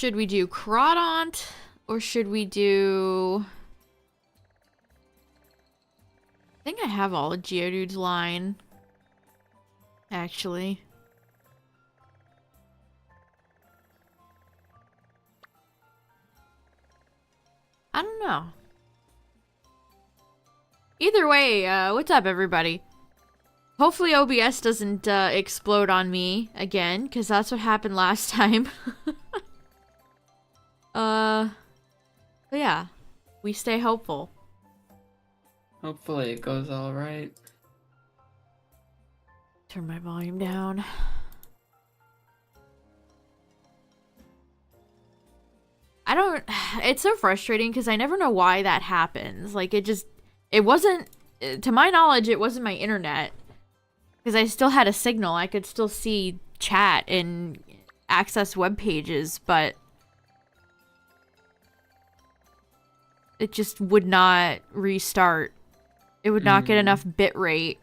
Should we do Crawdaunt or should we do... I think I have all of Geodude's line. Actually. I don't know. Either way, what's up everybody? Hopefully OBS doesn't explode on me again, because that's what happened last time. But yeah, we stay hopeful. Hopefully it goes all right. Turn my volume down. I don't... It's so frustrating because I never know why that happens. Like, it wasn't... To my knowledge, it wasn't my internet. Because I still had a signal. I could still see chat and access web pages, but... It just would not restart. It would not get enough bitrate.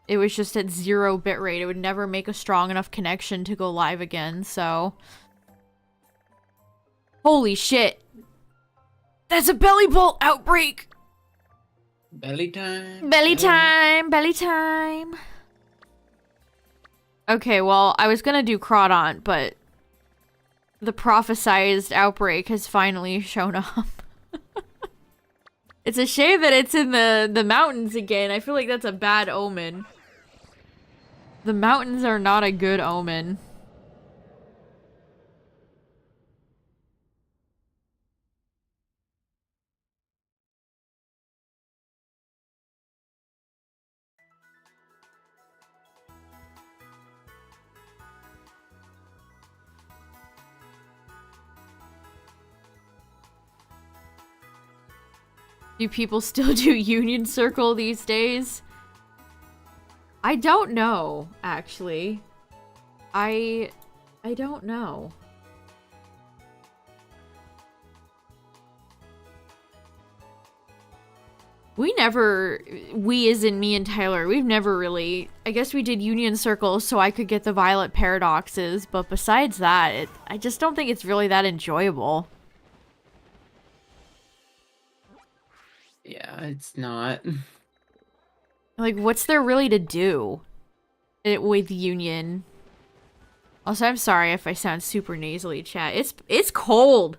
It was just at 0 bitrate. It would never make a strong enough connection to go live again, so... Holy shit! That's a belly bolt outbreak! Belly time! Belly time! Belly time! Okay, well, I was gonna do Crawdaunt, but... The prophesized outbreak has finally shown up. It's a shame that it's in the mountains again. I feel like that's a bad omen. The mountains are not a good omen. Do people still do Union Circle these days? I don't know, actually. I don't know. We as in me and Tyler, we've never really... I guess we did Union Circle so I could get the Violet Paradoxes, but besides that, I just don't think it's really that enjoyable. Yeah, it's not. Like, what's there really to do with Union? Also, I'm sorry if I sound super nasally, chat. It's cold.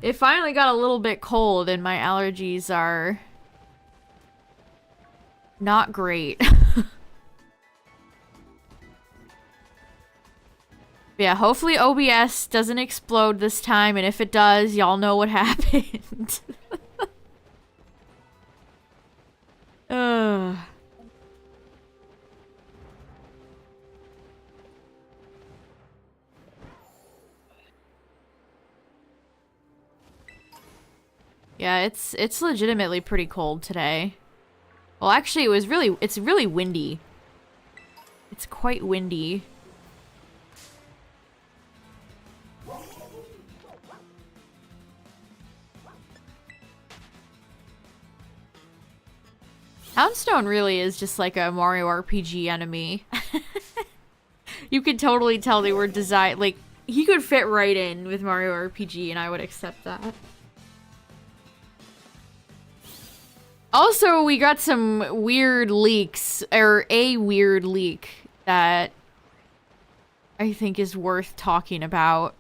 It finally got a little bit cold, and my allergies are not great. Yeah, hopefully OBS doesn't explode this time, and if it does, y'all know what happened. Ugh. Yeah, it's legitimately pretty cold today. Well, actually, it's really windy. It's quite windy. Houndstone really is just like a Mario RPG enemy. You could totally tell they were designed, like, he could fit right in with Mario RPG and I would accept that. Also, we got some weird leaks, or a weird leak that I think is worth talking about.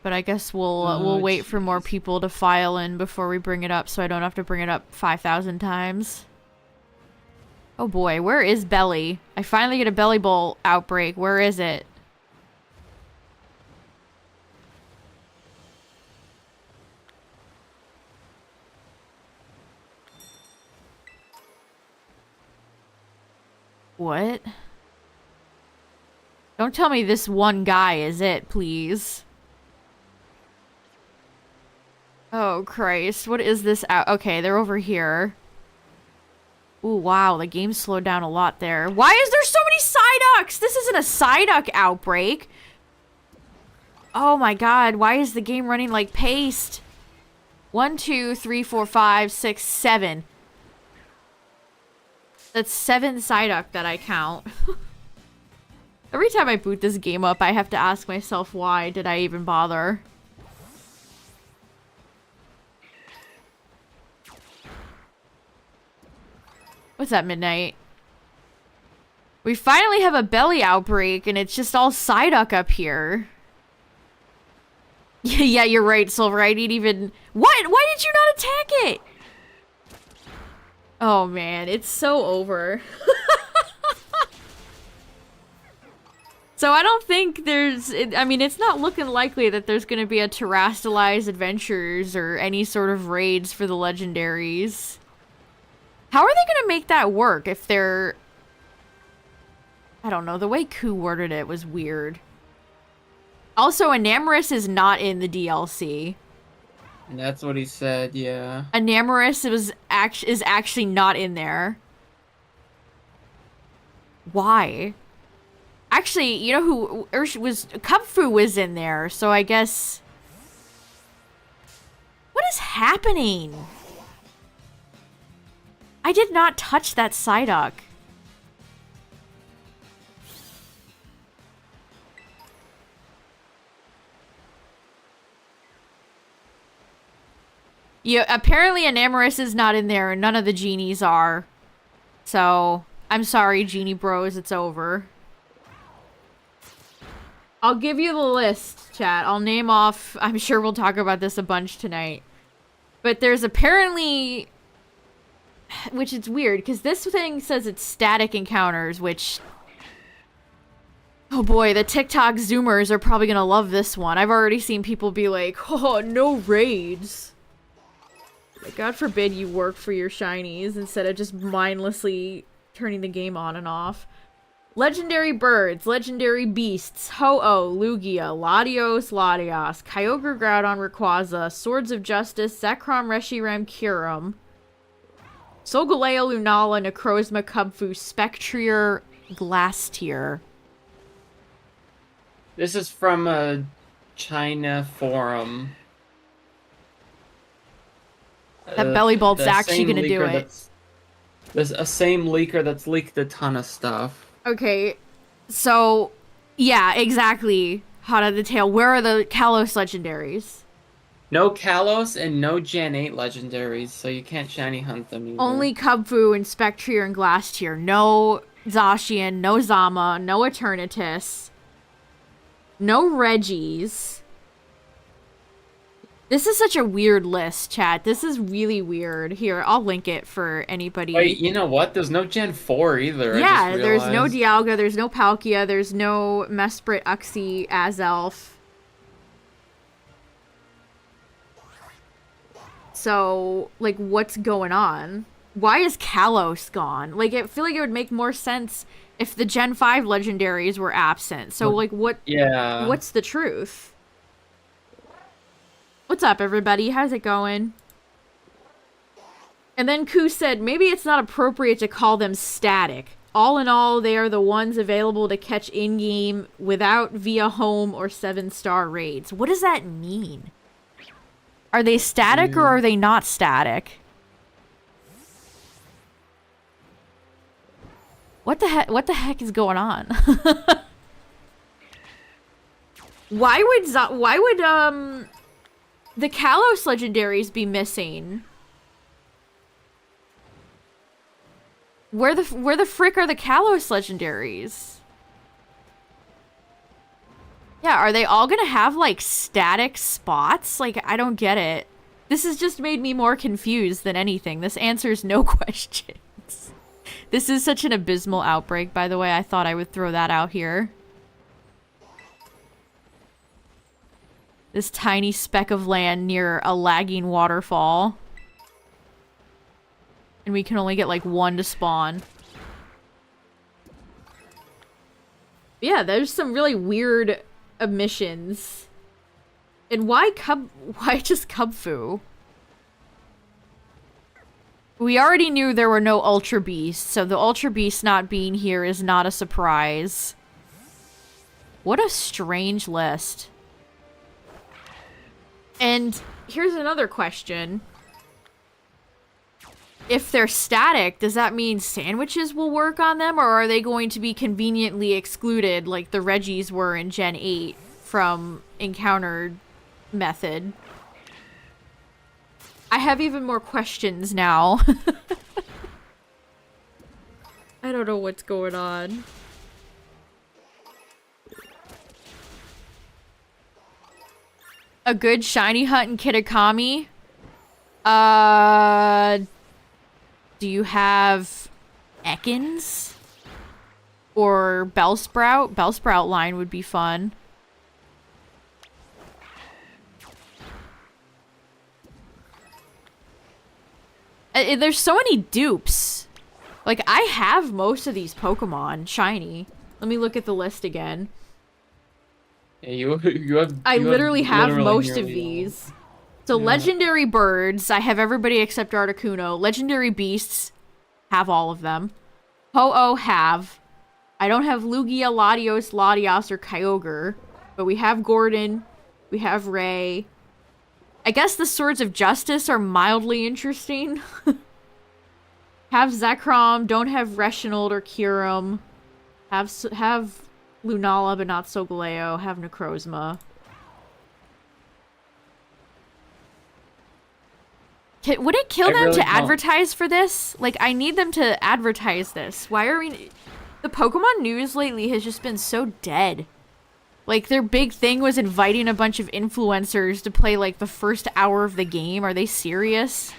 But I guess we'll wait for more people to file in before we bring it up so I don't have to bring it up 5,000 times. Oh boy, where is Belly? I finally get a Belly Bolt outbreak. Where is it? What? Don't tell me this one guy is it, please. Oh, Christ. What is this out? Okay, they're over here. Ooh, wow. The game slowed down a lot there. Why is there so many Psyducks? This isn't a Psyduck outbreak. Oh my god. Why is the game running like paste? 1, 2, 3, 4, 5, 6, 7. That's 7 Psyduck that I count. Every time I boot this game up, I have to ask myself, why did I even bother? What's that, Midnight? We finally have a belly outbreak, and it's just all Psyduck up here. Yeah, you're right, Silver. I didn't even... What? Why did you not attack it? Oh, man. It's so over. So I don't think there's... I mean, it's not looking likely that there's going to be a Terrastalize Adventures or any sort of raids for the legendaries. How are they going to make that work if they're... I don't know. The way Koo worded it was weird. Also, Enamorus is not in the DLC. That's what he said, yeah. Enamorus is actually not in there. Why? Actually, you know who Kubfu was in there, so I guess... What is happening? I did not touch that Psyduck. Yeah, apparently Enamorus is not in there, and none of the genies are. So, I'm sorry, Genie Bros, it's over. I'll give you the list, chat. I'll name off... I'm sure we'll talk about this a bunch tonight. But there's apparently... Which is weird, because this thing says it's static encounters, which... Oh boy, the TikTok Zoomers are probably gonna love this one. I've already seen people be like, oh, no raids. God forbid you work for your shinies instead of just mindlessly turning the game on and off. Legendary birds, legendary beasts, Ho-Oh, Lugia, Latios, Latios, Kyogre, Groudon, Rayquaza, Swords of Justice, Zekrom, Reshiram, Kyurem, Solgaleo, Lunala, Necrozma, Kubfu, Spectrier, Glastier. This is from a China forum. That belly bulb's actually gonna do it. There's a same leaker that's leaked a ton of stuff. Okay, so, yeah, exactly. Hot on the tail. Where are the Kalos legendaries? No Kalos and no Gen 8 legendaries, so you can't shiny hunt them either. Only Kubfu and Spectrier and Glastier. No Zacian, no Zama, no Eternatus. No Reggies. This is such a weird list, chat. This is really weird. Here, I'll link it for anybody. Wait, you know what? There's no Gen 4 either. Yeah, there's no Dialga, there's no Palkia, there's no Mesprit, Uxie, Azelf. So, like, what's going on? Why is Kalos gone? Like, I feel like it would make more sense if the Gen 5 legendaries were absent. So, like, what? Yeah. What's the truth? What's up, everybody? How's it going? And then Koo said, maybe it's not appropriate to call them static. All in all, they are the ones available to catch in-game without via home or 7-star raids. What does that mean? Are they static or are they not static? What the heck is going on? Why would the Kalos legendaries be missing? Where the frick are the Kalos legendaries? Yeah, are they all gonna have, like, static spots? Like, I don't get it. This has just made me more confused than anything. This answers no questions. This is such an abysmal outbreak, by the way. I thought I would throw that out here. This tiny speck of land near a lagging waterfall. And we can only get, like, one to spawn. Yeah, there's some really weird omissions. And why just Kubfu? We already knew there were no Ultra Beasts, so the Ultra Beast not being here is not a surprise. What a strange list. And here's another question. if they're static, does that mean sandwiches will work on them, or are they going to be conveniently excluded like the Reggies were in Gen 8 from encounter method? I have even more questions now. I don't know what's going on. A good shiny hunt in Kitakami? Do you have Ekans? Or Bellsprout? Bellsprout line would be fun. There's so many dupes. Like, I have most of these Pokemon shiny. Let me look at the list again. Yeah, you have. I literally have most of nearly these. So Yeah. legendary birds, I have everybody except Articuno. Legendary beasts, have all of them. Ho-Oh have. I don't have Lugia, Latios, Latias, or Kyogre. But we have Gordon. We have Ray. I guess the Swords of Justice are mildly interesting. Have Zekrom, don't have Reshinald or Kyurem. Have Lunala, but not Solgaleo. Have Necrozma. Would it kill them to advertise for this? Like, I need them to advertise this. Why are we... The Pokemon news lately has just been so dead. Like, their big thing was inviting a bunch of influencers to play, like, the first hour of the game. Are they serious?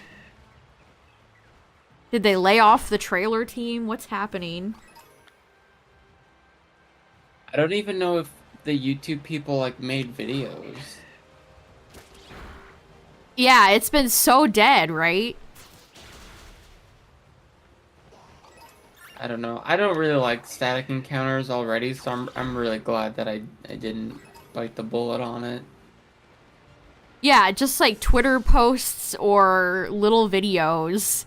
Did they lay off the trailer team? What's happening? I don't even know if the YouTube people, like, made videos. Yeah, it's been so dead, right? I don't know. I don't really like static encounters already, so I'm really glad that I didn't bite the bullet on it. Yeah, just like Twitter posts or little videos.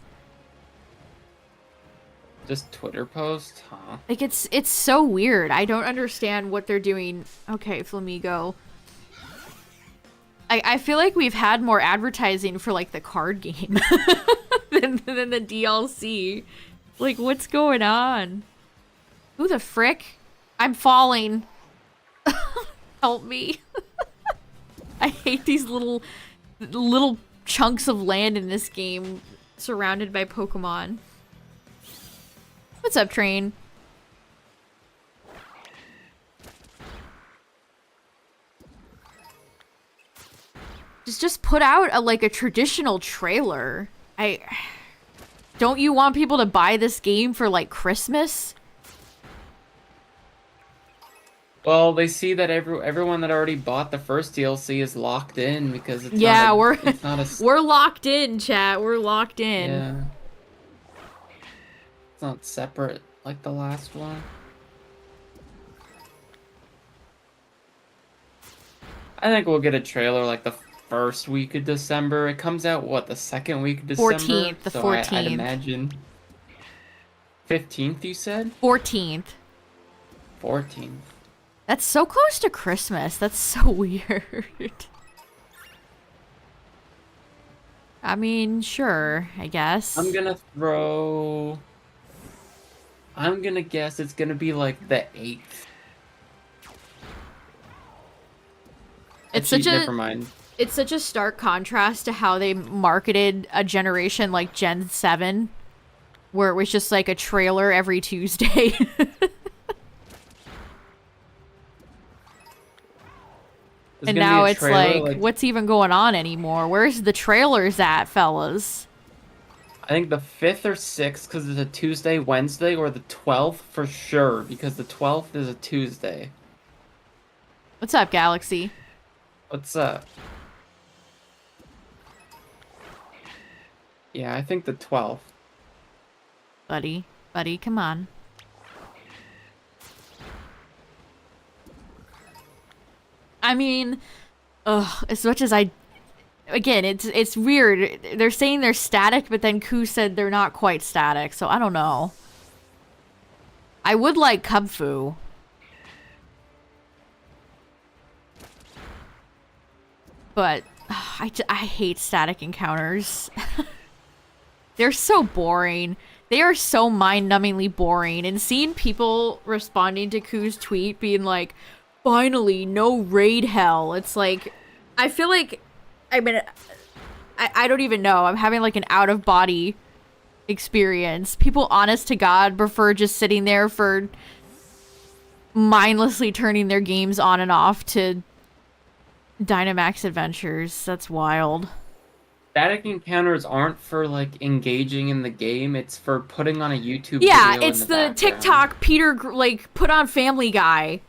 Just Twitter posts, huh? Like, it's so weird. I don't understand what they're doing. Okay, Flamigo. I feel like we've had more advertising for, like, the card game than the DLC. Like, what's going on? Who the frick? I'm falling. Help me. I hate these little chunks of land in this game surrounded by Pokemon. What's up, Train? Just put out a traditional trailer. Don't you want people to buy this game for like Christmas? Well, they see that everyone that already bought the first DLC is locked in because it's it's not a we're locked in, chat. We're locked in. Yeah. It's not separate like the last one. I think we'll get a trailer like the first week of December. It comes out, what, the second week of December? 14th, the 14th. I'd imagine. 15th, you said? 14th. 14th. That's so close to Christmas. That's so weird. I mean, sure, I guess. I'm gonna guess it's gonna be like the 8th. Never mind. It's such a stark contrast to how they marketed a generation like Gen 7, where it was just like a trailer every Tuesday. And now it's like, what's even going on anymore? Where's the trailers at, fellas? I think the 5th or 6th, because it's a Tuesday, Wednesday, or the 12th for sure, because the 12th is a Tuesday. What's up, Galaxy? What's up? Yeah, I think the 12th. Buddy, come on. I mean, as much as again, it's weird. They're saying they're static, but then Koo said they're not quite static, so I don't know. I would like Kubfu. But I hate static encounters. They're so boring. They are so mind-numbingly boring. And seeing people responding to Koo's tweet being like, finally, no raid hell. It's like, I feel like, I mean, I don't even know. I'm having like an out-of-body experience. People, honest to God, prefer just sitting there for mindlessly turning their games on and off to Dynamax Adventures. That's wild. Static encounters aren't for like engaging in the game. It's for putting on a YouTube Yeah, video it's in the background. TikTok Peter like put on Family Guy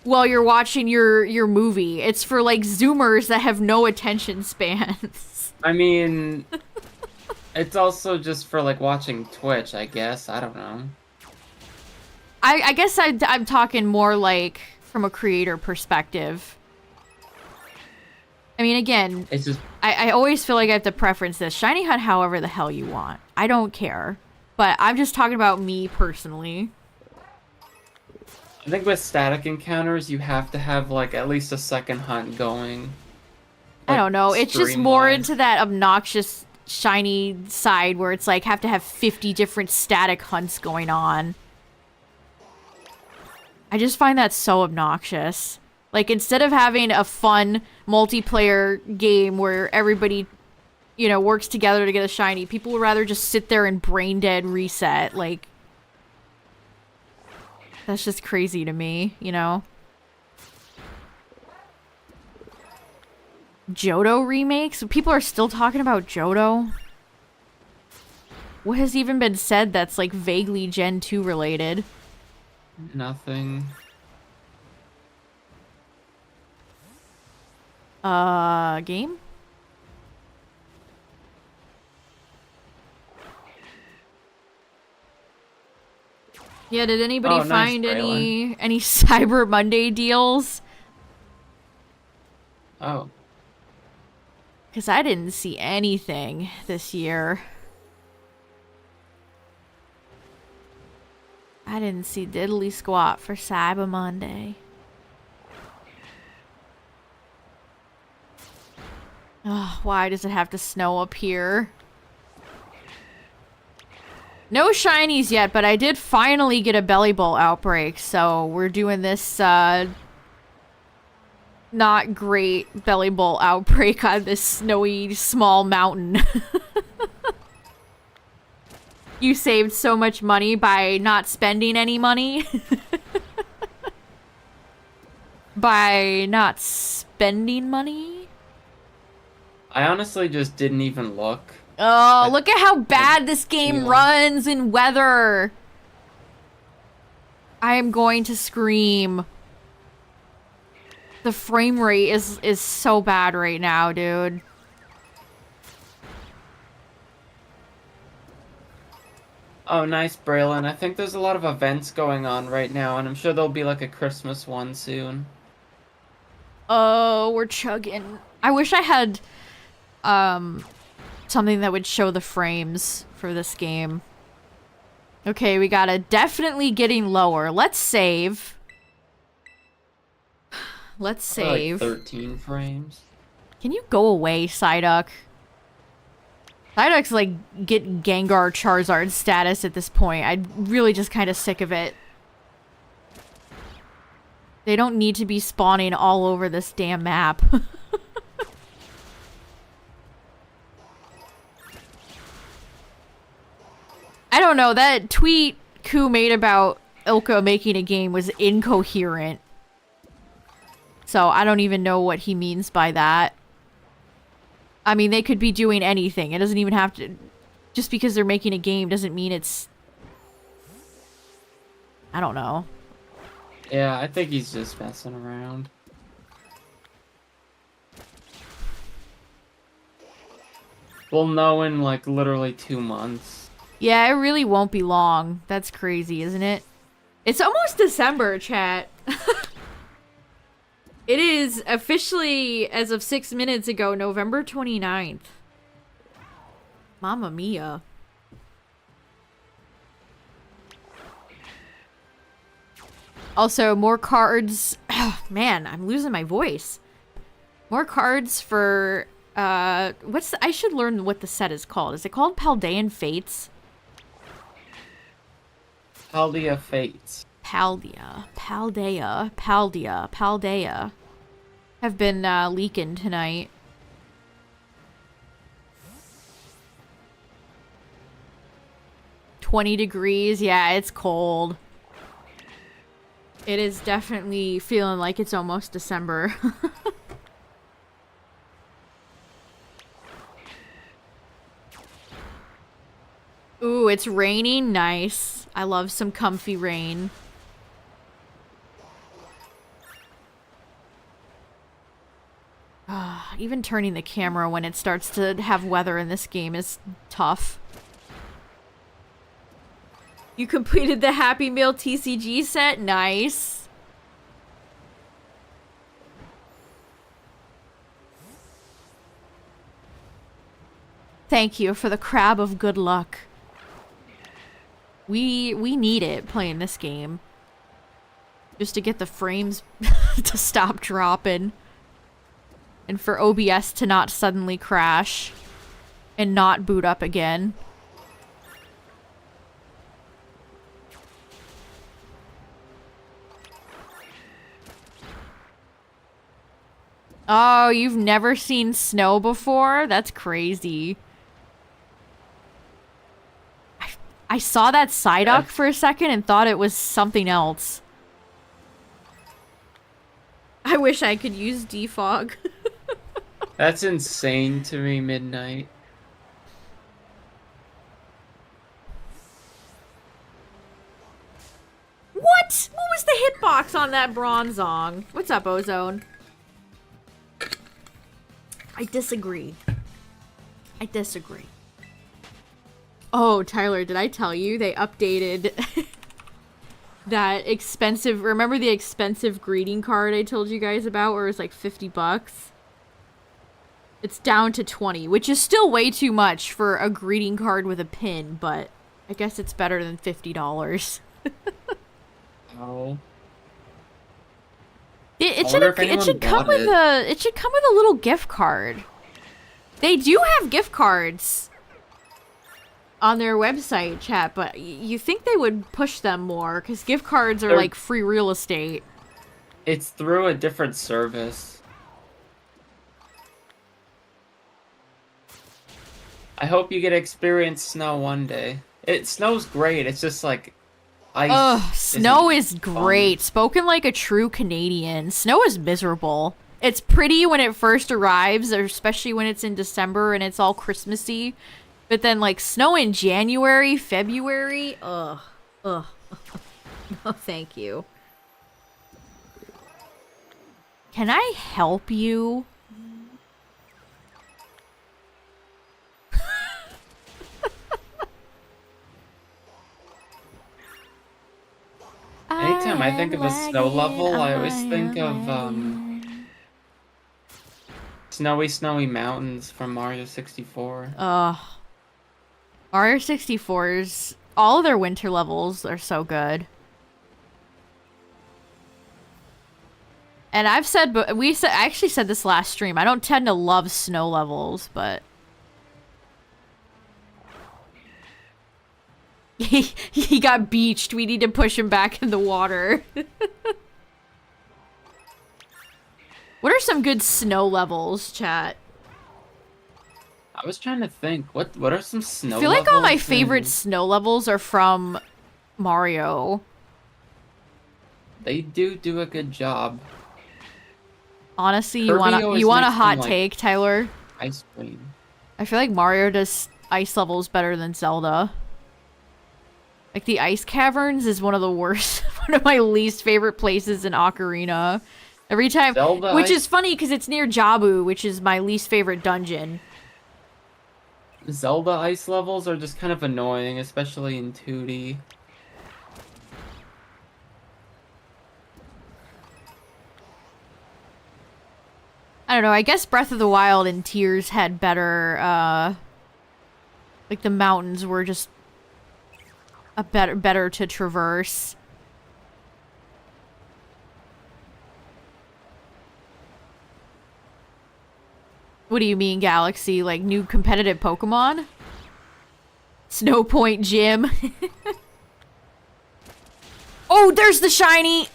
while you're watching your movie. It's for like Zoomers that have no attention spans. I mean, it's also just for like watching Twitch, I guess. I don't know. I guess I'm talking more like from a creator perspective. I mean, again, It's just I always feel like I have to preference this. Shiny Hunt however the hell you want. I don't care. But I'm just talking about me personally. I think with static encounters, you have to have like at least a second hunt going. I don't know. It's just more stream-wise. into that obnoxious shiny side where it's like have to have 50 different static hunts going on. I just find that so obnoxious. Like, instead of having a fun multiplayer game where everybody, you know, works together to get a shiny, people would rather just sit there and brain dead reset. Like, that's just crazy to me, you know? Johto remakes? People are still talking about Johto? What has even been said that's, like, vaguely Gen 2 related? Nothing. Game? Yeah, did anybody Oh, nice, find Braylon. any Cyber Monday deals? Oh. Because I didn't see anything this year. I didn't see diddly squat for Cyber Monday. Ugh, why does it have to snow up here? No shinies yet, but I did finally get a Belly Bowl outbreak, so we're doing this, not great Belly Bowl outbreak on this snowy small mountain. You saved so much money by not spending any money. By not spending money? I honestly just didn't even look. Oh, look at how bad this game runs in weather. I am going to scream. The frame rate is so bad right now, dude. Oh, nice, Braylon. I think there's a lot of events going on right now, and I'm sure there'll be like a Christmas one soon. Oh, we're chugging. I wish I had something that would show the frames for this game. Okay, we gotta definitely getting lower. Let's save. Let's save. Like 13 frames. Can you go away, Psyduck? Psyduck's like get Gengar Charizard status at this point. I'm really just kind of sick of it. They don't need to be spawning all over this damn map. I don't know, that tweet Koo made about Ilka making a game was incoherent. So I don't even know what he means by that. I mean, they could be doing anything. It doesn't even have to... Just because they're making a game doesn't mean it's... I don't know. Yeah, I think he's just messing around. We'll know in like literally 2 months. Yeah, it really won't be long. That's crazy, isn't it? It's almost December, chat. It is officially, as of 6 minutes ago, November 29th. Mamma mia. Also, more cards. Oh, man, I'm losing my voice. More cards for I should learn what the set is called. Is it called Paldean Fates? Paldea Fates. Paldea have been leaking tonight. $20 degrees. Yeah, it's cold. It is definitely feeling like it's almost December. Ooh, it's raining. Nice. I love some comfy rain. Even turning the camera when it starts to have weather in this game is tough. You completed the Happy Meal TCG set? Nice. Thank you for the crab of good luck. We need it playing this game. Just to get the frames to stop dropping. And for OBS to not suddenly crash. And not boot up again. Oh, you've never seen snow before? That's crazy. I saw that Psyduck for a second and thought it was something else. I wish I could use defog. That's insane to me, Midnight. What? What was the hitbox on that Bronzong? What's up, Ozone? I disagree. I disagree. Oh, Tyler, did I tell you they updated that expensive... Remember the expensive greeting card I told you guys about where it was like 50 bucks? It's down to 20, which is still way too much for a greeting card with a pin, but I guess it's better than $50. Oh. It should come with a little gift card. They do have gift cards on their website, chat, but you think they would push them more because gift cards are like free real estate. It's through a different service. I hope you get to experience snow one day. It snows great. It's just like ice. Ugh, snow is great. Spoken like a true Canadian. Snow is miserable. It's pretty when it first arrives, or especially when it's in December and it's all Christmassy. But then, like, snow in January, February, ugh. No, thank you. Can I help you? Anytime I think of a snow level, I always think of, Snowy Mountains from Mario 64. Mario 64's... All of their winter levels are so good. And I've said... But I actually said this last stream. I don't tend to love snow levels, but... He got beached. We need to push him back in the water. What are some good snow levels, chat? I was trying to think. What are some snow levels? I feel like all my favorite snow levels are from Mario. They do a good job. Honestly, you want a hot take, Tyler? Ice cream. I feel like Mario does ice levels better than Zelda. Like, the ice caverns is one of the worst, one of my least favorite places in Ocarina. Every time, which is funny because it's near Jabu, which is my least favorite dungeon. Zelda ice levels are just kind of annoying, especially in 2D. I don't know, I guess Breath of the Wild and Tears had better, like the mountains were just better to traverse. What do you mean, Galaxy? Like, new competitive Pokemon? Snow Point Gym. Oh, there's the shiny!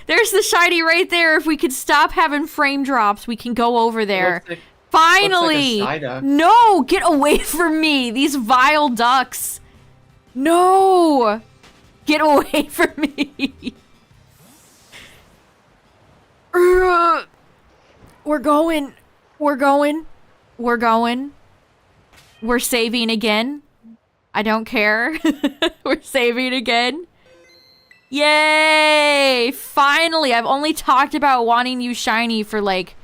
There's the shiny right there. If we could stop having frame drops, we can go over there. Finally! Looks like a Psyduck. No! Get away from me! These vile ducks! No! Get away from me! We're going. We're going. We're going. We're saving again. I don't care. We're saving again. Yay! Finally! I've only talked about wanting you shiny for like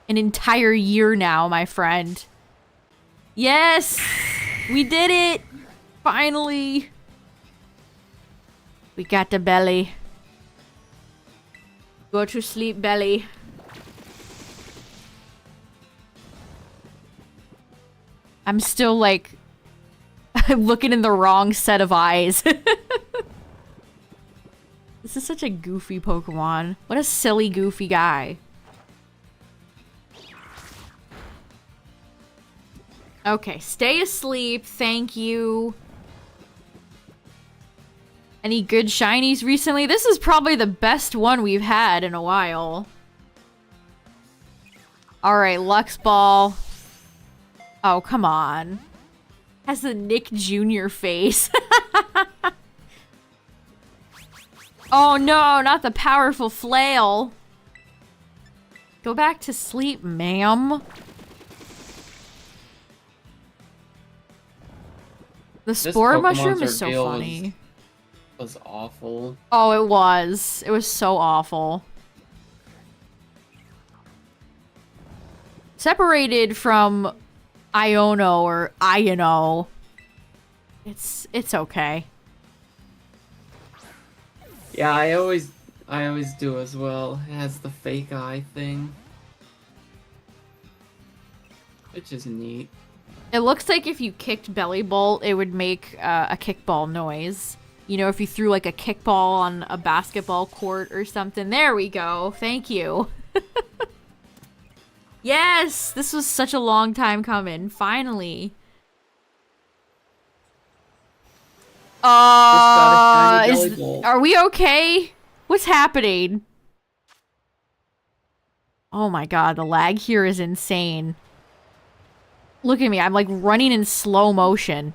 an entire year now, my friend. Yes! We did it! Finally! We got the belly. Go to sleep, belly. I'm still like... I'm looking in the wrong set of eyes. This is such a goofy Pokemon. What a silly, goofy guy. Okay, stay asleep. Thank you. Any good shinies recently? This is probably the best one we've had in a while. Alright, Lux Ball. Oh, come on. Has the Nick Jr. face. Oh no, not the powerful flail. Go back to sleep, ma'am. The spore mushroom is so funny. Was awful. Oh, it was. It was so awful. Separated from Iono or Iono. It's okay. Yeah, I always do as well. It has the fake eye thing. Which is neat. It looks like if you kicked Belly Bolt, it would make a kickball noise. You know, if you threw like a kickball on a basketball court or something. There we go. Thank you. Yes! This was such a long time coming. Finally. Are we okay? What's happening? Oh my god, the lag here is insane. Look at me, I'm like running in slow motion.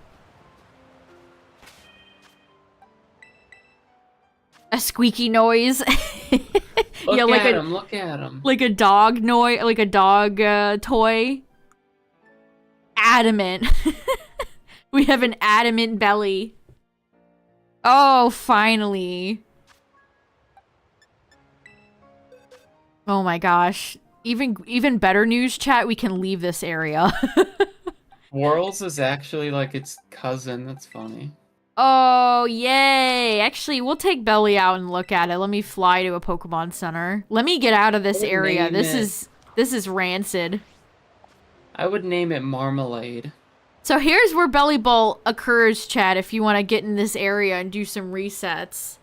A squeaky noise. Look Yeah, like at him, look at him. Like a dog noise, like a dog toy. Adamant. We have an adamant belly. Oh, finally. Oh my gosh. Even better news, chat, we can leave this area. Whirls is actually like its cousin. That's funny. Oh, yay. Actually, we'll take Belly out and look at it. Let me fly to a Pokemon Center. Let me get out of this area. This is rancid. I would name it Marmalade. So here's where Belly Bolt occurs, chat, if you want to get in this area and do some resets.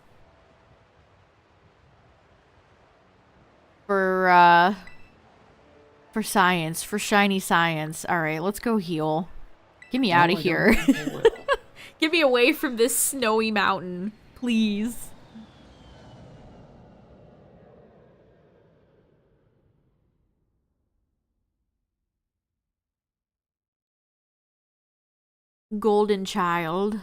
For science, for shiny science. Alright, let's go heal. Get me out of here. Get me away from this snowy mountain, please. Golden Child.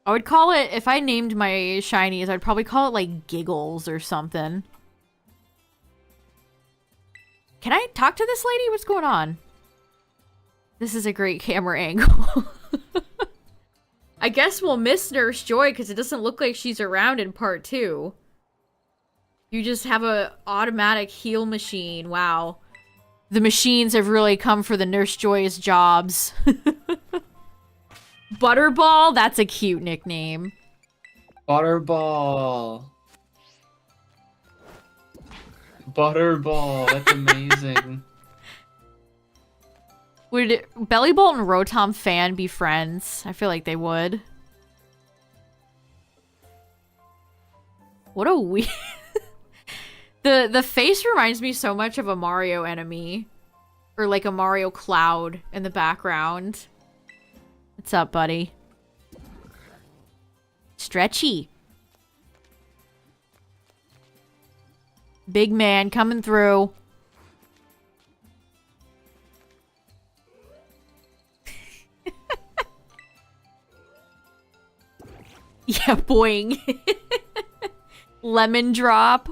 I would call it, if I named my shinies, I'd probably call it like Giggles or something. Can I talk to this lady? What's going on? This is a great camera angle. I guess we'll miss Nurse Joy because it doesn't look like she's around in part 2. You just have a automatic heal machine. Wow. The machines have really come for the Nurse Joy's jobs. Butterball? That's a cute nickname. Butterball. Butterball. That's amazing. Would Bellybolt and Rotom Fan be friends? I feel like they would. What a weird... The face reminds me so much of a Mario enemy. Or like a Mario cloud in the background. What's up, buddy? Stretchy. Big man coming through. Yeah, boing. Lemon drop.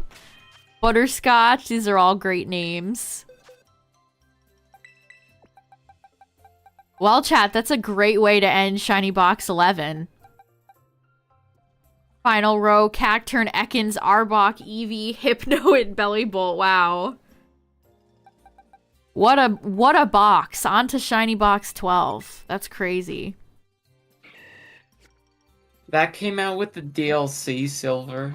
Butterscotch. These are all great names. Well, chat, that's a great way to end Shiny Box 11. Final row, Cacturn, Ekans, Arbok, Eevee, Hypno, and Bellybolt. Wow. What a box. On to Shiny Box 12. That's crazy. That came out with the DLC, Silver.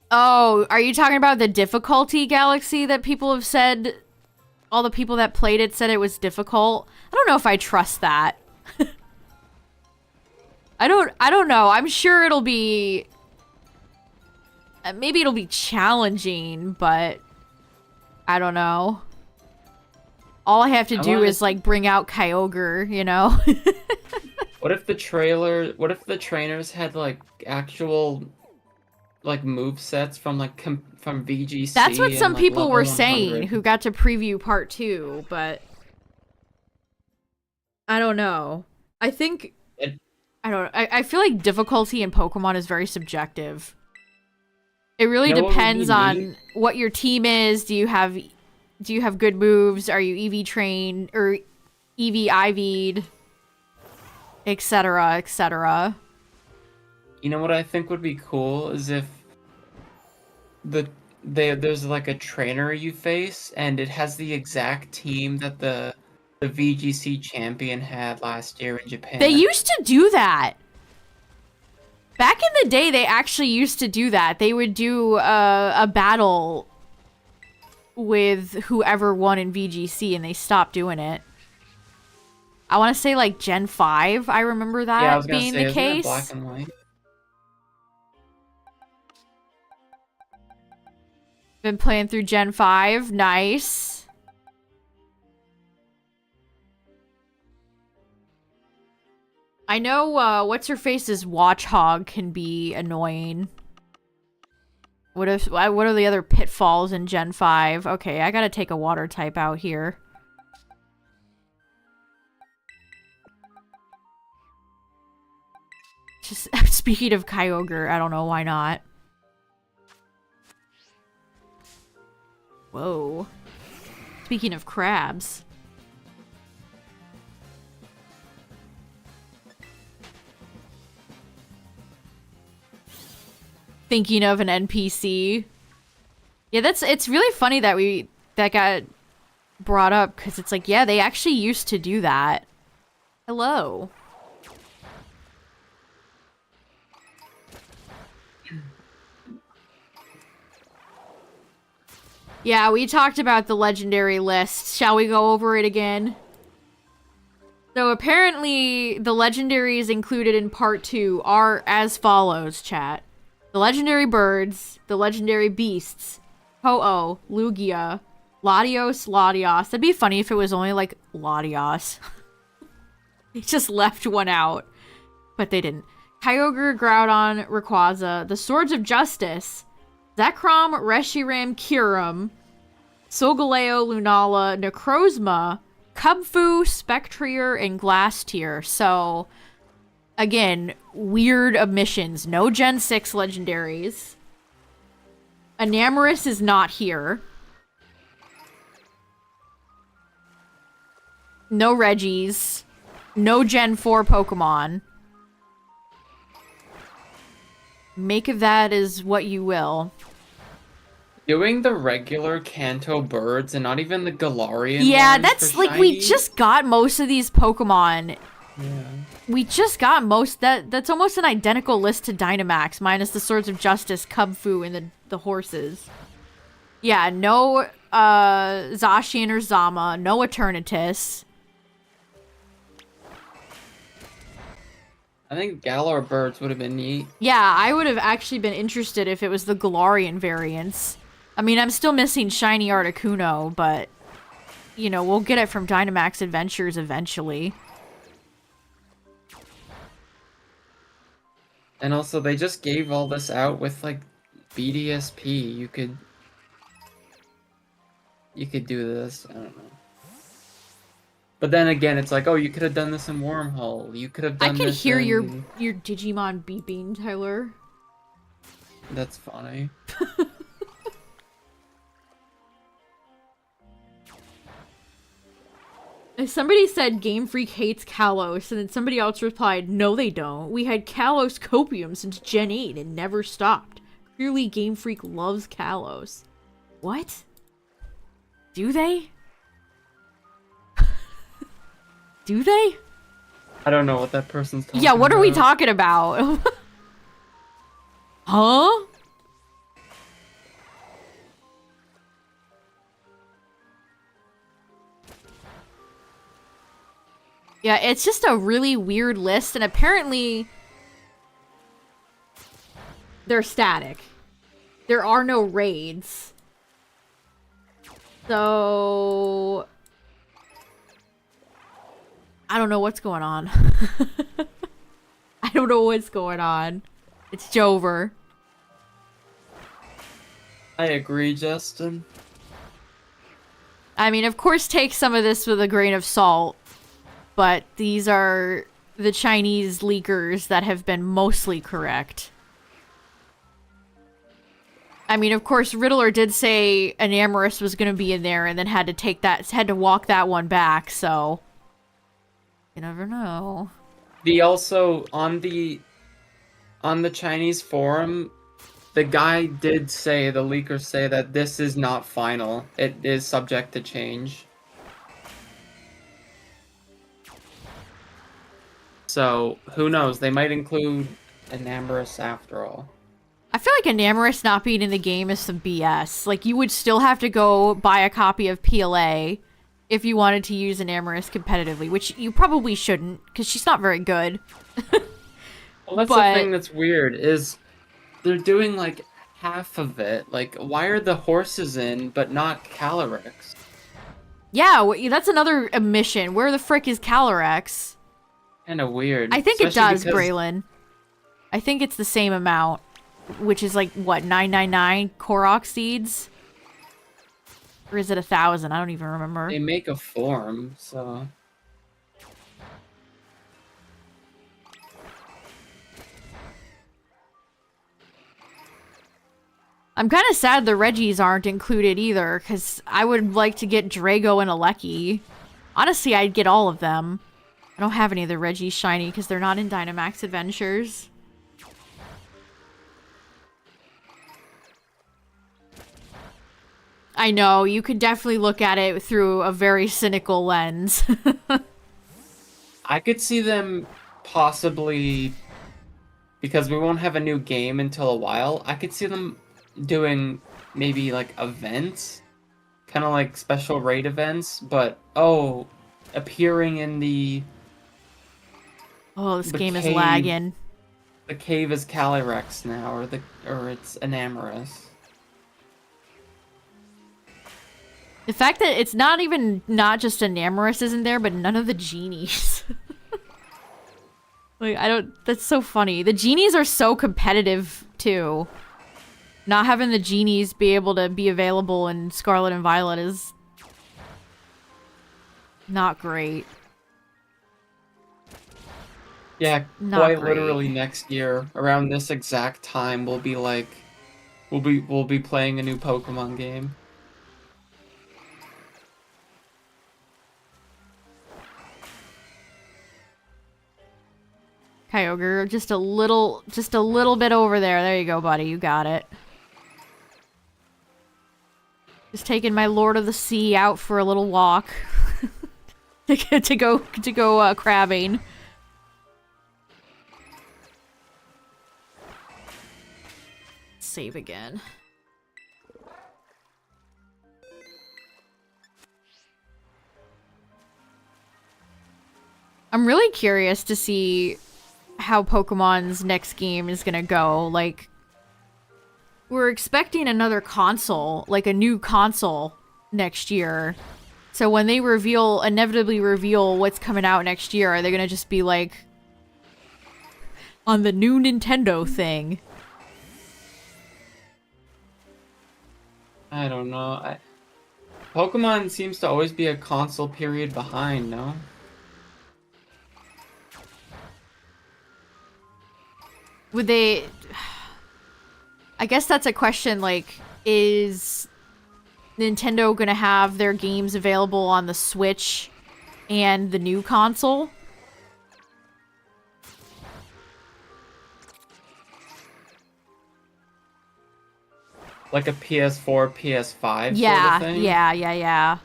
Oh, are you talking about the difficulty galaxy that people have said? All the people that played it said it was difficult. I don't know if I trust that. I don't know. I'm sure it'll be... maybe it'll be challenging, but... I don't know. All I have to do is, like, bring out Kyogre, you know? What if the trainers had, like, actual... like move sets from like from VGC. That's what some like, people were 100. saying who got to preview part 2, but I don't know. I think I feel like difficulty in Pokemon is very subjective. It really depends on what your team is. Do you have good moves? Are you EV trained or EV IV'd, etc., etc. You know what I think would be cool is if there's like a trainer you face and it has the exact team that the VGC champion had last year in Japan. They used to do that. Back in the day, they actually used to do that. They would do a battle with whoever won in VGC, and they stopped doing it. I want to say like Gen 5. I remember that being the case. Black and white. Been playing through Gen 5. Nice. I know what's-her-face's Watchhog can be annoying. What are the other pitfalls in Gen 5? Okay, I gotta take a water type out here. Just speaking of Kyogre, I don't know why not. Whoa. Speaking of crabs. Thinking of an NPC. Yeah, it's really funny that that got brought up, because it's like, yeah, they actually used to do that. Hello. Yeah, we talked about the legendary list. Shall we go over it again? So apparently, the legendaries included in part 2 are as follows, chat. The legendary birds, the legendary beasts, Ho-Oh, Lugia, Latios, Latios. That'd be funny if it was only like Latios. They just left one out, but they didn't. Kyogre, Groudon, Rayquaza, the Swords of Justice, Zekrom, Reshiram, Kyurem, Solgaleo, Lunala, Necrozma, Cubfu, Spectrier, and Glastier. So, again, weird omissions. No Gen 6 legendaries. Enamorus is not here. No Reggies. No Gen 4 Pokemon. Make of that as what you will. Doing the regular Kanto birds and not even the Galarian Yeah, ones that's for like, shiny? we just got most of these Pokemon. Yeah. We just got most, that's almost an identical list to Dynamax, minus the Swords of Justice, Cubfu, and the horses. Yeah, no Zacian or Zama, no Eternatus. I think Galar birds would have been neat. Yeah, I would have actually been interested if it was the Galarian variants. I mean, I'm still missing Shiny Articuno, but, you know, we'll get it from Dynamax Adventures eventually. And also, they just gave all this out with, like, BDSP. You could do this. I don't know. But then again, it's like, oh, you could have done this in Wormhole. You could have I done can this hear in... your Digimon beeping, Tyler. That's funny. Somebody said Game Freak hates Kalos, and then somebody else replied, no they don't. We had Kalos Copium since Gen 8 and never stopped. Clearly Game Freak loves Kalos. What? Do they? Do they? I don't know what that person's talking about. Yeah, what are we talking about? Huh? Yeah, it's just a really weird list, and apparently they're static. There are no raids. So I don't know what's going on. I don't know what's going on. It's Jover. I agree, Justin. I mean, of course, take some of this with a grain of salt. But these are the Chinese leakers that have been mostly correct. I mean, of course, Riddler did say Enamorus was going to be in there and then had to walk that one back, so you never know. On the Chinese forum, the guy did say, the leakers say that this is not final. It is subject to change. So, who knows? They might include Enamorus after all. I feel like Enamorus not being in the game is some BS. Like, you would still have to go buy a copy of PLA if you wanted to use Enamorus competitively, which you probably shouldn't, because she's not very good. Well, that's the thing that's weird, is they're doing, like, half of it. Like, why are the horses in, but not Calyrex? Yeah, that's another omission. Where the frick is Calyrex? Kinda weird. I think it does, because... Braylon. I think it's the same amount, which is like, what, 999 Korok seeds? Or is it 1,000? I don't even remember. They make a form, so... I'm kind of sad the Reggies aren't included either, because I would like to get Drago and Alecki. Honestly, I'd get all of them. I don't have any of the Reggies shiny because they're not in Dynamax Adventures. I know, you could definitely look at it through a very cynical lens. I could see them possibly, because we won't have a new game until a while, I could see them doing maybe like events, kind of like special raid events, but appearing in the... Oh, this game is lagging. The cave is Calyrex now, or it's Enamorus. The fact that it's not just Enamorus isn't there, but none of the genies. Like, that's so funny. The genies are so competitive, too. Not having the genies be able to be available in Scarlet and Violet is not great. Yeah, Not quite great. literally next year, around this exact time, we'll be playing a new Pokemon game. Kyogre, just a little bit over there. There you go, buddy. You got it. Just taking my Lord of the Sea out for a little walk. to go crabbing. Save again. I'm really curious to see how Pokemon's next game is gonna go. Like, we're expecting another console, like a new console next year. So when they inevitably reveal what's coming out next year, are they gonna just be like, on the new Nintendo thing? I don't know. Pokemon seems to always be a console period behind, no? Would they... I guess that's a question, like, is Nintendo gonna have their games available on the Switch and the new console? Like a PS4, PS5 Yeah, sort of thing? yeah.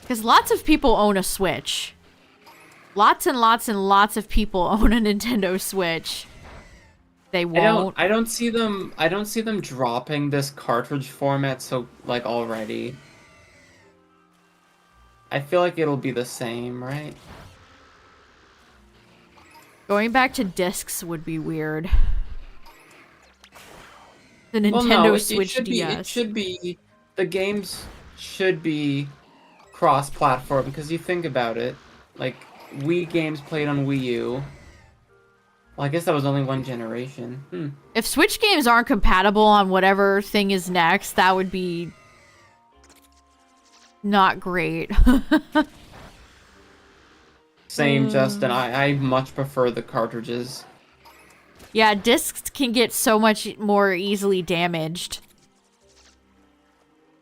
Because lots of people own a Switch. Lots and lots and lots of people own a Nintendo Switch. They won't. I don't see them dropping this cartridge format so like already. I feel like it'll be the same, right? Going back to discs would be weird. The Nintendo Well, no, Switch DS. It should be. The games should be cross-platform because you think about it, like Wii games played on Wii U. Well, I guess that was only one generation. If Switch games aren't compatible on whatever thing is next, that would be not great. Same, Justin. I much prefer the cartridges. Yeah, discs can get so much more easily damaged.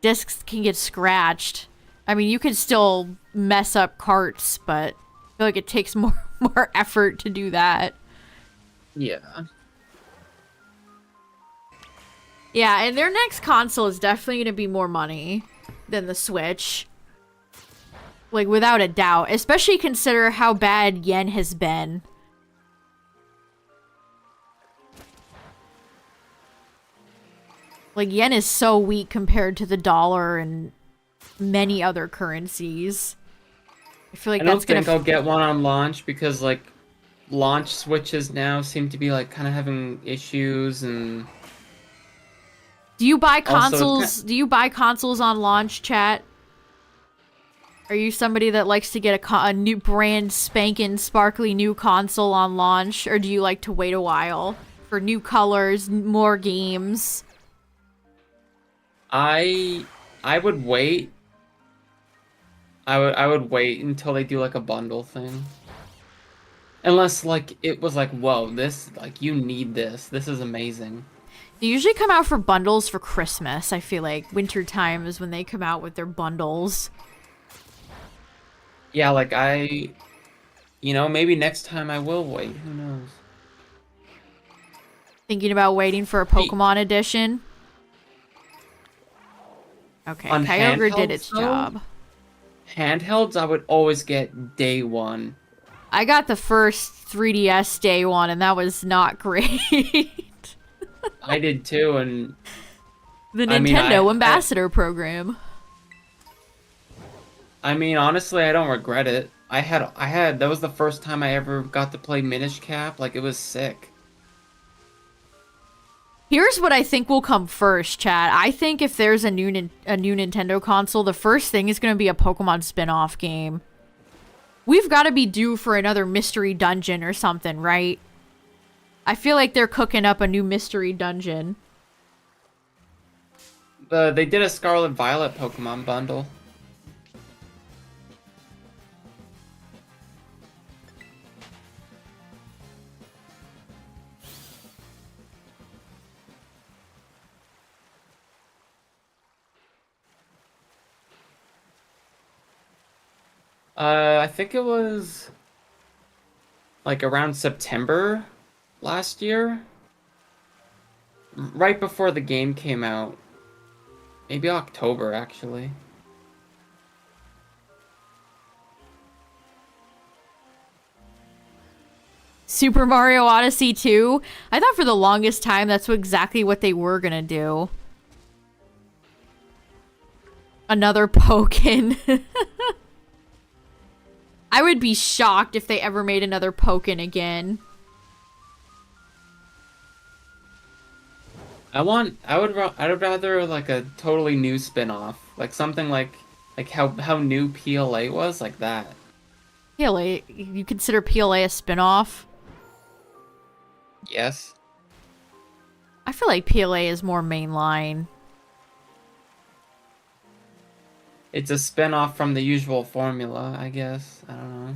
Discs can get scratched. I mean, you can still mess up carts, but I feel like it takes more effort to do that. Yeah. Yeah, and their next console is definitely going to be more money than the Switch. Like, without a doubt. Especially consider how bad yen has been. Like, yen is so weak compared to the dollar and many other currencies. I feel like I don't think I'll get one on launch because, like, launch Switches now seem to be, like, kind of having issues and... Do you buy Also, consoles? Do you buy consoles on launch, chat? Are you somebody that likes to get a new brand spanking sparkly new console on launch, or do you like to wait a while for new colors, more games? I would wait. I would wait until they do like a bundle thing. Unless like it was like, whoa, this like you need this. This is amazing. They usually come out for bundles for Christmas. I feel like winter time is when they come out with their bundles. Yeah, like maybe next time I will wait. Who knows? Thinking about waiting for a Pokemon edition? Okay, On Kyogre did handhelds, its though? job. Handhelds, I would always get day one. I got the first 3DS day one, and that was not great. I did too, and The I mean, Nintendo Ambassador Program. I mean, honestly, I don't regret it. That was the first time I ever got to play Minish Cap. Like, it was sick. Here's what I think will come first, chat. I think if there's a new Nintendo console, the first thing is going to be a Pokemon spin-off game. We've got to be due for another mystery dungeon or something, right? I feel like they're cooking up a new mystery dungeon. They did a Scarlet Violet Pokemon bundle. I think it was like around September last year. Right before the game came out. Maybe October, actually. Super Mario Odyssey 2? I thought for the longest time that's exactly what they were gonna do. Another Pokken. I would be shocked if they ever made another Pokken again. I'd rather like a totally new spin-off. Like something like how new PLA was, like that. PLA, you consider PLA a spin-off? Yes. I feel like PLA is more mainline. It's a spin-off from the usual formula, I guess. I don't know.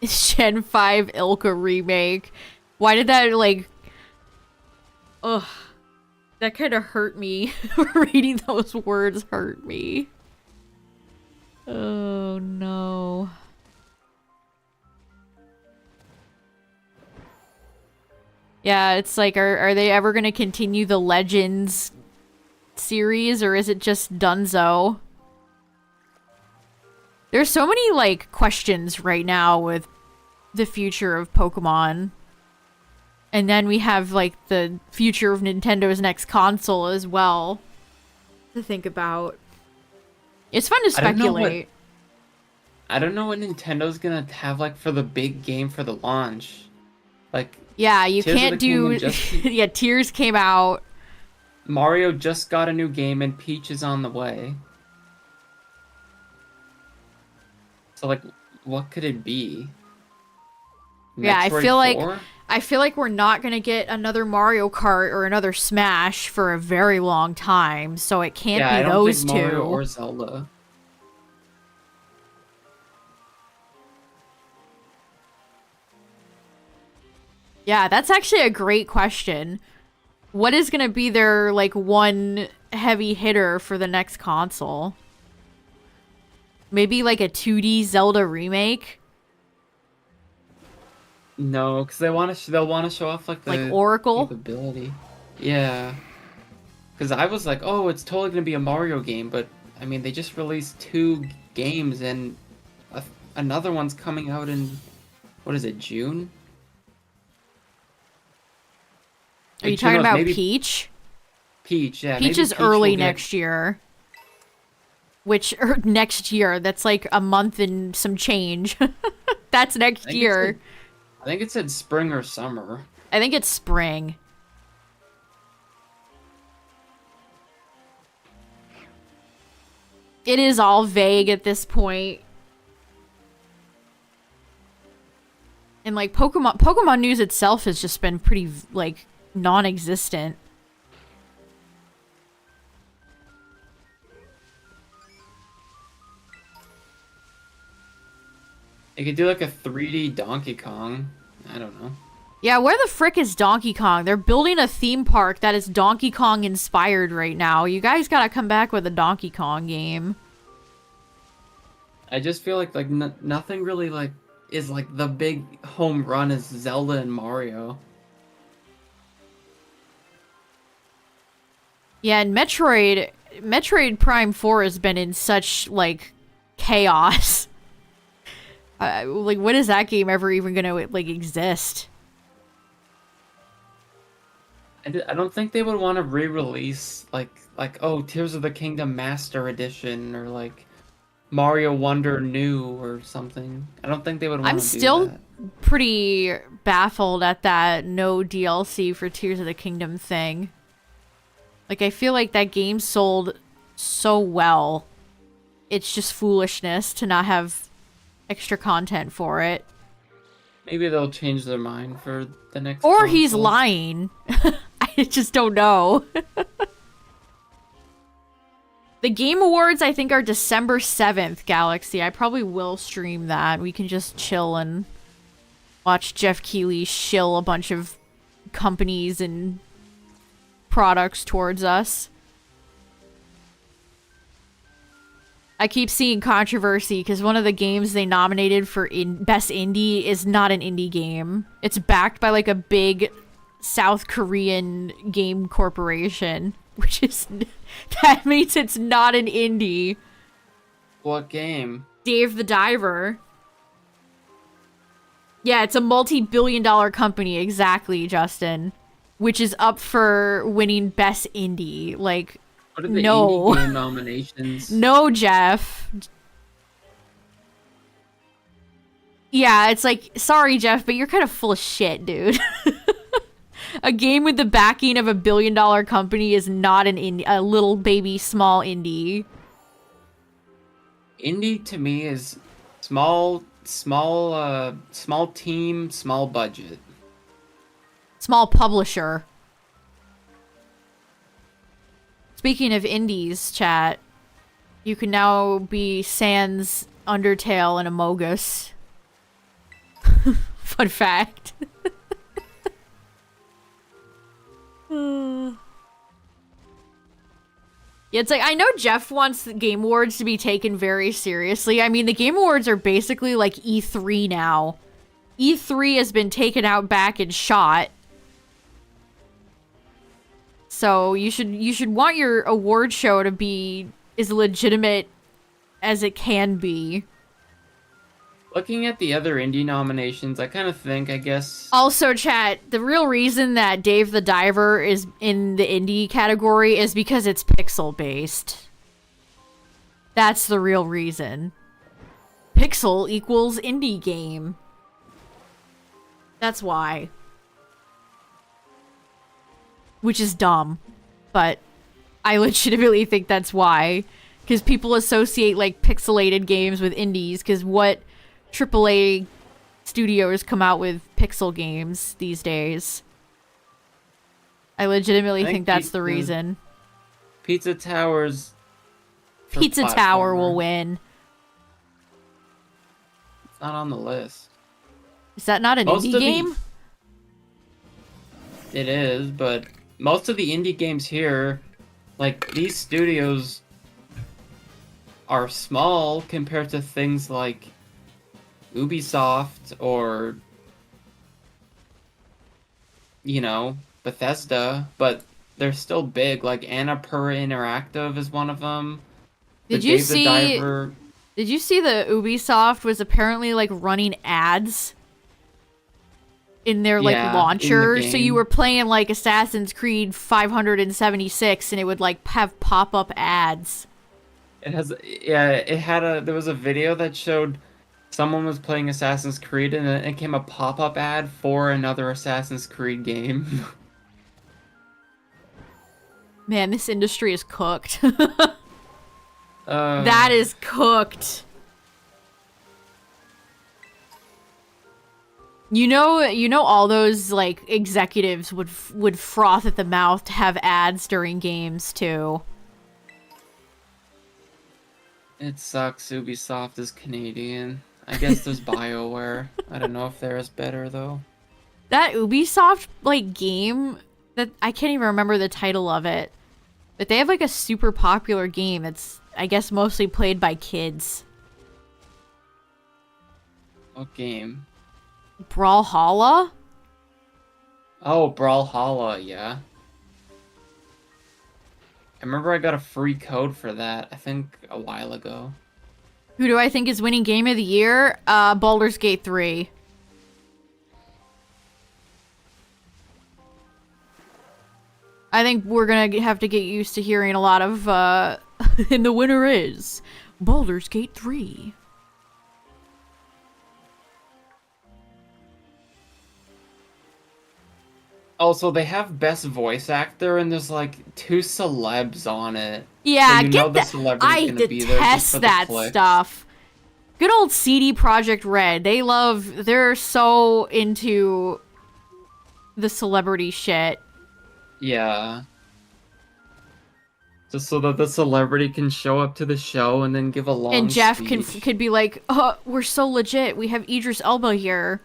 Gen 5 Ilka remake. Why did that, like... Ugh. That kind of hurt me. Reading those words hurt me. Oh, no. Yeah, it's like, are they ever gonna continue the Legends series, or is it just Dunzo? There's so many, like, questions right now with the future of Pokemon. And then we have, like, the future of Nintendo's next console as well to think about. It's fun to speculate. I don't know what Nintendo's gonna have, like, for the big game for the launch. Like... Yeah, you Tears can't do... yeah, Tears came out. Mario just got a new game and Peach is on the way. So, like, what could it be? Yeah, Metroid 4? I feel like we're not gonna get another Mario Kart or another Smash for a very long time, so it can't be those two. Mario or Zelda. Yeah, that's actually a great question. What is gonna be their, like, one heavy hitter for the next console? Maybe, like, a 2D Zelda remake? No, because they'll want to show off, like, the like Oracle capability. Yeah. Because I was like, oh, it's totally gonna be a Mario game, but I mean, they just released 2 games and another one's coming out in, what is it, June? Are you talking about Peach? Peach, yeah. Peach is early next year. Which, next year, that's like a month and some change. That's next year. I think it said spring or summer. I think it's spring. It is all vague at this point. And, like, Pokemon news itself has just been pretty, like, non-existent. They could do like a 3D Donkey Kong. I don't know. Yeah, where the frick is Donkey Kong? They're building a theme park that is Donkey Kong inspired right now. You guys gotta come back with a Donkey Kong game. I just feel like nothing really like is like the big home run as Zelda and Mario. Yeah, and Metroid Prime 4 has been in such, like, chaos. Like, when is that game ever even gonna, like, exist? I don't think they would want to re-release, like, oh, Tears of the Kingdom Master Edition, or, like, Mario Wonder New, or something. I don't think they would want to do that. I'm still pretty baffled at that no DLC for Tears of the Kingdom thing. Like, I feel like that game sold so well. It's just foolishness to not have extra content for it. Maybe they'll change their mind for the next Or console. He's lying. I just don't know. The Game Awards, I think, are December 7th, Galaxy. I probably will stream that. We can just chill and watch Jeff Keighley shill a bunch of companies and products towards us. I keep seeing controversy because one of the games they nominated for Best Indie is not an indie game. It's backed by, like, a big South Korean game corporation, which is... that means it's not an indie. What game? Dave the Diver. Yeah, it's a multi-billion-dollar company, exactly, Justin. Which is up for winning Best Indie. Like, What are the indie no. game nominations? No, Jeff. Yeah, it's like, sorry, Jeff, but you're kind of full of shit, dude. A game with the backing of a billion-dollar company is not an indie, a little baby small indie. Indie to me is small team, small budget. Small publisher. Speaking of indies, chat, you can now be Sans, Undertale, and Amogus. Fun fact. Yeah, it's like, I know Jeff wants the Game Awards to be taken very seriously. I mean, the Game Awards are basically like E3 now. E3 has been taken out back and shot. So you should want your award show to be as legitimate as it can be. Looking at the other indie nominations, I kind of think, I guess... Also, chat, the real reason that Dave the Diver is in the indie category is because it's pixel-based. That's the real reason. Pixel equals indie game. That's why. Which is dumb. But I legitimately think that's why. Because people associate, like, pixelated games with indies, because what AAA studios come out with pixel games these days. I legitimately think that's the reason. Pizza Towers... Pizza Tower will win. It's not on the list. Is that not an indie game? It is, but most of the indie games here, like, these studios are small compared to things like Ubisoft or, you know, Bethesda, but they're still big. Like Annapurna Interactive is one of them. Did you see the Ubisoft was apparently like running ads in their like launcher? So you were playing like Assassin's Creed 576 and it would like have pop-up ads. It has, yeah, there was a video that showed someone was playing Assassin's Creed and then it came a pop-up ad for another Assassin's Creed game. Man, this industry is cooked. That is cooked. You know all those like executives would froth at the mouth to have ads during games too. It sucks Ubisoft is Canadian. I guess there's BioWare. I don't know if they're as better though. That Ubisoft like game that I can't even remember the title of it. But they have like a super popular game that's I guess mostly played by kids. What game? Brawlhalla? Oh, Brawlhalla, yeah. I remember I got a free code for that, I think a while ago. Who do I think is winning Game of the Year? Baldur's Gate 3. I think we're gonna have to get used to hearing a lot of, and the winner is Baldur's Gate 3. Also, they have best voice actor, and there's like 2 celebs on it. Yeah, so get that. I detest that stuff. Good old CD Projekt Red. They're so into the celebrity shit. Yeah. Just so that the celebrity can show up to the show and then give a long And Jeff speech. could be like, "Oh, we're so legit. We have Idris Elba here."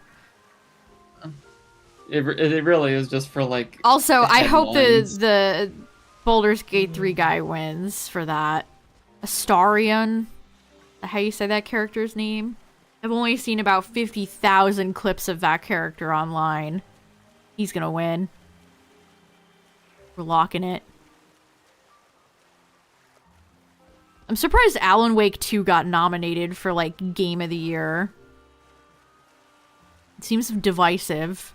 It really is just for like. Also, I hope the Baldur's Gate 3 guy wins for that. Astarion, how you say that character's name? I've only seen about 50,000 clips of that character online. He's gonna win. We're locking it. I'm surprised Alan Wake 2 got nominated for like Game of the Year. It seems divisive.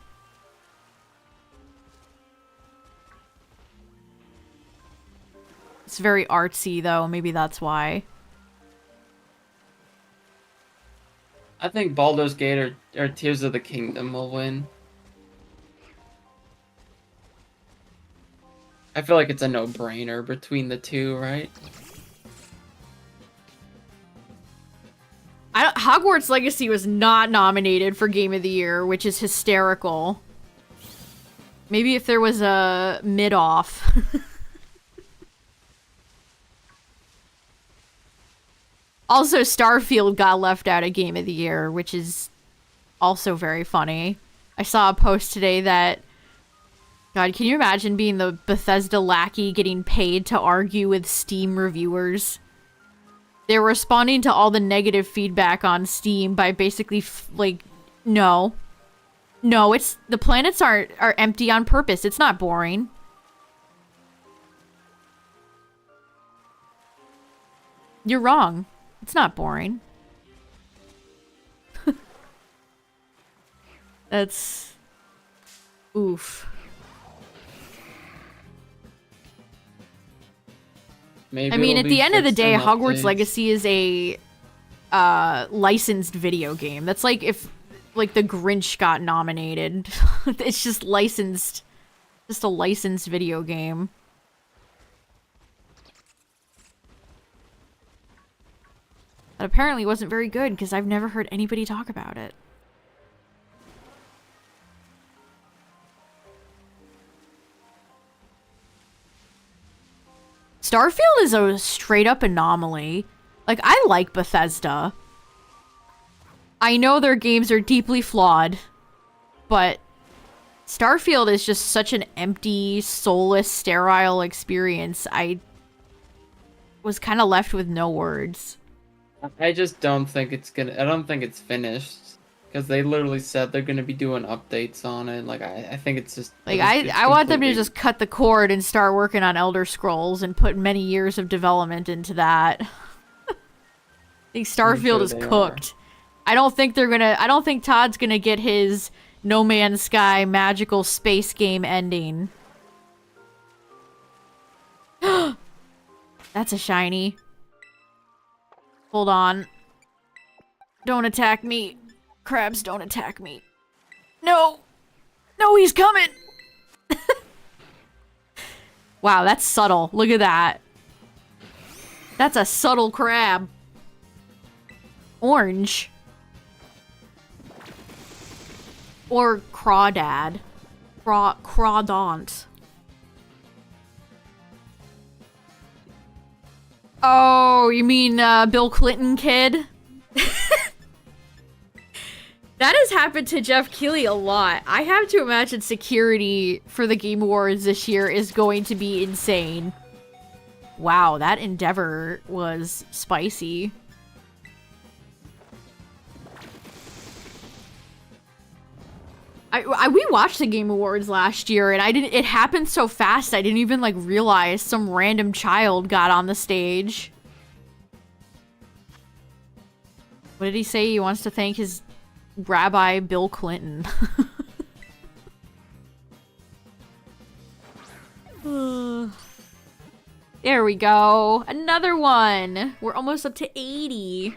It's very artsy, though. Maybe that's why. I think Baldur's Gate or Tears of the Kingdom will win. I feel like it's a no-brainer between the two, right? Hogwarts Legacy was not nominated for Game of the Year, which is hysterical. Maybe if there was a mid-off. Also, Starfield got left out of Game of the Year, which is also very funny. I saw a post today that... God, can you imagine being the Bethesda lackey getting paid to argue with Steam reviewers? They're responding to all the negative feedback on Steam by basically, like, no. No, it's... The planets are empty on purpose. It's not boring. You're wrong. It's not boring. That's... Oof. Maybe I mean, it'll at be the end of the fixed day, in Hogwarts updates. Legacy is a licensed video game. That's like if, like, the Grinch got nominated. It's just licensed. Just a licensed video game. That apparently wasn't very good, because I've never heard anybody talk about it. Starfield is a straight-up anomaly. Like, I like Bethesda. I know their games are deeply flawed, but Starfield is just such an empty, soulless, sterile experience. I was kind of left with no words. I just don't think it's gonna. I don't think it's finished because they literally said they're gonna be doing updates on it. Like I think it's just Like, it's I want them to completely- just cut the cord and start working on Elder Scrolls and put many years of development into that. I think Starfield sure is they are. cooked. I don't think Todd's gonna get his No Man's Sky magical space game ending. That's a shiny. Hold on. Don't attack me. Crabs, don't attack me. No! No, he's coming! Wow, that's subtle. Look at that. That's a subtle crab. Orange. Or crawdad. Crawdont. Oh, you mean Bill Clinton kid? That has happened to Jeff Keighley a lot. I have to imagine security for the Game Awards this year is going to be insane. Wow, that endeavor was spicy. We watched the Game Awards last year, and it happened so fast I didn't even, like, realize some random child got on the stage. What did he say? He wants to thank his Rabbi Bill Clinton. There we go. Another one. We're almost up to 80.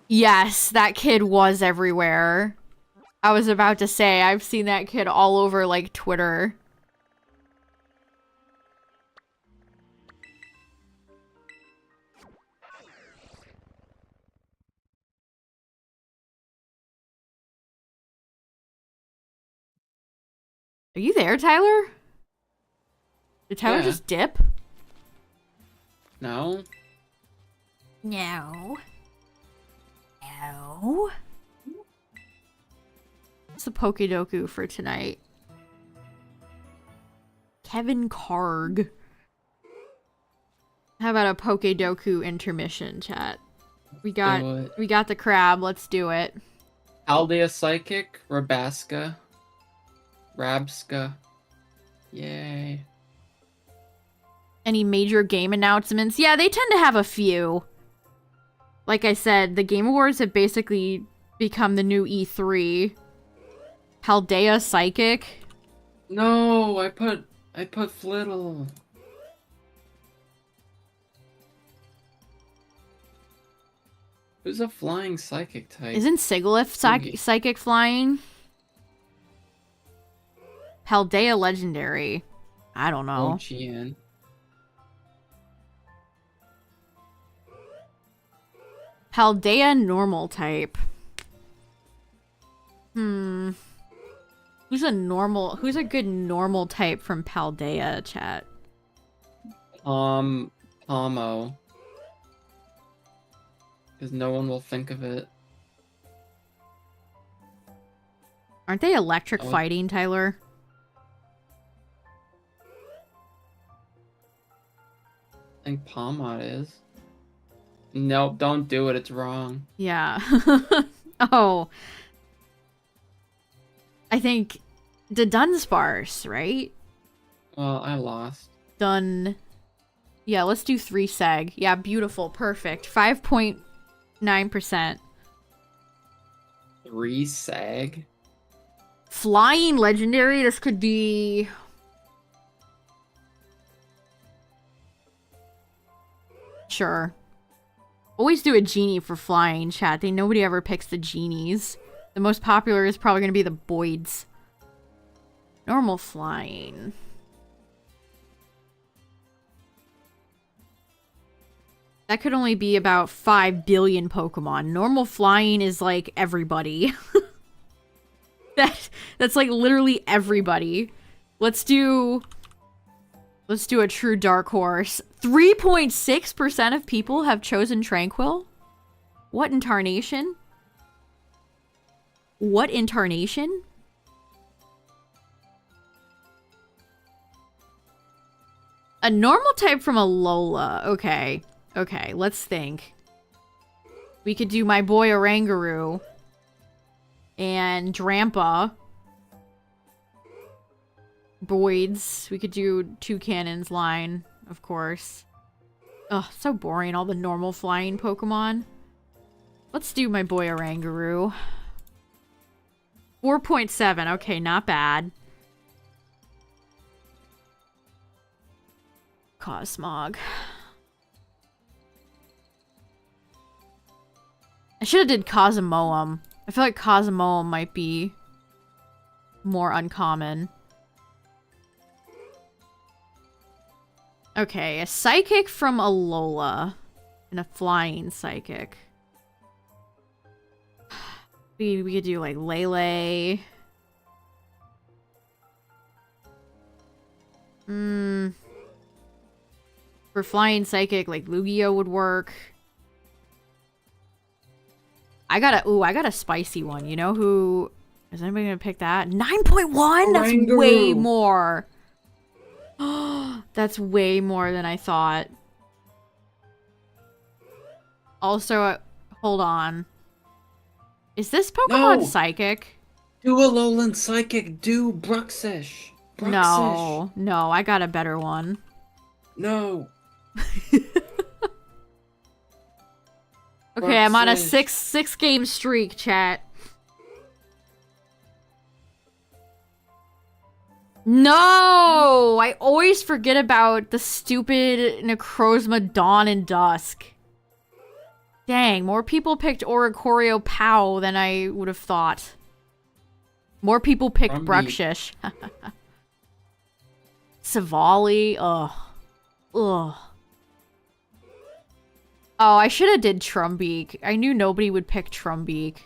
Yes, that kid was everywhere. I was about to say, I've seen that kid all over, like, Twitter. Are you there, Tyler? Did Tyler Yeah. just dip? No. No. No. What's the Pokedoku for tonight? Kevin Karg. How about a Pokedoku intermission, chat? We Do it. got the crab. Let's do it. Aldea Psychic, Rabasca, Rabska. Yay. Any major game announcements? Yeah, they tend to have a few. Like I said, the Game Awards have basically become the new E3. Paldea Psychic. No, I put Flittle. Who's a flying psychic type? Isn't Sigilyph psychic flying? Paldea Legendary. I don't know. OGN. Paldea Normal type. Who's a good normal type from Paldea, chat? Pomo. Because no one will think of it. Aren't they electric fighting, Tyler? I think Palmot is. Nope, don't do it. It's wrong. Yeah. Oh. I think the Dunsparce, right? Well, I lost. Dun. Yeah, let's do 3 seg. Yeah, beautiful. Perfect. 5.9%. 3 sag? Flying legendary. This could be... Sure. Always do a genie for flying, chat. Nobody ever picks the genies. The most popular is probably going to be the Vods. Normal flying. That could only be about 5 billion Pokemon. Normal flying is like everybody. That's like literally everybody. Let's do a true dark horse. 3.6% of people have chosen Tranquil? What incarnation? What incarnation? A normal type from Alola. Okay. Okay, let's think. We could do my boy Oranguru. And Drampa. Voids. We could do Toucannon's line, of course. Ugh, so boring, all the normal flying Pokemon. Let's do my boy Oranguru. 4.7. Okay, not bad. Cosmog. I should have did Cosmoem. I feel like Cosmoem might be more uncommon. Okay, a Psychic from Alola. And a Flying Psychic. We could do like Lele. For Flying Psychic, like Lugia would work. I got a spicy one. You know who... Is anybody gonna pick that? 9.1? That's way more. That's way more than I thought. Also, hold on. Is this Pokemon Psychic? Do Alolan Psychic. Do Bruxish. No, I got a better one. No. Okay, I'm on a six game streak, chat. No! I always forget about the stupid Necrozma Dawn and Dusk. Dang, more people picked Oricorio Pow than I would have thought. More people picked Bruxish. Savali, ugh. Ugh. Oh, I should have did Trumbeak. I knew nobody would pick Trumbeak.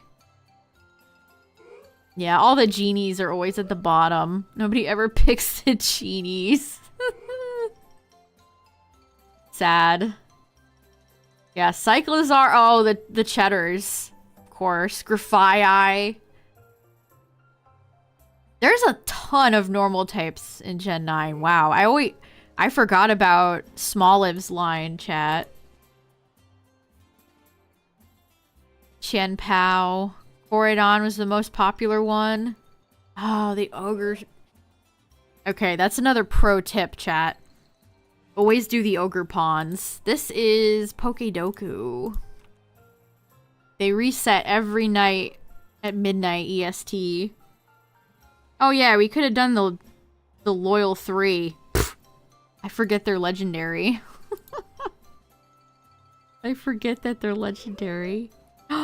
Yeah, all the genies are always at the bottom. Nobody ever picks the genies. Sad. Yeah, Cyclizar. Oh, the Cheddars. Of course. Grafaiai. There's a ton of normal types in Gen 9. Wow. I forgot about Smoliv's line, chat. Chien-Pao. Coridon was the most popular one. Oh, the ogre. Okay, that's another pro tip, chat. Always do the ogre pawns. This is Pokedoku. They reset every night at midnight EST. Oh yeah, we could have done the Loyal 3. Pfft, I forget they're legendary. I forget that they're legendary. You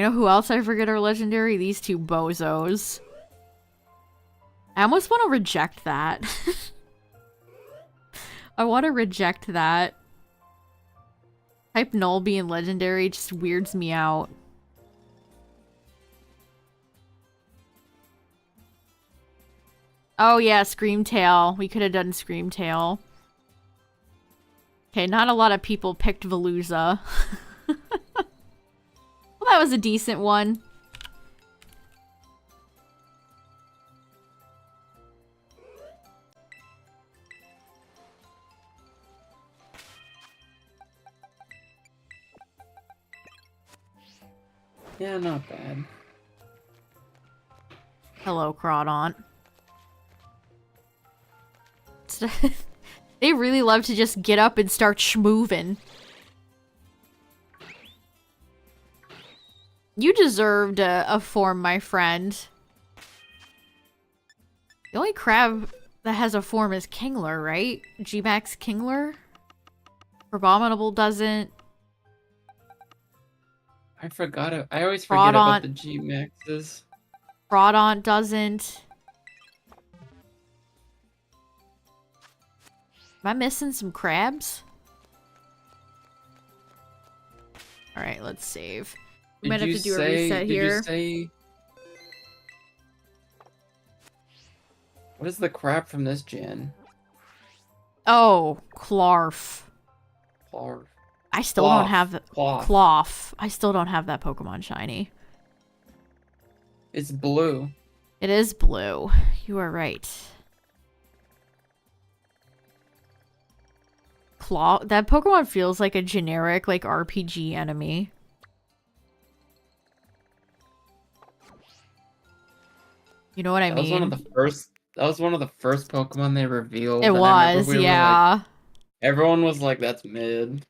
know who else I forget are legendary? These two bozos. I almost want to reject that. I want to reject that. Type null being legendary just weirds me out. Oh yeah, Screamtail. We could have done Screamtail. Okay, not a lot of people picked Veluza. Well, that was a decent one. Yeah, not bad. Hello, Crawdaunt. They really love to just get up and start schmoovin'. You deserved a form, my friend. The only crab that has a form is Kingler, right? G-Max Kingler? Abominable doesn't. I forgot it. I always forget about the G-Maxes. Crawdaunt doesn't. Am I missing some crabs? Alright, let's save. We might have to do a reset here. Did you say... What is the crab from this gen? Oh, Clarf. Clarf. I still don't have the... Cloth. Cloth. I still don't have that Pokemon shiny. It's blue. It is blue. You are right. Claw. That Pokemon feels like a generic, like, RPG enemy. You know what I mean? That was one of the first Pokemon they revealed. It was, yeah. Everyone was like, that's mid.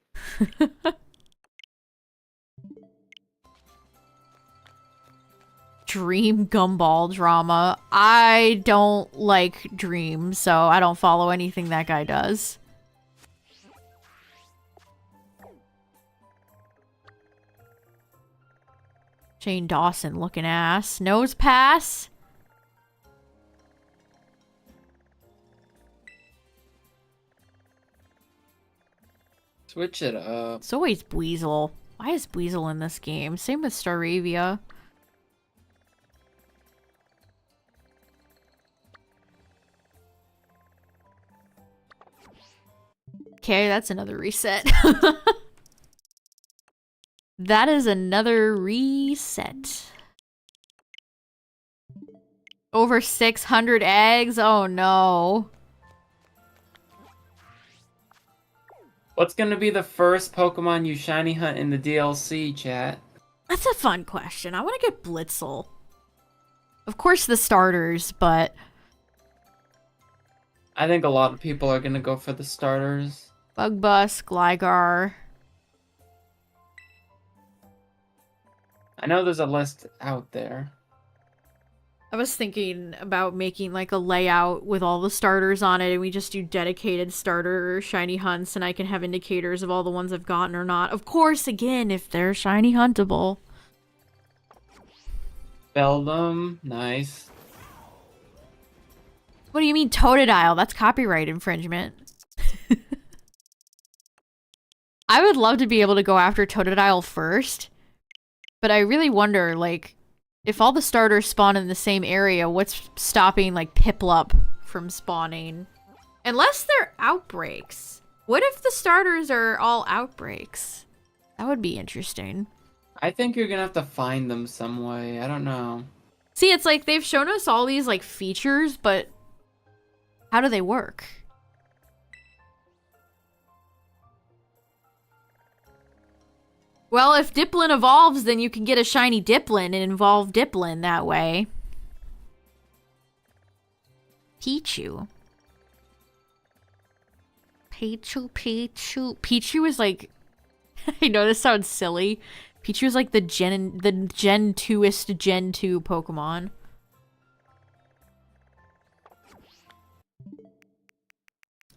Dream Gumball drama. I don't like Dream, so I don't follow anything that guy does. Jane Dawson looking ass. Nose pass. Switch it up. It's always Buizel. Why is Buizel in this game? Same with Staravia. Okay, that's another reset. That is another reset. Over 600 eggs? Oh no. What's gonna be the first Pokemon you shiny hunt in the DLC, chat? That's a fun question. I want to get Blitzel. Of course the starters, but... I think a lot of people are gonna go for the starters. Bugbus, Gligar. I know there's a list out there. I was thinking about making like a layout with all the starters on it and we just do dedicated starter shiny hunts and I can have indicators of all the ones I've gotten or not. Of course, again, if they're shiny huntable. Beldum, nice. What do you mean Totodile? That's copyright infringement. I would love to be able to go after Totodile first, but I really wonder, like, if all the starters spawn in the same area, what's stopping, like, Piplup from spawning? Unless they're outbreaks. What if the starters are all outbreaks? That would be interesting. I think you're gonna have to find them some way. I don't know. See, it's like they've shown us all these, like, features, but how do they work? Well, if Diplin evolves, then you can get a shiny Diplin and evolve Diplin that way. Pichu. Pichu, Pichu. Pichu is like... I know this sounds silly. Pichu is like the Gen 2-est Gen 2 Pokemon.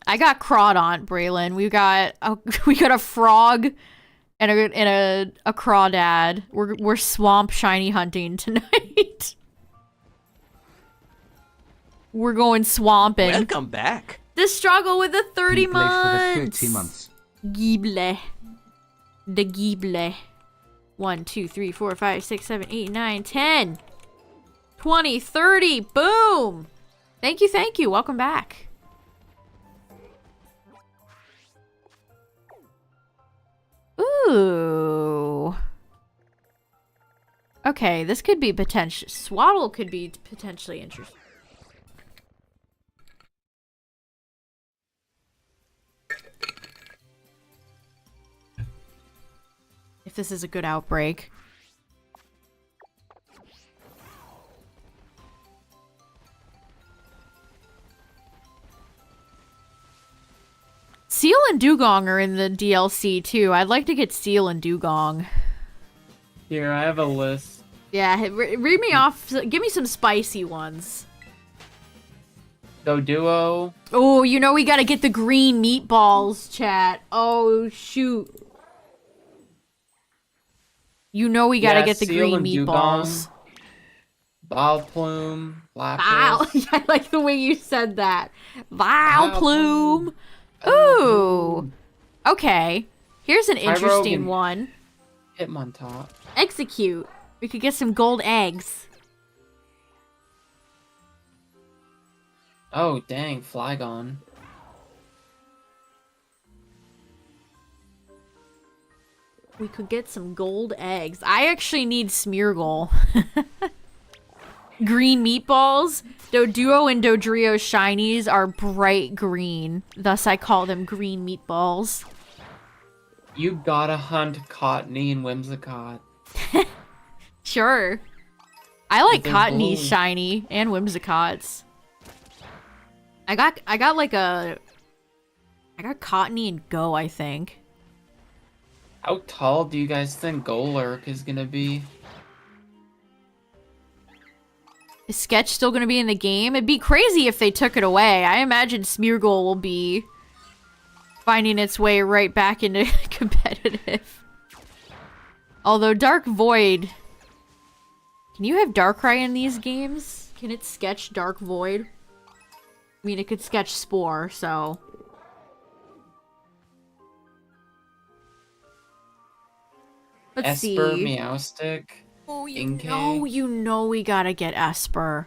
I got Crawdaunt, Braylon. We got a frog and a Crawdad. We're swamp shiny hunting tonight. We're going swamping. Welcome back. The struggle with the 30 He played months. for the 30 months. Gible. The Gible. 1, 2, 3, 4, 5, 6, 7, 8, 9, 10. 20, 30. Boom. Thank you. Welcome back. Ooh. Okay, this could be potential. Swaddle could be potentially interesting. If this is a good outbreak. Seal and Dugong are in the DLC too. I'd like to get Seal and Dugong. Here, I have a list. Yeah, read me off. Give me some spicy ones. Duo. Oh, you know we gotta get the green meatballs, chat. Oh, shoot. You know we gotta get the Seal green and meatballs. Vileplume. Lapras. Wow, I like the way you said that. Vileplume. Ooh. Okay. Here's an interesting one. Hitmontop. Execute. We could get some gold eggs. Oh, dang. Flygon. We could get some gold eggs. I actually need Smeargle. Green meatballs. Doduo and Dodrio shinies are bright green. Thus I call them green meatballs. You gotta hunt Cottony and Whimsicott. Sure. I like They're Cottony's blue. shiny and Whimsicott's. I got Cottony and Go, I think. How tall do you guys think Golurk is gonna be? Is Sketch still gonna be in the game? It'd be crazy if they took it away. I imagine Smeargle will be finding its way right back into competitive. Although Dark Void... Can you have Darkrai in these games? Can it sketch Dark Void? I mean, it could sketch Spore, so... Let's Esper, see. Meowstic, Oh, Inkay. you know we gotta get Esper.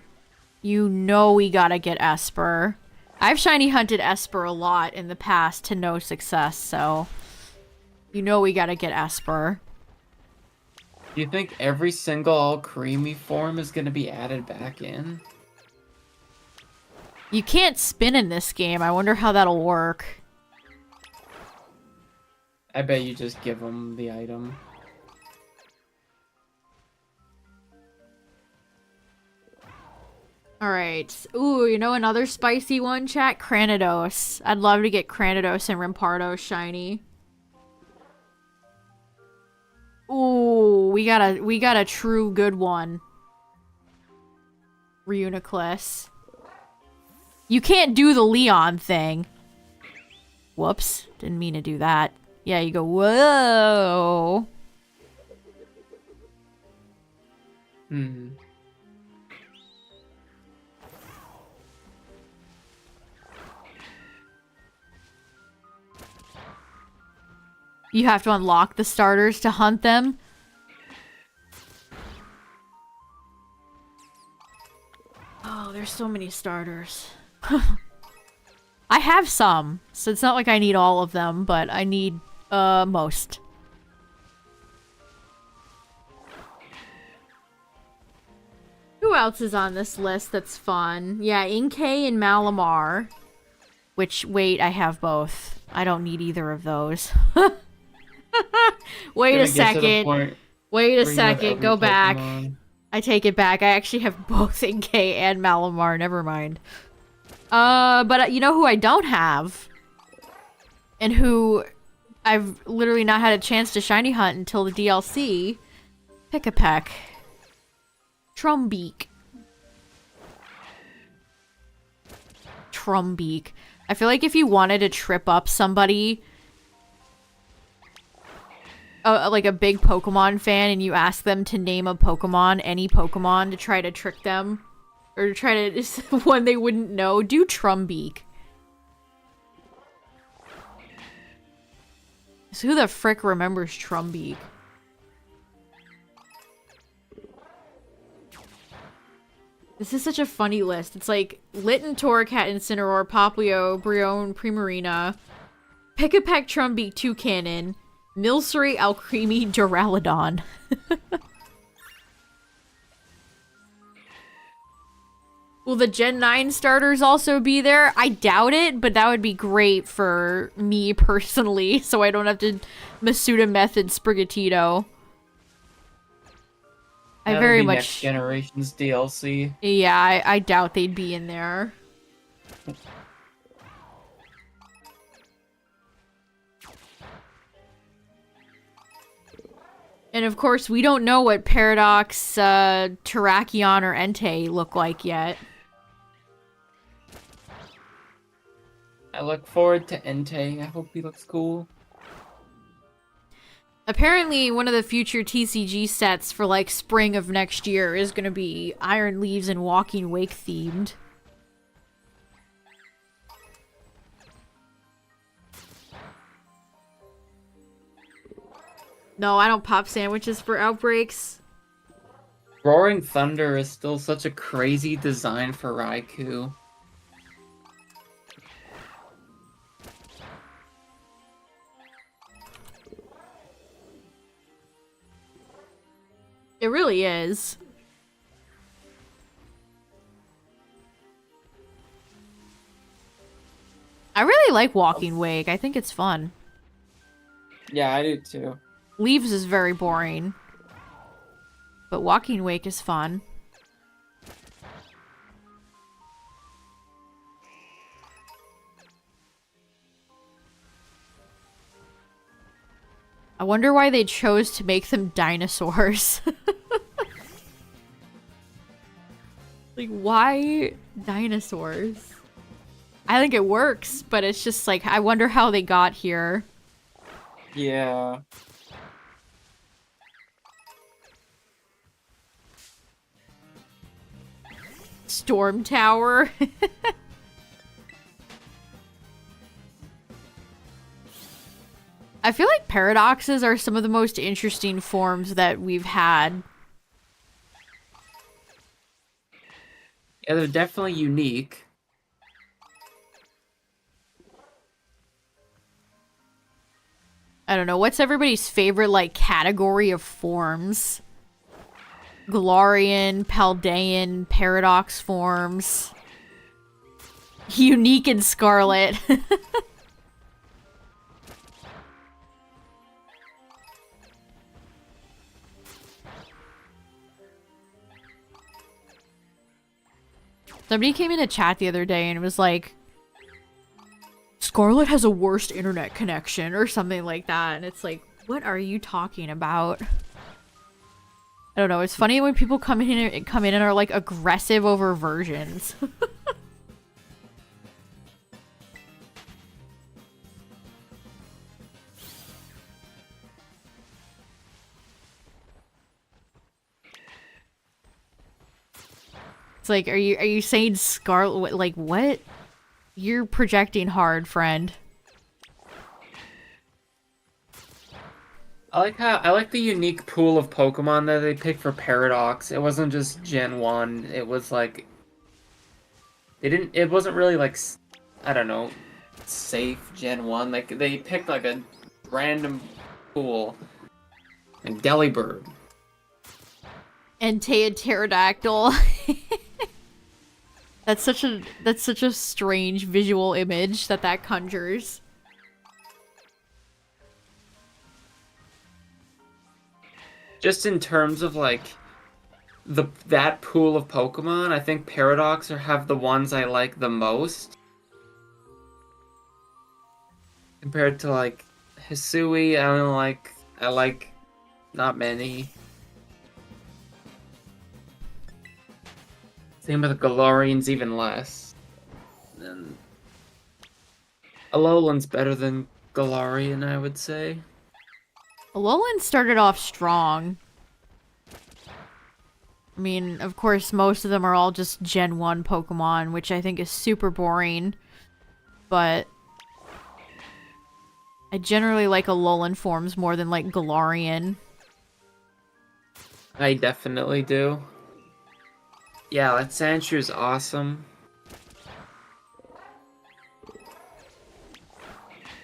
You know we gotta get Esper. I've shiny hunted Esper a lot in the past to no success, so... You know we gotta get Esper. Do you think every single all creamy form is gonna be added back in? You can't spin in this game. I wonder how that'll work. I bet you just give them the item. Alright. Ooh, you know another spicy one, chat? Cranidos. I'd love to get Cranidos and Rampardo shiny. Ooh, we got a true good one. Reuniclus. You can't do the Leon thing. Whoops. Didn't mean to do that. Yeah, you go, whoa. Hmm. You have to unlock the starters to hunt them. Oh, there's so many starters. I have some, so it's not like I need all of them, but I need, most. Who else is on this list that's fun? Yeah, Inkay and Malamar. Which, wait, I have both. I don't need either of those. Wait a second. Wait a second. Go back. I take it back. I actually have both Inkay and Malamar. Never mind. But you know who I don't have? and who I've literally not had a chance to shiny hunt until the DLC. Pick-a-peck. Trumbeak. Trumbeak. I feel like if you wanted to trip up somebody, like a big Pokemon fan, and you ask them to name a Pokemon, any Pokemon, to try to trick them, or to try to just one they wouldn't know, do Trumbeak. So who the frick remembers Trumbeak? This is such a funny list. It's like Litten, Torracat, Incineroar, Popplio, Brion, Primarina, Pick-a-Peck, Trumbeak, Toucannon, Milcery, Alcremie, Duraludon. Will the Gen 9 starters also be there? I doubt it, but that would be great for me personally, so I don't have to Masuda Method Sprigatito. I That'll very be much... Next Generation's DLC. Yeah, I doubt they'd be in there. And of course, we don't know what Paradox, Terrakion, or Entei look like yet. I look forward to Entei. I hope he looks cool. Apparently, one of the future TCG sets for, like, spring of next year is gonna be Iron Leaves and Walking Wake themed. No, I don't pop sandwiches for outbreaks. Roaring Thunder is still such a crazy design for Raikou. It really is. I really like Walking Wake. I think it's fun. Yeah, I do too. Leaves is very boring. But Walking Wake is fun. I wonder why they chose to make them dinosaurs. Like, why dinosaurs? I think it works, but it's just like, I wonder how they got here. Yeah. Storm Tower. I feel like paradoxes are some of the most interesting forms that we've had. Yeah, they're definitely unique. I don't know, what's everybody's favorite, like, category of forms? Galarian, Paldean, Paradox forms. Unique and Scarlet. Somebody came in a chat the other day and was like, Scarlet has a worst internet connection or something like that. And it's like, what are you talking about? I don't know. It's funny when people come in and are like aggressive over versions. It's like, are you saying Scarlet? Like, what? You're projecting hard, friend. I like the unique pool of Pokemon that they picked for Paradox. It wasn't just Gen 1. It was like it wasn't really like, I don't know, safe Gen 1. Like they picked like a random pool. And Delibird. Entei Pterodactyl. That's such a strange visual image that conjures. Just in terms of like that pool of Pokemon, I think Paradox have the ones I like the most. compared to like Hisui. I like not many. Same with the Galarians, even less. And Alolan's better than Galarian, I would say. Alolan started off strong. I mean, of course, most of them are all just Gen 1 Pokemon, which I think is super boring. But I generally like Alolan forms more than like Galarian. I definitely do. Yeah, that Sandshrew is awesome.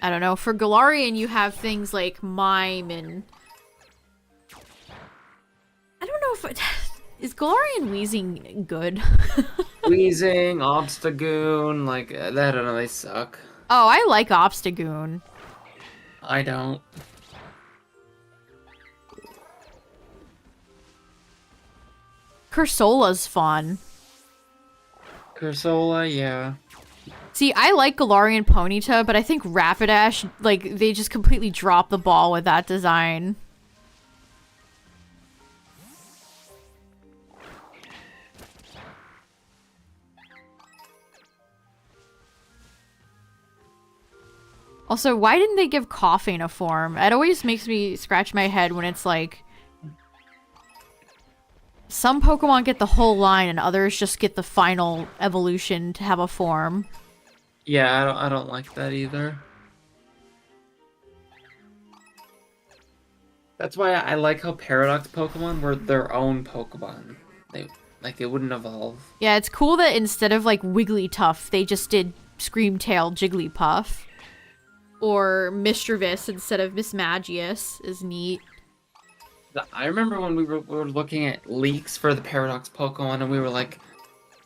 I don't know. For Galarian, you have things like Mime and... I don't know if... Is Galarian Wheezing good? Weezing, Obstagoon, like, I don't know, they suck. Oh, I like Obstagoon. I don't. Cursola's fun. Cursola, yeah. See, I like Galarian Ponyta, but I think Rapidash, like, they just completely dropped the ball with that design. Also, why didn't they give Coughing a form? It always makes me scratch my head when it's like... Some Pokemon get the whole line and others just get the final evolution to have a form. Yeah, I don't like that either. That's why I like how Paradox Pokemon were their own Pokemon. They wouldn't evolve. Yeah, it's cool that instead of like Wigglytuff, they just did Screamtail Jigglypuff. Or Mischievous instead of Mismagius is neat. I remember when we were looking at leaks for the Paradox Pokemon and we were like,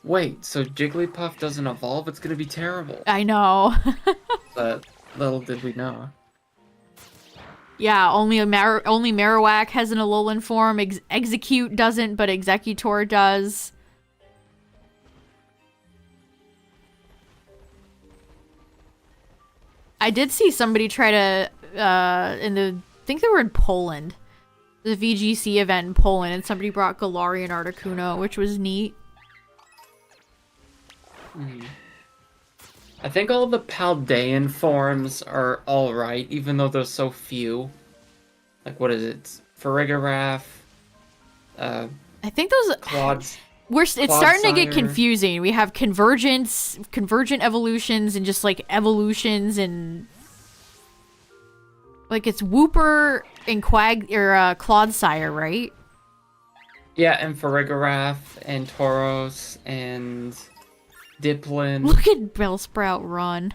wait, so Jigglypuff doesn't evolve? It's gonna be terrible. I know. But little did we know. Yeah, only Marowak has an Alolan form. Execute doesn't, but Executor does. I did see somebody try to, I think they were in Poland. The VGC event in Poland, and somebody brought Galarian Articuno, which was neat. I think all the Paldean forms are alright, even though there's so few. Like, what is it? Farigiraf, I think those... Quads. It's starting to get Sire. confusing. We have convergent evolutions, and just like evolutions, and like it's Wooper and Clodsire, right? Yeah, and Farigiraf, and Tauros, and Diplin. Look at Bellsprout run.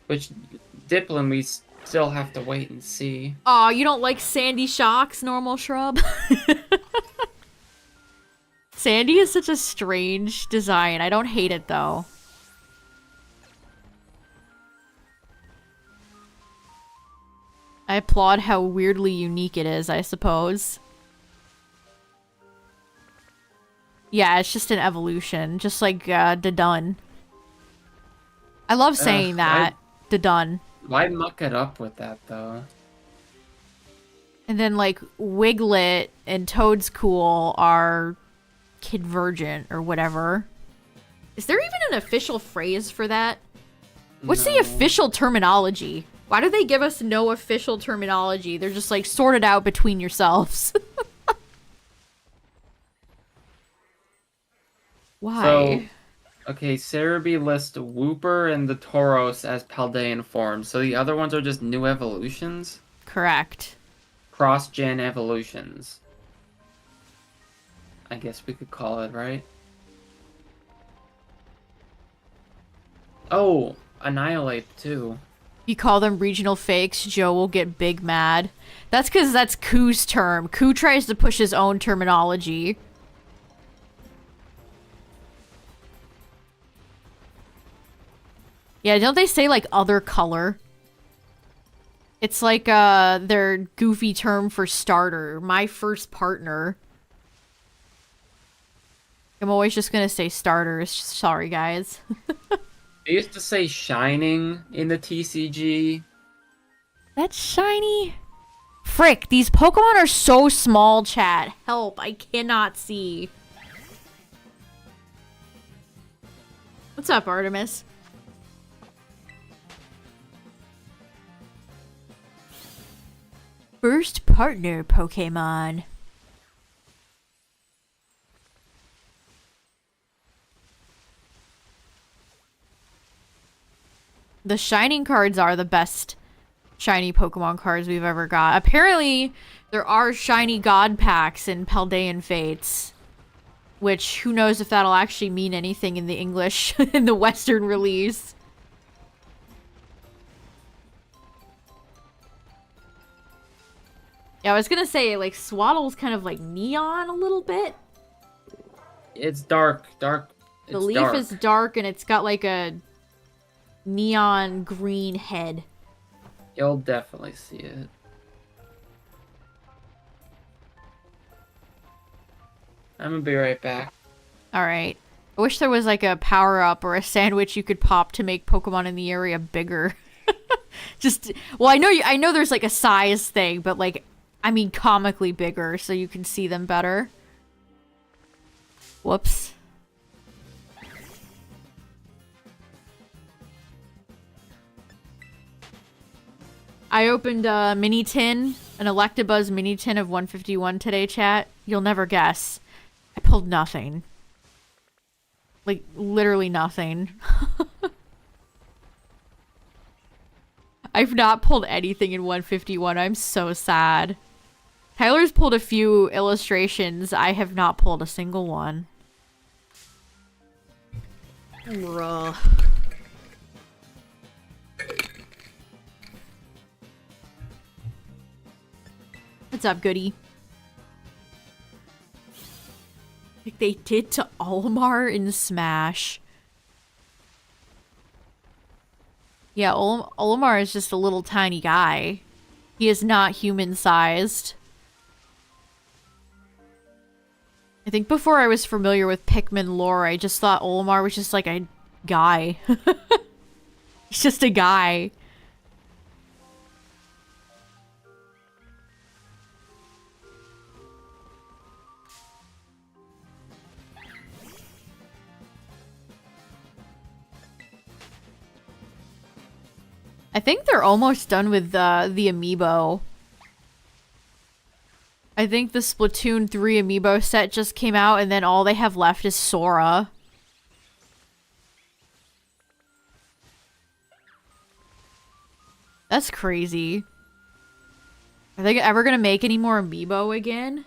Which, Diplin, we still have to wait and see. Aw, you don't like Sandy Shock's normal shrub? Sandy is such a strange design. I don't hate it, though. I applaud how weirdly unique it is, I suppose. Yeah, it's just an evolution. Just like, Dedun. I love saying that. Dedun. Why muck it up with that, though? And then, like, Wiglet and Toadscool are convergent or whatever. Is there even an official phrase for that? What's the official terminology? Why do they give us no official terminology? They're just, like, sort it out between yourselves. Why? So, okay, Cerebi lists Wooper and the Tauros as Paldean forms, so the other ones are just new evolutions? Correct. Cross-gen evolutions. I guess we could call it, right? Oh, Annihilate, too. You call them regional fakes, Joe will get big mad. That's because that's Koo's term. Koo tries to push his own terminology. Yeah, don't they say, like, other color? It's like, their goofy term for starter. My first partner. I'm always just gonna say starters. Sorry, guys. They used to say shining in the TCG. That's shiny. Frick, these Pokemon are so small, chat. Help, I cannot see. What's up, Artemis? First partner Pokemon. The shining cards are the best shiny Pokemon cards we've ever got. Apparently, there are shiny God packs in Paldean Fates. Which, who knows if that'll actually mean anything in the English, in the Western release. Yeah, I was gonna say, like, Swaddle's kind of like neon a little bit. It's dark, dark. The leaf is dark and it's got like a neon green head. You'll definitely see it. I'm gonna be right back. Alright. I wish there was like a power-up or a sandwich you could pop to make Pokemon in the area bigger. Just, well, I know there's like a size thing, but like, I mean comically bigger so you can see them better. Whoops. I opened a mini tin, an Electabuzz mini tin of 151 today, chat. You'll never guess. I pulled nothing. Like, literally nothing. I've not pulled anything in 151. I'm so sad. Tyler's pulled a few illustrations. I have not pulled a single one. Bruh. What's up, goodie? Like they did to Olimar in Smash. Yeah, Olimar is just a little tiny guy. He is not human-sized. I think before I was familiar with Pikmin lore, I just thought Olimar was just like a guy. He's just a guy. I think they're almost done with the amiibo. I think the Splatoon 3 amiibo set just came out and then all they have left is Sora. That's crazy. Are they ever gonna make any more amiibo again?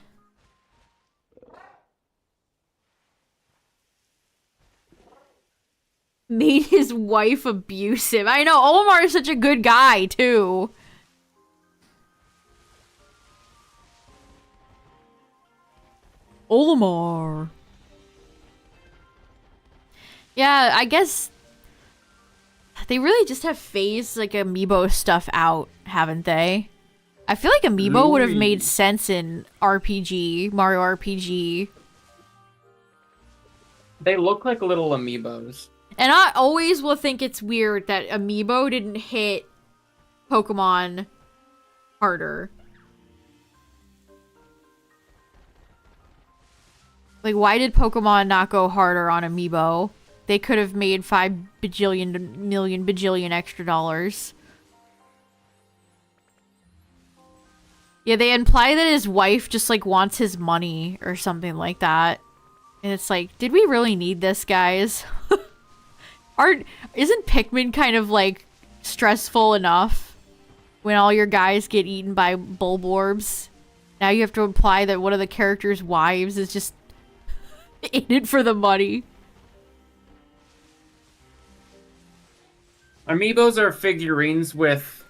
Made his wife abusive. I know, Olimar is such a good guy, too. Olimar. Yeah, I guess they really just have phased like amiibo stuff out, haven't they? I feel like amiibo would have made sense in RPG, Mario RPG. They look like little amiibos. And I always will think it's weird that amiibo didn't hit Pokemon harder. Like, why did Pokemon not go harder on amiibo? They could have made 5 bajillion million bajillion extra dollars. Yeah, they imply that his wife just, like, wants his money or something like that. And it's like, did we really need this, guys? Isn't Pikmin kind of, like, stressful enough when all your guys get eaten by Bulborbs? Now you have to imply that one of the characters' wives is just in it for the money. Amiibos are figurines with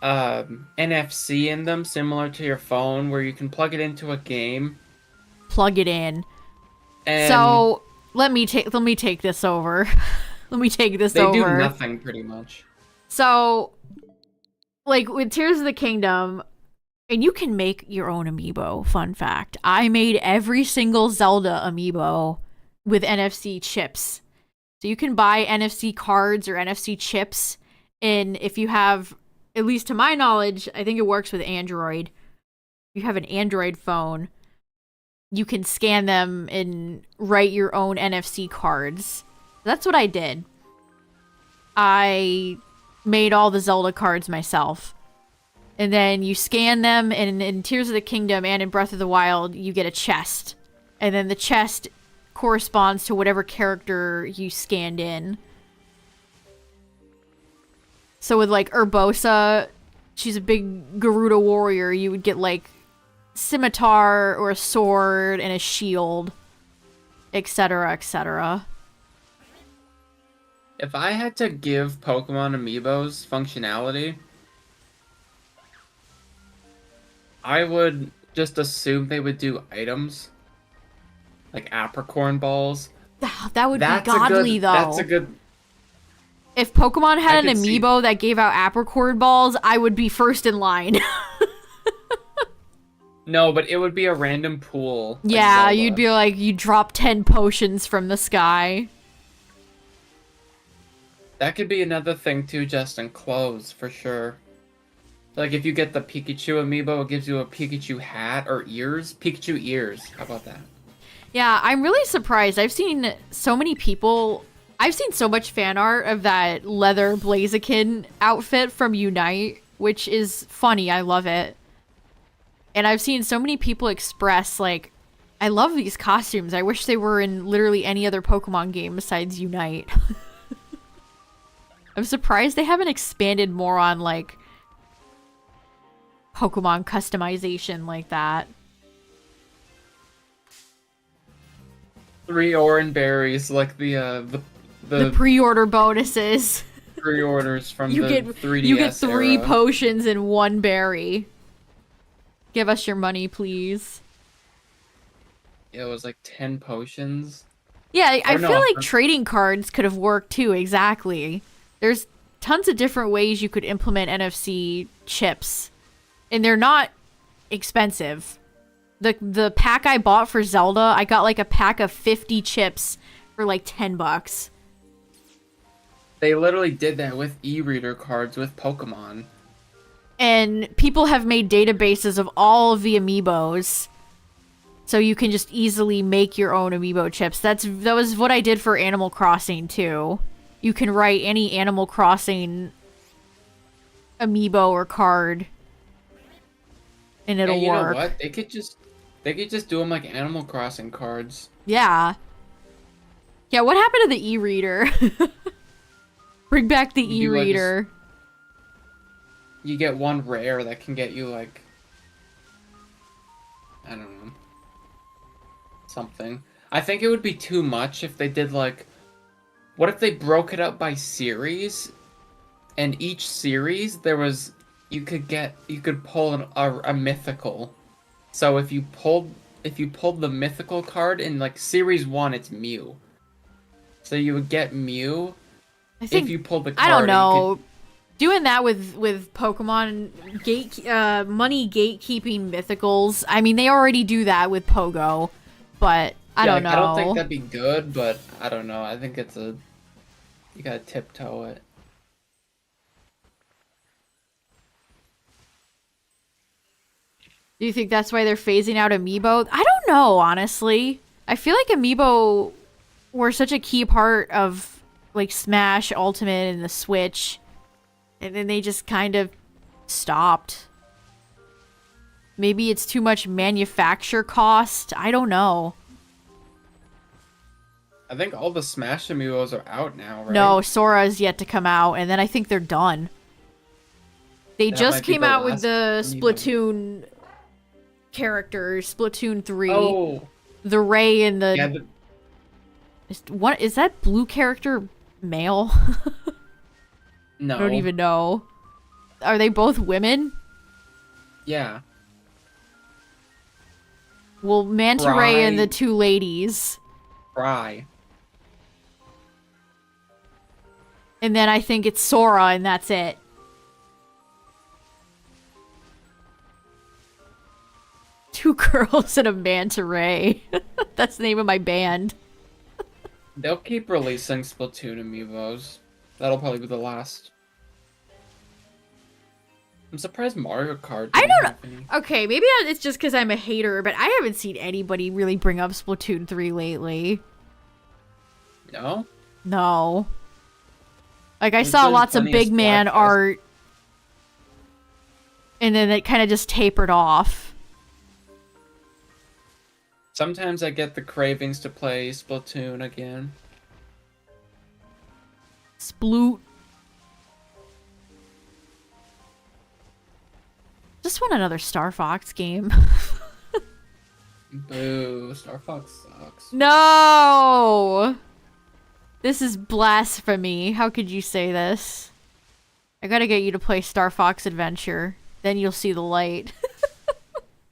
NFC in them, similar to your phone, where you can plug it into a game. Plug it in. And so let me take this over. Let me take this over. They do nothing, pretty much. So, like, with Tears of the Kingdom, and you can make your own amiibo, fun fact. I made every single Zelda amiibo with NFC chips. So you can buy NFC cards or NFC chips, and if you have, at least to my knowledge, I think it works with Android. If you have an Android phone, you can scan them and write your own NFC cards. That's what I did. I made all the Zelda cards myself. And then you scan them, and in Tears of the Kingdom and in Breath of the Wild, you get a chest. And then the chest corresponds to whatever character you scanned in. So with, like, Urbosa, she's a big Gerudo warrior, you would get, like, scimitar or a sword and a shield, etc., etc. If I had to give Pokemon Amiibos functionality, I would just assume they would do items. Like apricorn balls. That would be godly, though. That's a good... If Pokemon had an amiibo that gave out apricorn balls, I would be first in line. No, but it would be a random pool. Yeah, like you'd be like, you drop 10 potions from the sky. That could be another thing too, Justin. Clothes, for sure. Like, if you get the Pikachu amiibo, it gives you a Pikachu hat or ears. Pikachu ears. How about that? Yeah, I'm really surprised. I've seen so many people... I've seen so much fan art of that leather Blaziken outfit from Unite, which is funny. I love it. And I've seen so many people express, like, I love these costumes. I wish they were in literally any other Pokemon game besides Unite. I'm surprised they haven't expanded more on, like, Pokemon customization like that. 3 Oran berries, like the pre-order bonuses. Pre-orders from the 3DS You get 3 era. potions and 1 berry. Give us your money, please. Yeah, it was like 10 potions. Yeah, I no, feel like trading cards could have worked too, exactly. There's tons of different ways you could implement NFC chips. And they're not expensive. The pack I bought for Zelda, I got like a pack of 50 chips for like $10. They literally did that with e-reader cards with Pokemon. And people have made databases of all of the amiibos. So you can just easily make your own amiibo chips. That was what I did for Animal Crossing too. You can write any Animal Crossing amiibo or card. And it'll you work. Know what? They could just do them like Animal Crossing cards. Yeah. Yeah, what happened to the e-reader? Bring back the e-reader. You get one rare that can get you, like, I don't know, something. I think it would be too much if they did, like, what if they broke it up by series? And each series, there was, you could pull a mythical. So if you pulled the mythical card in, like, series 1, it's Mew. So you would get Mew if you pulled the card. I don't know. Doing that with Pokemon money gatekeeping mythicals. I mean, they already do that with Pogo, but I don't know. I don't think that'd be good, but I don't know. I think you gotta tiptoe it. Do you think that's why they're phasing out Amiibo? I don't know, honestly. I feel like Amiibo were such a key part of, like, Smash Ultimate and the Switch. And then they just kind of stopped. Maybe it's too much manufacture cost. I don't know. I think all the Smash Amiibos are out now, right? No, Sora's yet to come out, and then I think they're done. They just came out with the Splatoon characters, Splatoon 3. Oh. The Ray and the... Yeah, What is that blue character male? No. I don't even know. Are they both women? Yeah. Well, Manta Ray and the 2 ladies. Fry. And then I think it's Sora, and that's it. Two girls and a Manta Ray. That's the name of my band. They'll keep releasing Splatoon amiibos. That'll probably be the last. I'm surprised Mario Kart I didn't don't have any. know. Okay, maybe it's just because I'm a hater, but I haven't seen anybody really bring up Splatoon 3 lately. No? No. Like, I There's saw been lots of plenty of big man Splatfest. art, and then it kind of just tapered off. Sometimes I get the cravings to play Splatoon again. Sploot. Just want another Star Fox game. Boo, Star Fox sucks. No! This is blasphemy. How could you say this? I gotta get you to play Star Fox Adventure. Then you'll see the light.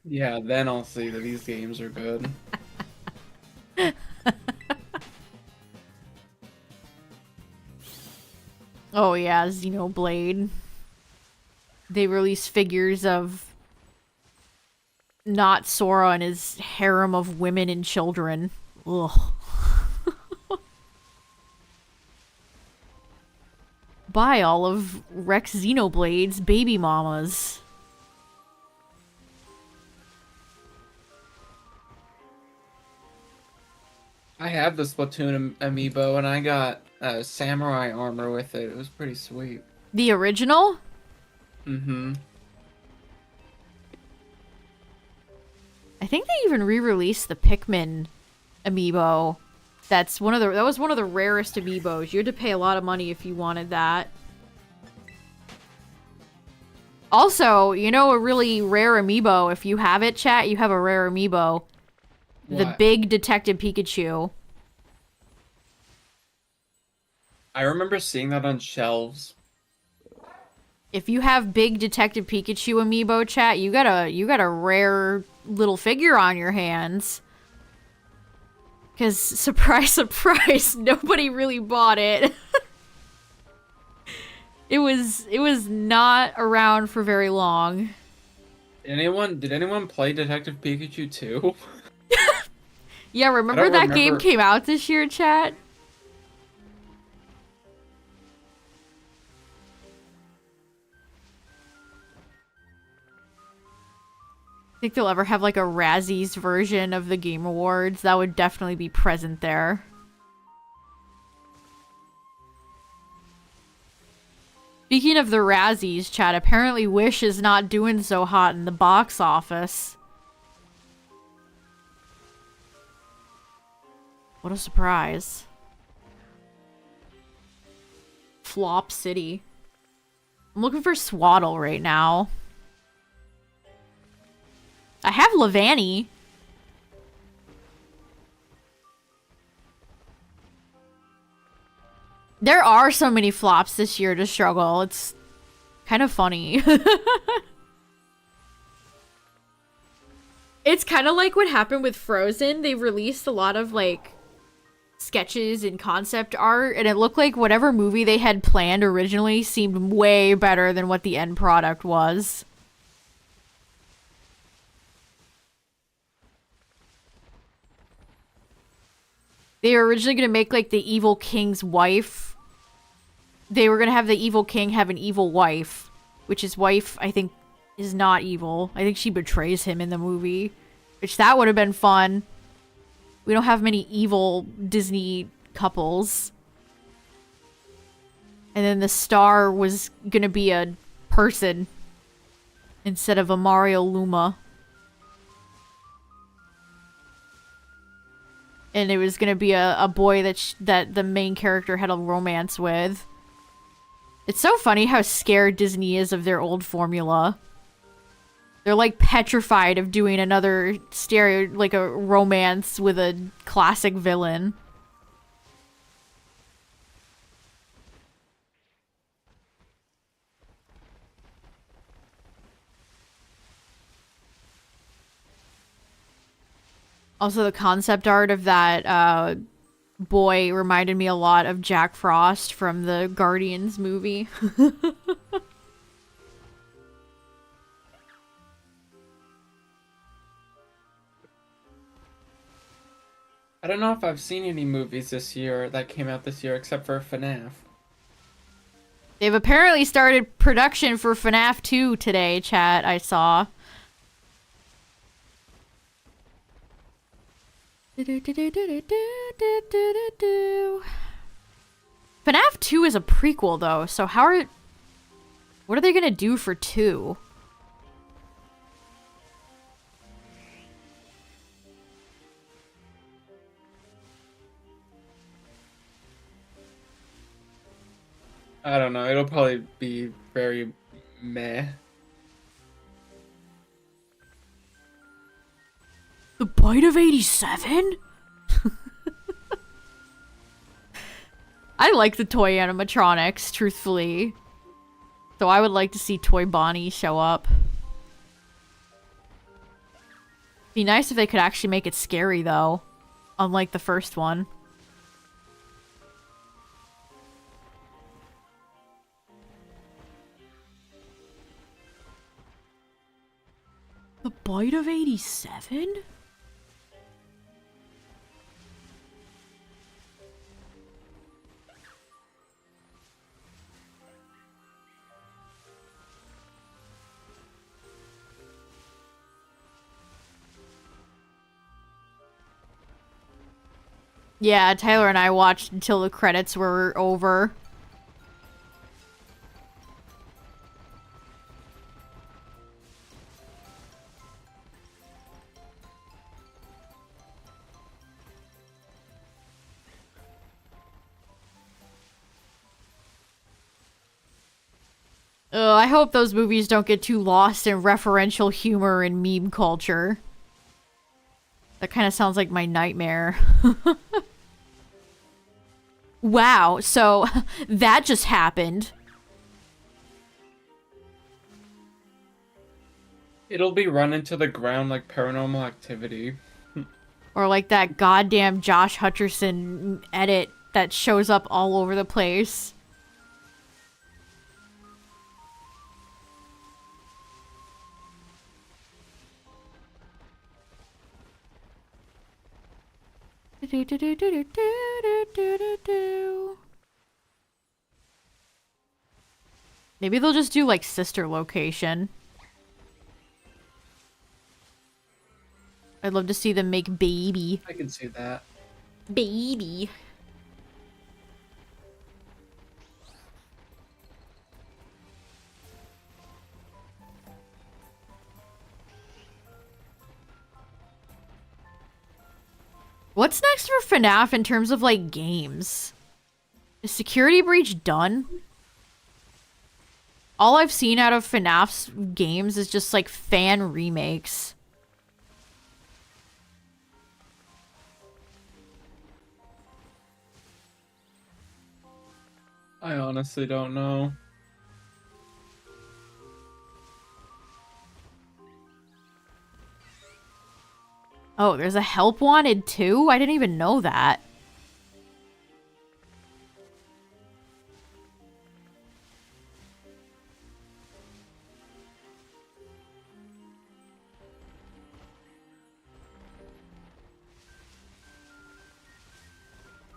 Yeah, then I'll see that these games are good. Oh yeah, Xenoblade. They release figures of not Sora and his harem of women and children. Ugh. Buy all of Rex Xenoblade's baby mamas. I have the Splatoon amiibo, and I got samurai armor with it. It was pretty sweet. The original? Mm-hmm. I think they even re-released the Pikmin amiibo. That was one of the rarest amiibos. You had to pay a lot of money if you wanted that. Also, you know a really rare amiibo, if you have it, chat, you have a rare amiibo. The What? big Detective Pikachu. I remember seeing that on shelves. If you have big Detective Pikachu amiibo, chat, you got a rare little figure on your hands. Cause surprise, surprise, nobody really bought it. It was not around for very long. Did anyone play Detective Pikachu 2? Yeah, remember that game came out this year, chat? Think they'll ever have like a Razzies version of the Game Awards? That would definitely be present there. Speaking of the Razzies, chat, apparently Wish is not doing so hot in the box office. What a surprise. Flop City. I'm looking for Swaddle right now. I have Levani. There are so many flops this year to struggle. It's kind of funny. It's kind of like what happened with Frozen. They released a lot of like sketches and concept art, and it looked like whatever movie they had planned originally seemed way better than what the end product was. They were originally going to make like the evil king's wife. They were going to have the evil king have an evil wife, which his wife, I think, is not evil. I think she betrays him in the movie, which that would have been fun. We don't have many evil Disney couples. And then the star was gonna be a person instead of a Mario Luma. And it was gonna be a boy that the main character had a romance with. It's so funny how scared Disney is of their old formula. They're like petrified of doing another like a romance with a classic villain. Also, the concept art of that boy reminded me a lot of Jack Frost from the Guardians movie. I don't know if I've seen any movies this year that came out this year except for FNAF. They've apparently started production for FNAF 2 today, chat, I saw. FNAF 2 is a prequel, though, so what are they gonna do for 2? I don't know. It'll probably be very meh. The Bite of 87? I like the toy animatronics, truthfully. So I would like to see Toy Bonnie show up. Be nice if they could actually make it scary, though. Unlike the first one. The Bite of 87? Yeah, Tyler and I watched until the credits were over. I hope those movies don't get too lost in referential humor and meme culture. That kind of sounds like my nightmare. Wow, so that just happened. It'll be run into the ground like Paranormal Activity. Or like that goddamn Josh Hutcherson edit that shows up all over the place. Maybe they'll just do like sister location. I'd love to see them make baby. I can see that. Baby. What's next for FNAF in terms of, like, games? Is Security Breach done? All I've seen out of FNAF's games is just, like, fan remakes. I honestly don't know. Oh, there's a Help Wanted too? I didn't even know that.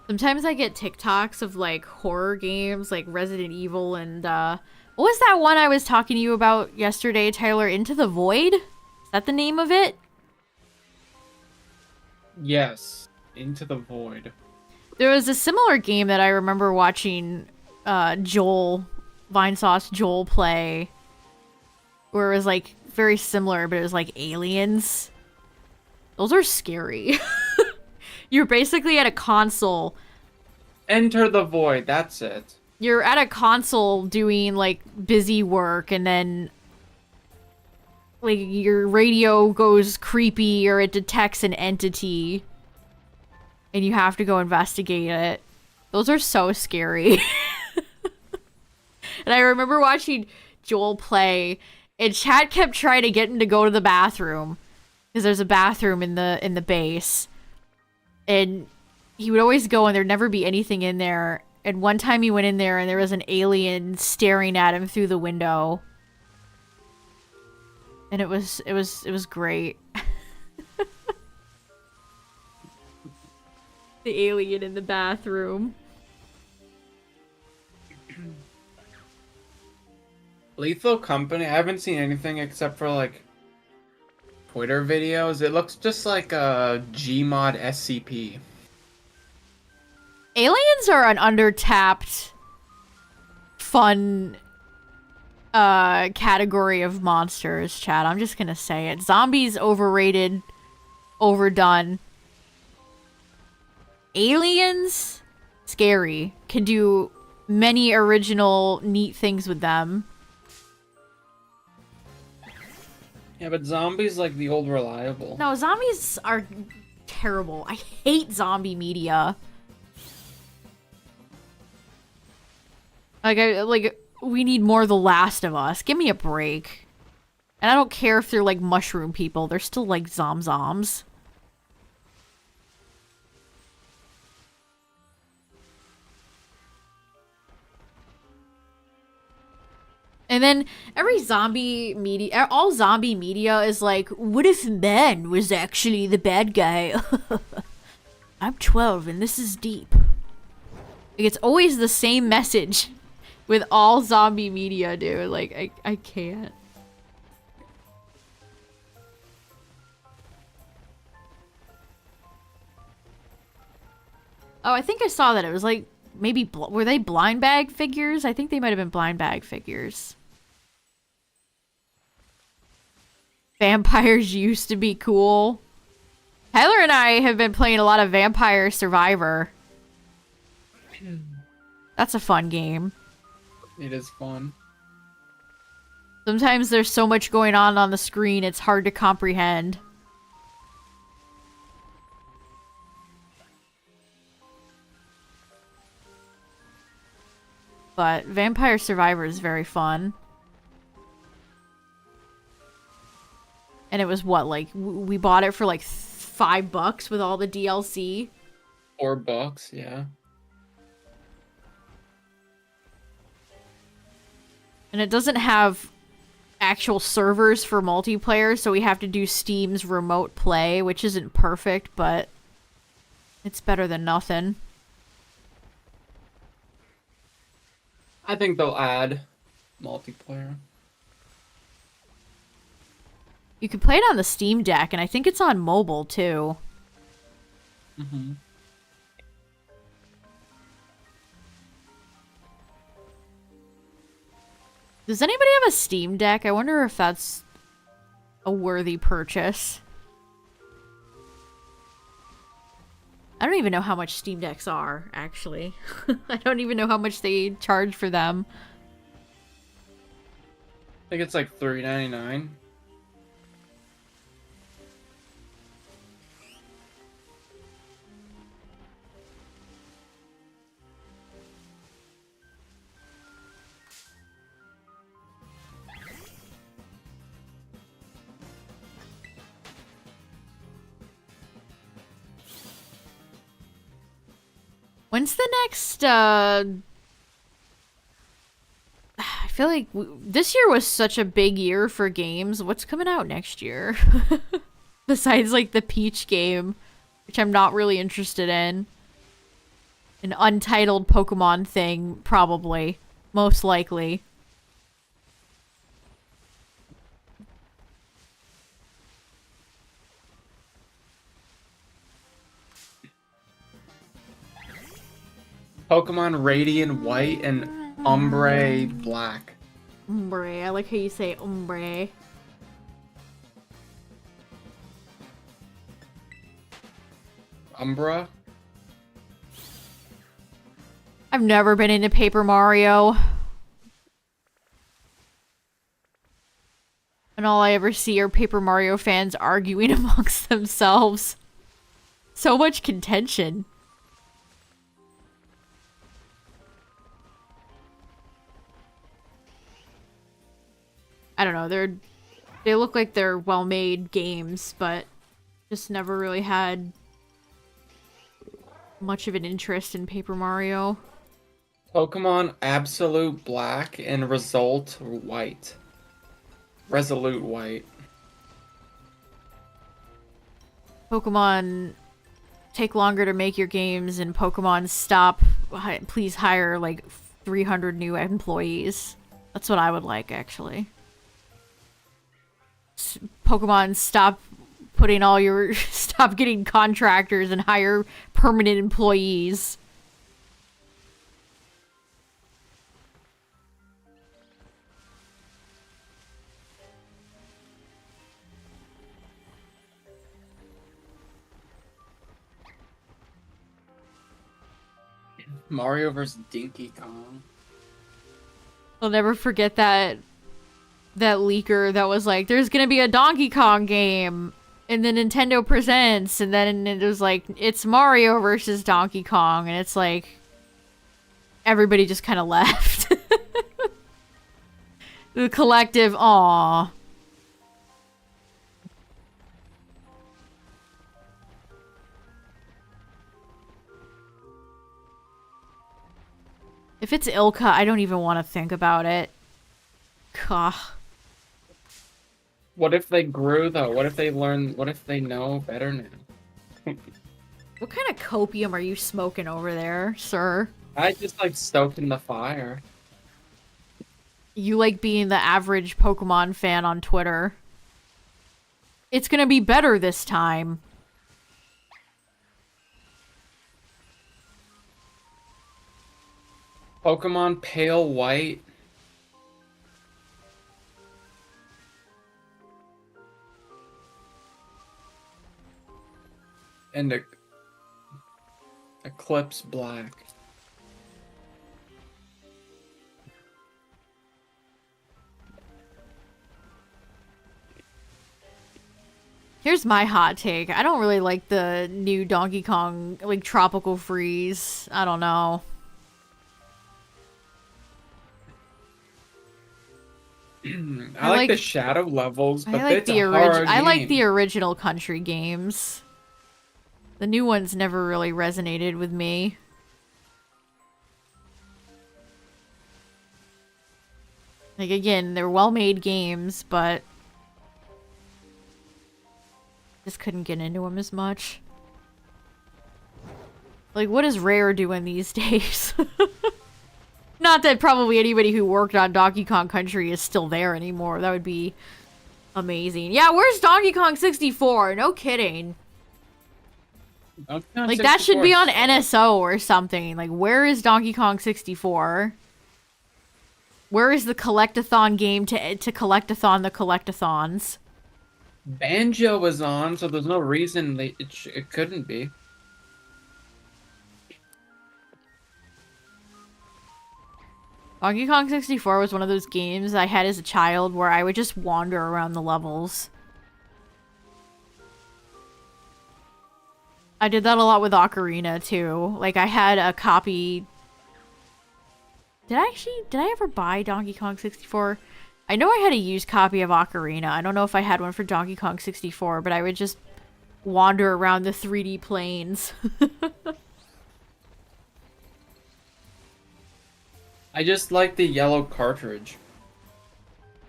Sometimes I get TikToks of like horror games like Resident Evil and what was that one I was talking to you about yesterday, Tyler? Into the Void? Is that the name of it? Yes, Into the Void. There was a similar game that I remember watching Vinesauce Joel play, where it was like very similar, but it was like aliens. Those are scary. You're basically at a console. Enter the Void, that's it. You're at a console doing like busy work, and then like your radio goes creepy or it detects an entity and you have to go investigate it. Those are so scary. And I remember watching Joel play, and chat kept trying to get him to go to the bathroom because there's a bathroom in the base, and he would always go and there'd never be anything in there. And one time he went in there and there was an alien staring at him through the window. And it was great. The alien in the bathroom. Lethal Company, I haven't seen anything except for like Twitter videos. It looks just like a Gmod SCP. Aliens are an undertapped, fun category of monsters, Chad. I'm just gonna say it. Zombies overrated, overdone. Aliens, scary. Can do many original, neat things with them. Yeah, but zombies like the old reliable. No, zombies are terrible. I hate zombie media. Like, we need more The Last of Us. Give me a break. And I don't care if they're like mushroom people. They're still like zomzoms. And then every zombie media, all zombie media is like, what if man was actually the bad guy? I'm 12 and this is deep. Like, it's always the same message with all zombie media, dude. Like, I can't. Oh, I think I saw that. It was like, maybe, were they blind bag figures? I think they might have been blind bag figures. Vampires used to be cool. Tyler and I have been playing a lot of Vampire Survivor. That's a fun game. It is fun. Sometimes there's so much going on the screen, it's hard to comprehend. But Vampire Survivor is very fun. And it was what, like, we bought it for like $5 with all the DLC? $4, yeah. And it doesn't have actual servers for multiplayer, so we have to do Steam's remote play, which isn't perfect, but it's better than nothing. I think they'll add multiplayer. You can play it on the Steam Deck, and I think it's on mobile, too. Mm-hmm. Does anybody have a Steam Deck? I wonder if that's a worthy purchase. I don't even know how much Steam Decks are, actually. I don't even know how much they charge for them. I think it's like $3.99. When's the next, I feel like this year was such a big year for games. What's coming out next year? Besides, like, the Peach game, which I'm not really interested in. An untitled Pokemon thing, probably. Most likely. Pokemon Radiant White and Ombre Black. Ombre, I like how you say ombre. Umbra? I've never been into Paper Mario. And all I ever see are Paper Mario fans arguing amongst themselves. So much contention. I don't know, they look like they're well-made games, but just never really had much of an interest in Paper Mario. Pokemon Absolute Black and Result White. Resolute White. Pokemon take longer to make your games, and Pokemon stop. Please hire like 300 new employees. That's what I would like, actually. Pokemon stop putting all your stop getting contractors and hire permanent employees. Mario vs. Donkey Kong. I'll never forget that leaker that was like, there's gonna be a Donkey Kong game and then Nintendo presents, and then it was like, it's Mario versus Donkey Kong, and it's like everybody just kind of left. The collective, aw. If it's Ilka, I don't even want to think about it. Gah. What if they grew, though? What if they learn? What if they know better now? What kind of copium are you smoking over there, sir? I just like stoking the fire. You like being the average Pokemon fan on Twitter. It's gonna be better this time. Pokemon Pale White. And Eclipse Black. Here's my hot take. I don't really like the new Donkey Kong, like, Tropical Freeze. I don't know. I like the shadow levels, but it's a hard I like game. the original country games. The new ones never really resonated with me. Like, again, they're well-made games, but just couldn't get into them as much. Like, what is Rare doing these days? Not that probably anybody who worked on Donkey Kong Country is still there anymore. That would be amazing. Yeah, where's Donkey Kong 64? No kidding. Like, that should be on NSO or something. Like, where is Donkey Kong 64? Where is the collectathon game to collectathon the collectathons? Banjo was on, so there's no reason it couldn't be. Donkey Kong 64 was one of those games I had as a child where I would just wander around the levels. I did that a lot with Ocarina, too. Like, I had a copy... Did I ever buy Donkey Kong 64? I know I had a used copy of Ocarina. I don't know if I had one for Donkey Kong 64, but I would just wander around the 3D planes. I just like the yellow cartridge.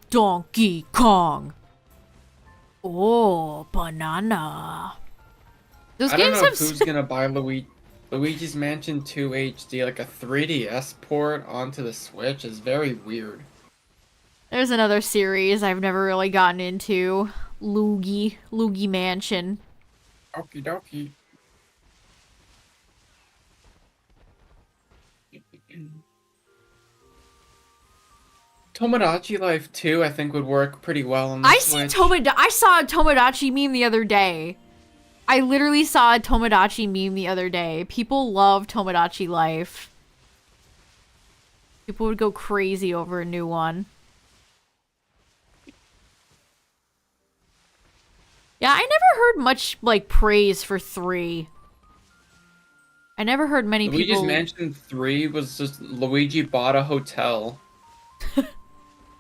Donkey Kong. Oh, banana. Those I don't games know have who's gonna buy Luigi's Mansion 2 HD, like a 3DS port onto the Switch is very weird. There's another series I've never really gotten into. Luigi Mansion. Okie dokie. Tomodachi Life 2, I think, would work pretty well on the Switch. I saw a Tomodachi meme the other day. I literally saw a Tomodachi meme the other day. People love Tomodachi Life. People would go crazy over a new one. Yeah, I never heard much, like, praise for 3. I never heard many people... Luigi's Mansion 3 was just Luigi bought a hotel.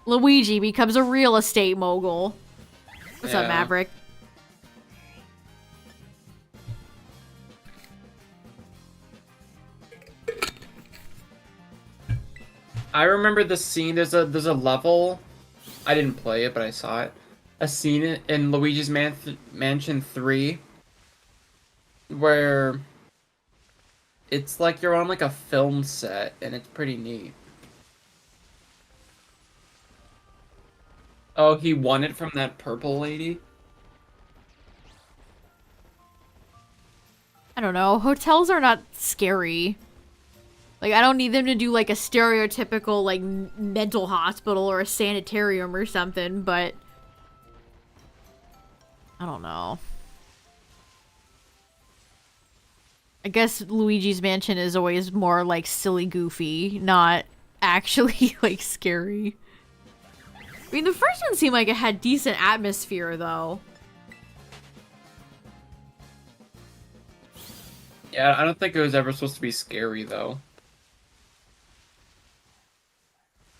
Luigi becomes a real estate mogul. What's up, Maverick? I remember the scene. There's a level. I didn't play it, but I saw it. A scene in Luigi's Mansion 3 where it's like you're on like a film set, and it's pretty neat. Oh, he won it from that purple lady? I don't know. Hotels are not scary. Like, I don't need them to do, like, a stereotypical, like, mental hospital or a sanitarium or something, but... I don't know. I guess Luigi's Mansion is always more, like, silly goofy, not actually, like, scary. I mean, the first one seemed like it had decent atmosphere, though. Yeah, I don't think it was ever supposed to be scary, though.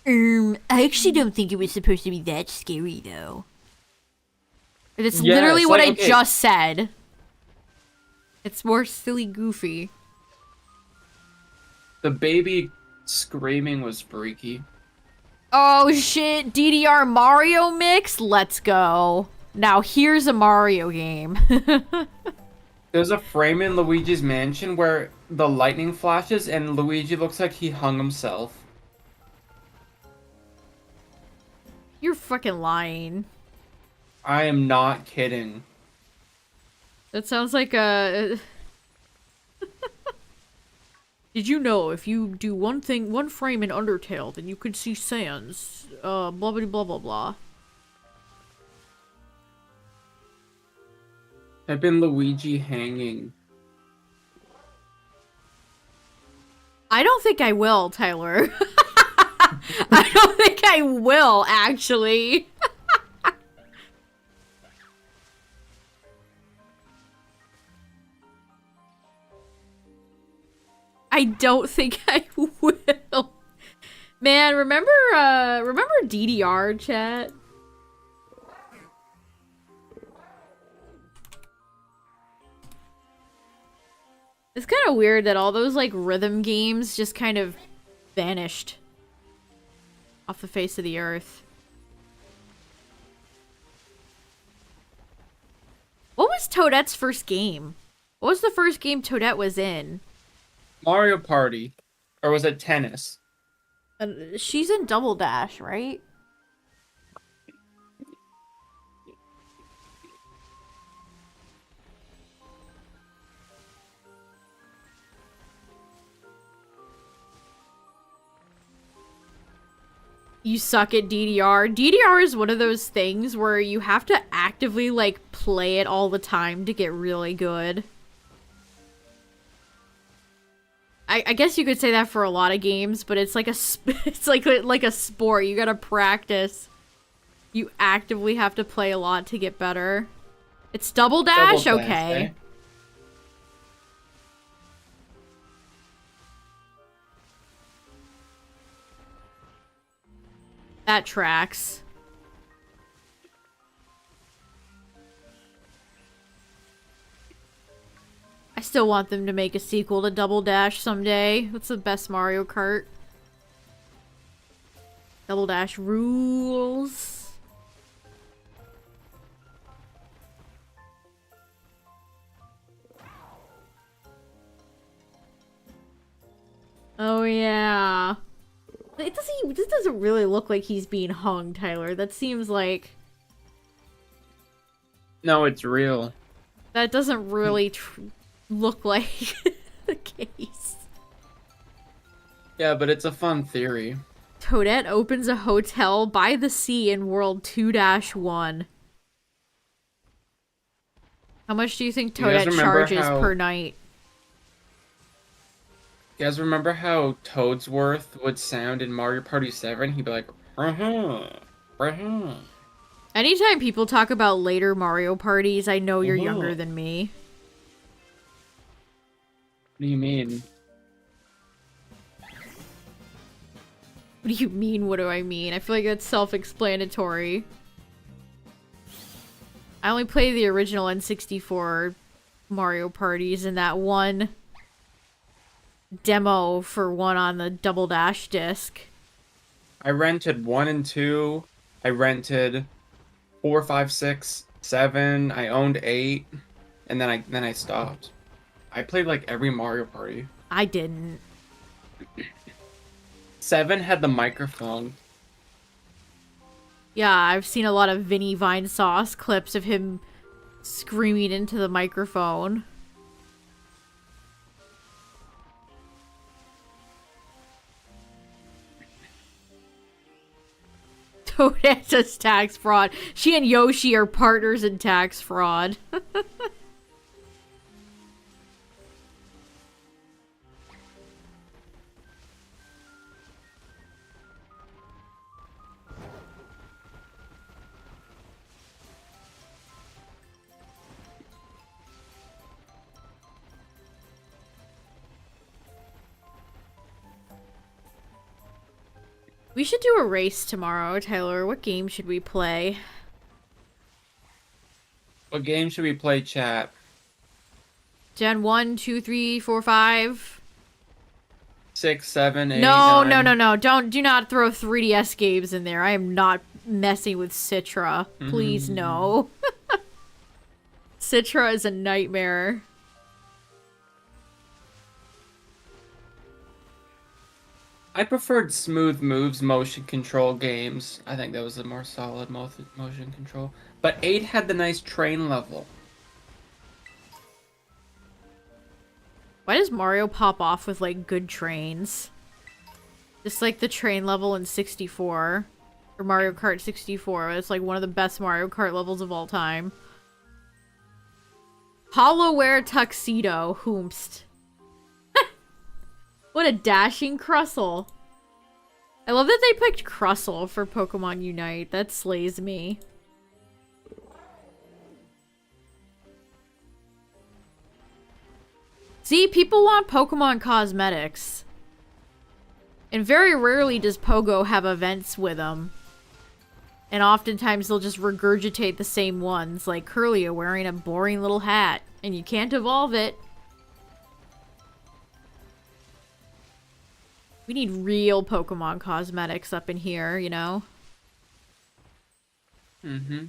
I actually don't think it was supposed to be that scary, though. It's Yeah, literally it's what like, I okay. just said. It's more silly goofy. The baby screaming was freaky. Oh shit, DDR Mario mix? Let's go. Now here's a Mario game. There's a frame in Luigi's Mansion where the lightning flashes and Luigi looks like he hung himself. You're fucking lying. I am not kidding. That sounds like a... Did you know if you do one frame in Undertale, then you could see Sans, blah blah blah blah blah. I've been Luigi hanging. I don't think I will, Tyler. I don't think I will, actually. I don't think I will. Man, remember DDR, chat? It's kind of weird that all those, like, rhythm games just kind of vanished off the face of the earth. What was Toadette's first game? What was the first game Toadette was in? Mario Party. Or was it tennis? She's in Double Dash, right? You suck at DDR. DDR is one of those things where you have to actively, like, play it all the time to get really good. I guess you could say that for a lot of games, but it's like it's like a sport. You gotta practice. You actively have to play a lot to get better. It's Double Dash? Double Dash, Okay. eh? That tracks. I still want them to make a sequel to Double Dash someday. That's the best Mario Kart. Double Dash rules. Oh yeah. This doesn't really look like he's being hung, Tyler. That seems like... No, it's real. That doesn't really look like the case. Yeah, but it's a fun theory. Toadette opens a hotel by the sea in World 2-1. How much do you think You guys Toadette remember charges how- per night? You guys remember how Toadsworth would sound in Mario Party 7? He'd be like, Anytime people talk about later Mario parties, I know you're younger Uh-huh. than me. What do you mean? What do you mean, what do I mean? I feel like that's self-explanatory. I only play the original N64 Mario parties and that one demo for one on the Double Dash disc. I rented 1 and 2. I rented 4, 5, 6, 7. I owned 8. And then I stopped. I played like every Mario Party. I didn't. 7 had the microphone. Yeah, I've seen a lot of Vinny Vine Sauce clips of him screaming into the microphone. Toadette's tax fraud. She and Yoshi are partners in tax fraud. We should do a race tomorrow, Tyler. What game should we play? What game should we play, chat? Gen 1, 2, 3, 4, 5? 6, 7, 8, No, 9. no, no, no. Do not throw 3DS games in there. I am not messing with Citra. Please, no. Citra is a nightmare. I preferred Smooth Moves motion control games. I think that was a more solid motion control. But 8 had the nice train level. Why does Mario pop off with, like, good trains? Just like the train level in 64. Or Mario Kart 64. It's, like, one of the best Mario Kart levels of all time. Hollowware Tuxedo. Whomst. What a dashing Crustle. I love that they picked Crustle for Pokemon Unite. That slays me. See, people want Pokemon cosmetics. And very rarely does Pogo have events with them. And oftentimes they'll just regurgitate the same ones, like Curlia wearing a boring little hat. And you can't evolve it. We need real Pokemon cosmetics up in here, you know? Mm-hmm.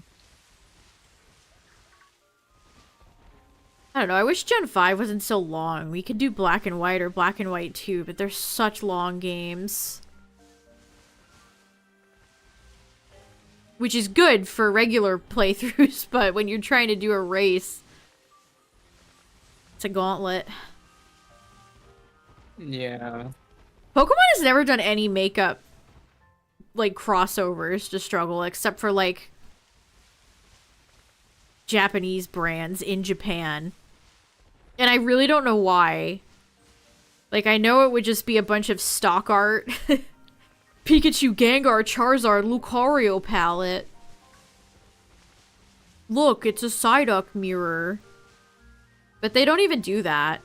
I don't know, I wish Gen 5 wasn't so long. We could do Black and White or Black and White 2, but they're such long games. Which is good for regular playthroughs, but when you're trying to do a race, it's a gauntlet. Yeah. Pokemon has never done any makeup, like, crossovers to struggle, except for, like, Japanese brands in Japan. And I really don't know why. Like, I know it would just be a bunch of stock art. Pikachu, Gengar, Charizard, Lucario palette. Look, it's a Psyduck mirror. But they don't even do that.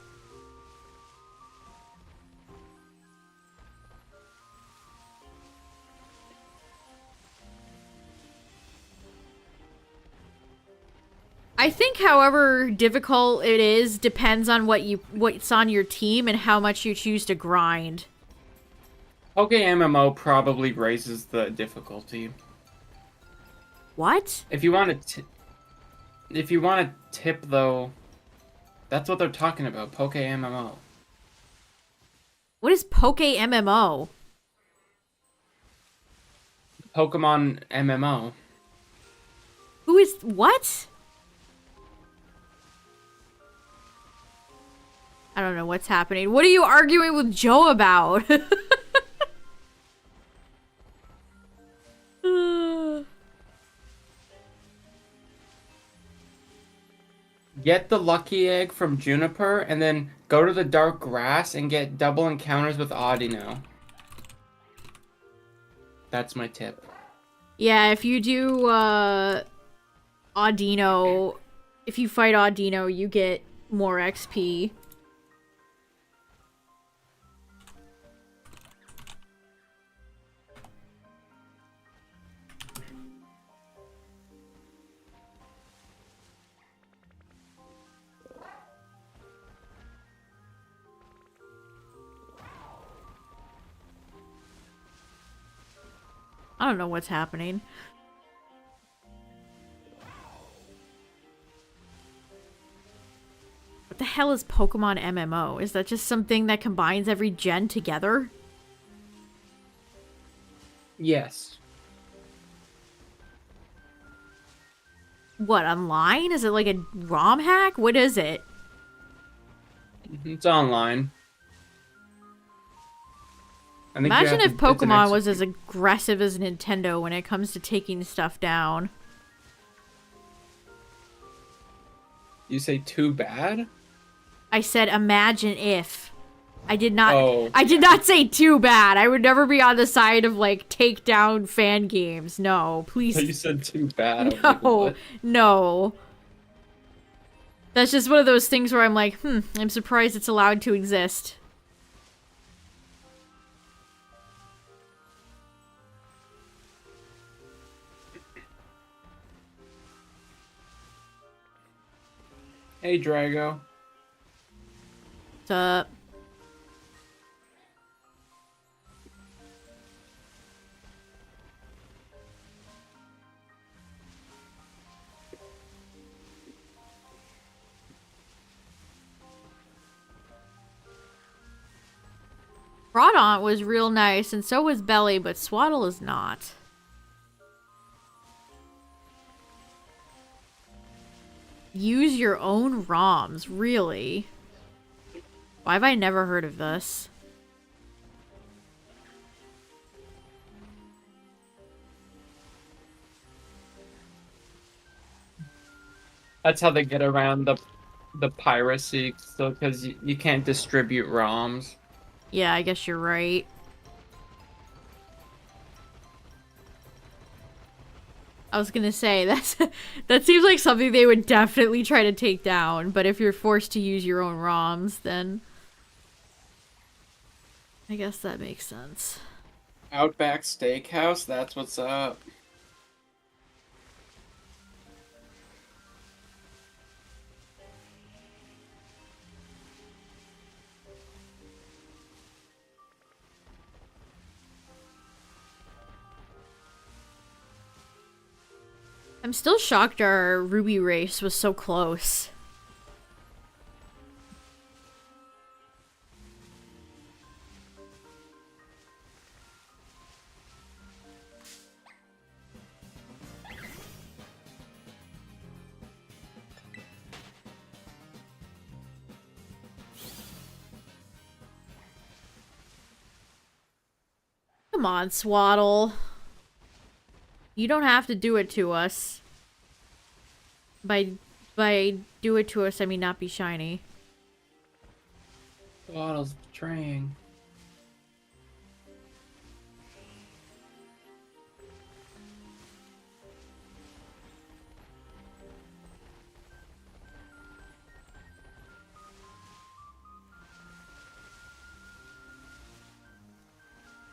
I think however difficult it is depends on what's on your team and how much you choose to grind. Okay, MMO probably raises the difficulty. What? If you want to tip though, that's what they're talking about. Poke MMO. What is Poke MMO? Pokemon MMO. Who is what? I don't know what's happening. What are you arguing with Joe about? Get the lucky egg from Juniper and then go to the dark grass and get double encounters with Audino. That's my tip. Yeah, if you do Audino, if you fight Audino, you get more XP. I don't know what's happening. What the hell is Pokemon MMO? Is that just something that combines every gen together? Yes. What, online? Is it like a ROM hack? What is it? It's online. I think you Imagine have if to, it's an Pokemon was execute. as aggressive as Nintendo when it comes to taking stuff down. You say too bad? I said imagine if. I did Oh. not say too bad. I would never be on the side of like take down fan games. No, please. You said too bad. I was like, No. what? No. That's just one of those things where I'm like, I'm surprised it's allowed to exist. Hey, Drago. What's up? Groudon was real nice, and so was Belly, but Swaddle is not. Use your own ROMs, really? Why have I never heard of this? That's how they get around the piracy, so because you can't distribute ROMs. Yeah, I guess you're right. I was gonna say, that seems like something they would definitely try to take down, but if you're forced to use your own ROMs, then I guess that makes sense. Outback Steakhouse, that's what's up. I'm still shocked our Ruby race was so close. Come on, Swaddle. You don't have to do it to us. By do it to us, I mean not be shiny. Bottle's betraying.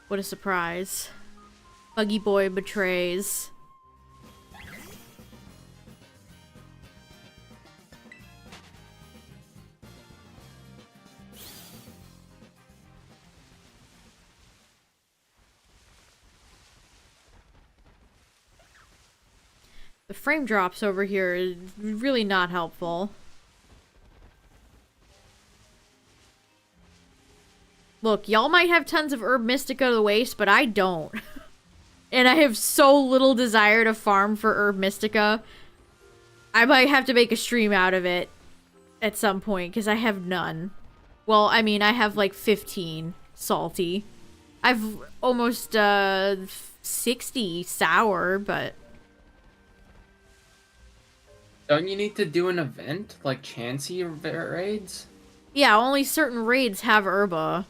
What a surprise. Buggy Boy betrays. The frame drops over here is really not helpful. Look, y'all might have tons of Herb Mystica to waste, but I don't. And I have so little desire to farm for Herb Mystica. I might have to make a stream out of it at some point, because I have none. Well, I mean, I have like 15 salty. I've almost 60 sour, but... Don't you need to do an event like Chansey raids? Yeah, only certain raids have Herba.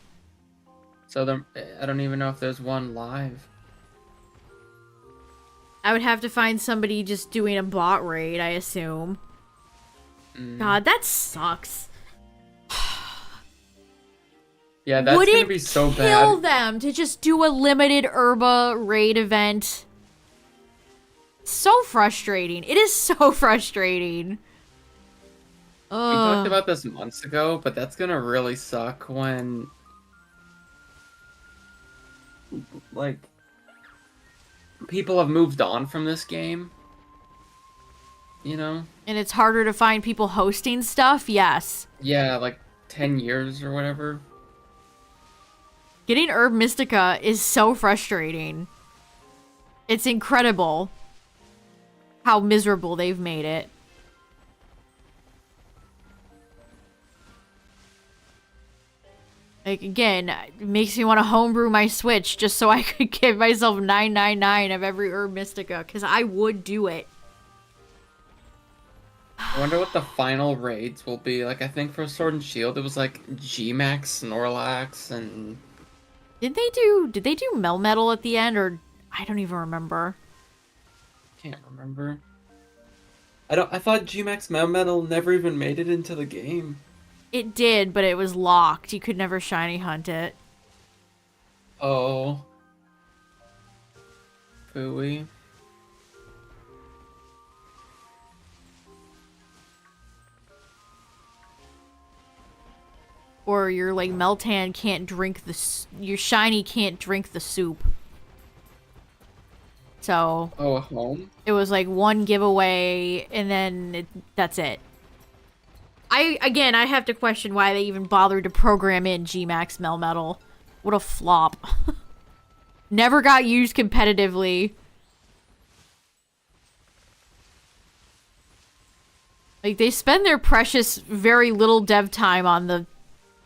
So I don't even know if there's one live. I would have to find somebody just doing a bot raid, I assume. God, that sucks. Yeah, that's Would gonna it be so kill bad. them to just do a limited Herba raid event? So frustrating. It is so frustrating. We talked about this months ago, but that's gonna really suck when, like, people have moved on from this game. you know? And it's harder to find people hosting stuff? Yes. Yeah, like 10 years or whatever. Getting Herb Mystica is so frustrating. It's incredible how miserable they've made it. Like, again, it makes me want to homebrew my Switch just so I could give myself 999 of every Herb Mystica, because I would do it. I wonder what the final raids will be. Like, I think for Sword and Shield, it was like G-Max, Snorlax, and... Did they do Melmetal at the end, or... I don't even remember. Can't remember. I thought G-Max Melmetal never even made it into the game. It did, but it was locked. You could never shiny hunt it. Oh. Phooey. Or your, like, Meltan can't drink the... Your shiny can't drink the soup. So... Oh, home? It was, like, one giveaway, and then that's it. Again, I have to question why they even bothered to program in G-Max Melmetal. What a flop. Never got used competitively. Like, they spend their precious, very little dev time on the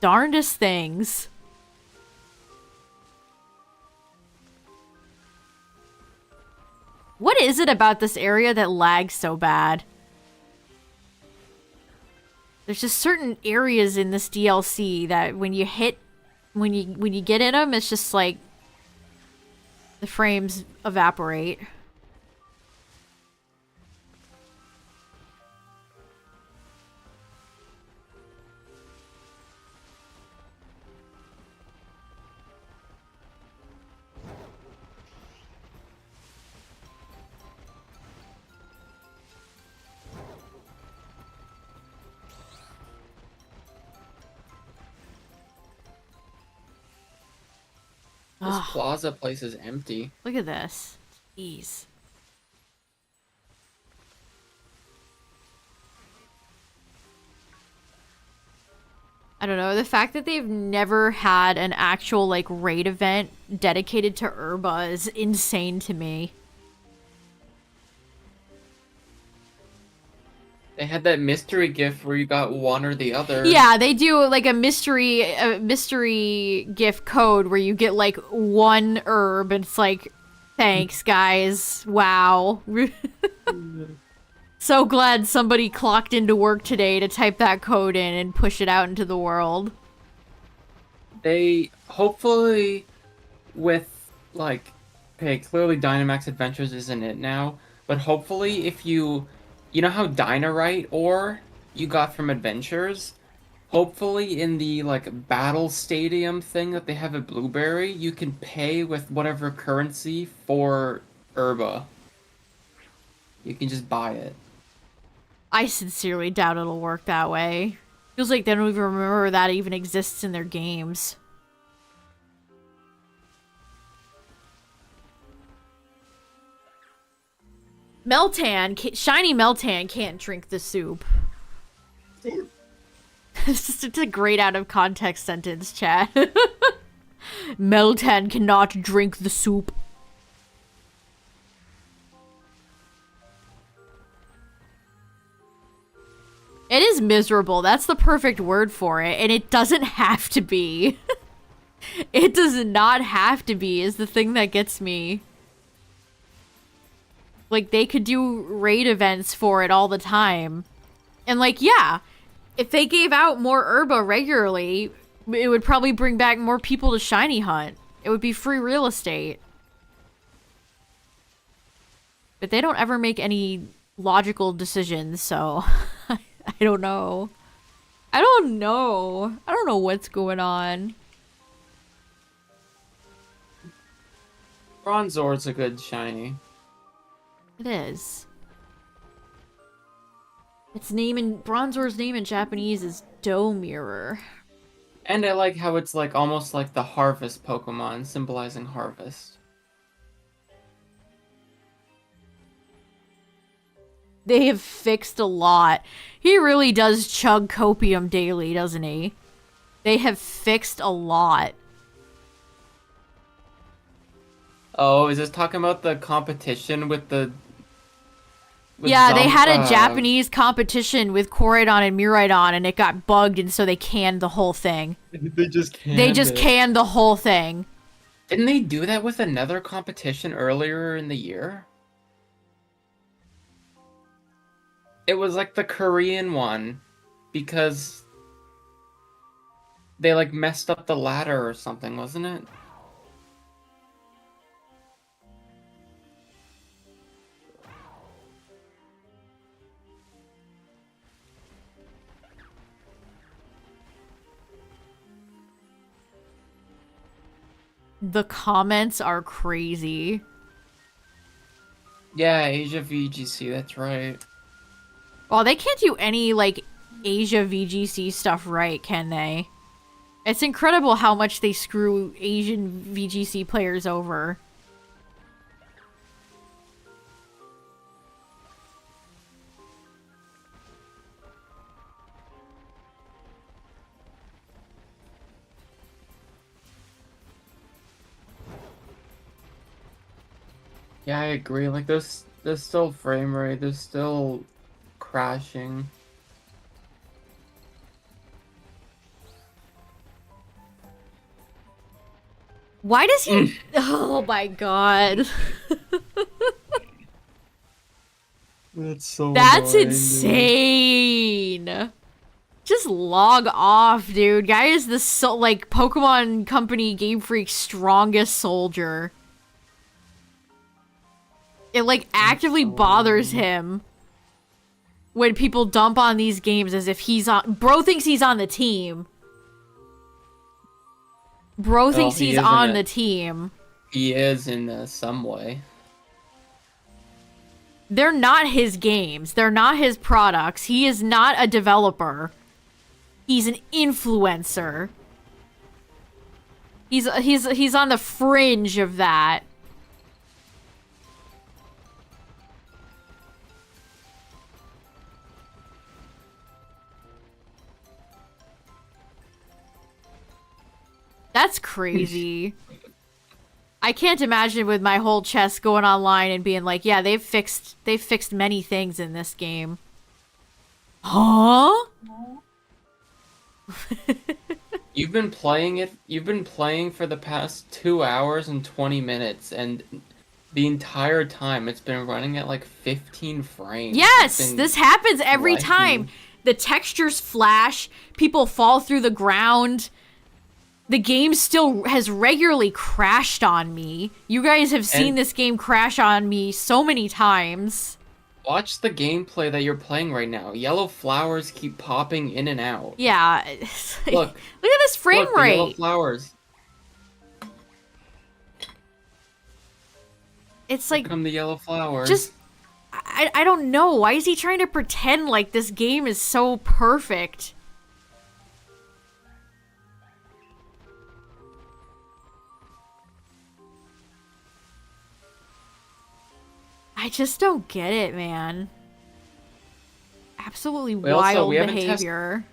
darndest things. What is it about this area that lags so bad? There's just certain areas in this DLC that when you get in them, it's just like the frames evaporate. This Ugh, plaza place is empty. look at this. Jeez. I don't know, the fact that they've never had an actual, like, raid event dedicated to Herba is insane to me. They had that mystery gift where you got one or the other. Yeah, they do, like, a mystery gift code where you get, like, one herb, and it's like, thanks, guys. Wow. So glad somebody clocked into work today to type that code in and push it out into the world. They, hopefully, with, like, okay, clearly Dynamax Adventures isn't it now, but hopefully if you know how Dynarite ore you got from Adventures? Hopefully in the, like, battle stadium thing that they have at Blueberry, you can pay with whatever currency for Herba. You can just buy it. I sincerely doubt it'll work that way. Feels like they don't even remember that even exists in their games. Shiny Meltan can't drink the soup. It's just a great out of context sentence, chat. Meltan cannot drink the soup. It is miserable. That's the perfect word for it. And it doesn't have to be. It does not have to be is the thing that gets me. Like, they could do raid events for it all the time. And, like, yeah, if they gave out more Herba regularly, it would probably bring back more people to shiny hunt. It would be free real estate. But they don't ever make any logical decisions, so I don't know. I don't know. I don't know what's going on. Bronzor's a good shiny. It is. Its name in Bronzor's name in Japanese is Dough Mirror. And I like how it's like almost like the harvest Pokemon, symbolizing harvest. They have fixed a lot. He really does chug copium daily, doesn't he? They have fixed a lot. Oh, is this talking about the competition with the... Yeah, they had a Japanese competition with Koraidon and Miraidon, and it got bugged, and so they canned the whole thing. They just canned They just canned the whole thing. Didn't they do that with another competition earlier in the year? It was like the Korean one, because they like messed up the ladder or something, wasn't it? The comments are crazy. Yeah, Asia VGC, that's right. Well, they can't do any, like, Asia VGC stuff right, can they? It's incredible how much they screw Asian VGC players over. Yeah, I agree. Like, there's still frame rate, there's still crashing. Why does he... Oh my god. That's annoying, insane. Just log off, dude. Guy is the like Pokemon Company Game Freak's strongest soldier. It like actively bothers him when people dump on these games as if he's on. Bro thinks he's on the team. Bro thinks he's on the team. He is in some way. They're not his games. They're not his products. He is not a developer. He's an influencer. He's on the fringe of that. That's crazy. I can't imagine with my whole chest going online and being like, yeah, they've fixed many things in this game. Huh? You've been playing for the past 2 hours and 20 minutes, and the entire time it's been running at like 15 frames. Yes, this happens every time. The textures flash, people fall through the ground. The game still has regularly crashed on me. You guys have seen this game crash on me so many times. Watch the gameplay that you're playing right now. Yellow flowers keep popping in and out. Yeah. Look. Look at this frame rate. The yellow flowers. It's like... Here come the yellow flowers. Just... I don't know. Why is he trying to pretend like this game is so perfect? I just don't get it, man. Absolutely wild behavior.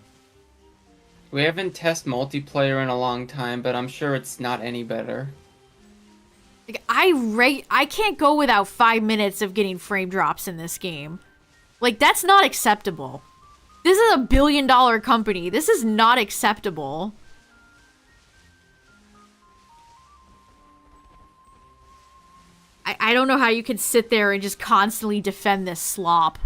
We haven't tested multiplayer in a long time, but I'm sure it's not any better. Like, I can't go without 5 minutes of getting frame drops in this game. Like, that's not acceptable. This is a billion-dollar company. This is not acceptable. I don't know how you can sit there and just constantly defend this slop.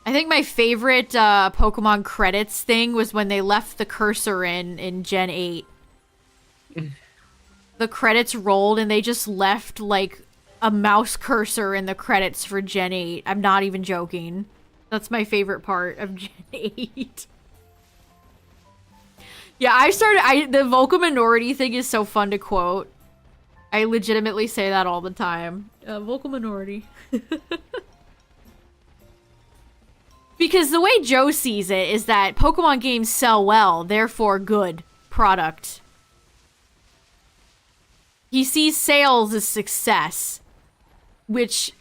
I think my favorite Pokemon credits thing was when they left the cursor in Gen 8. The credits rolled and they just left, like, a mouse cursor in the credits for Gen 8. I'm not even joking. That's my favorite part of Gen 8. Yeah, the vocal minority thing is so fun to quote. I legitimately say that all the time. Vocal minority. Because the way Joe sees it is that Pokemon games sell well, therefore good product. He sees sales as success, which,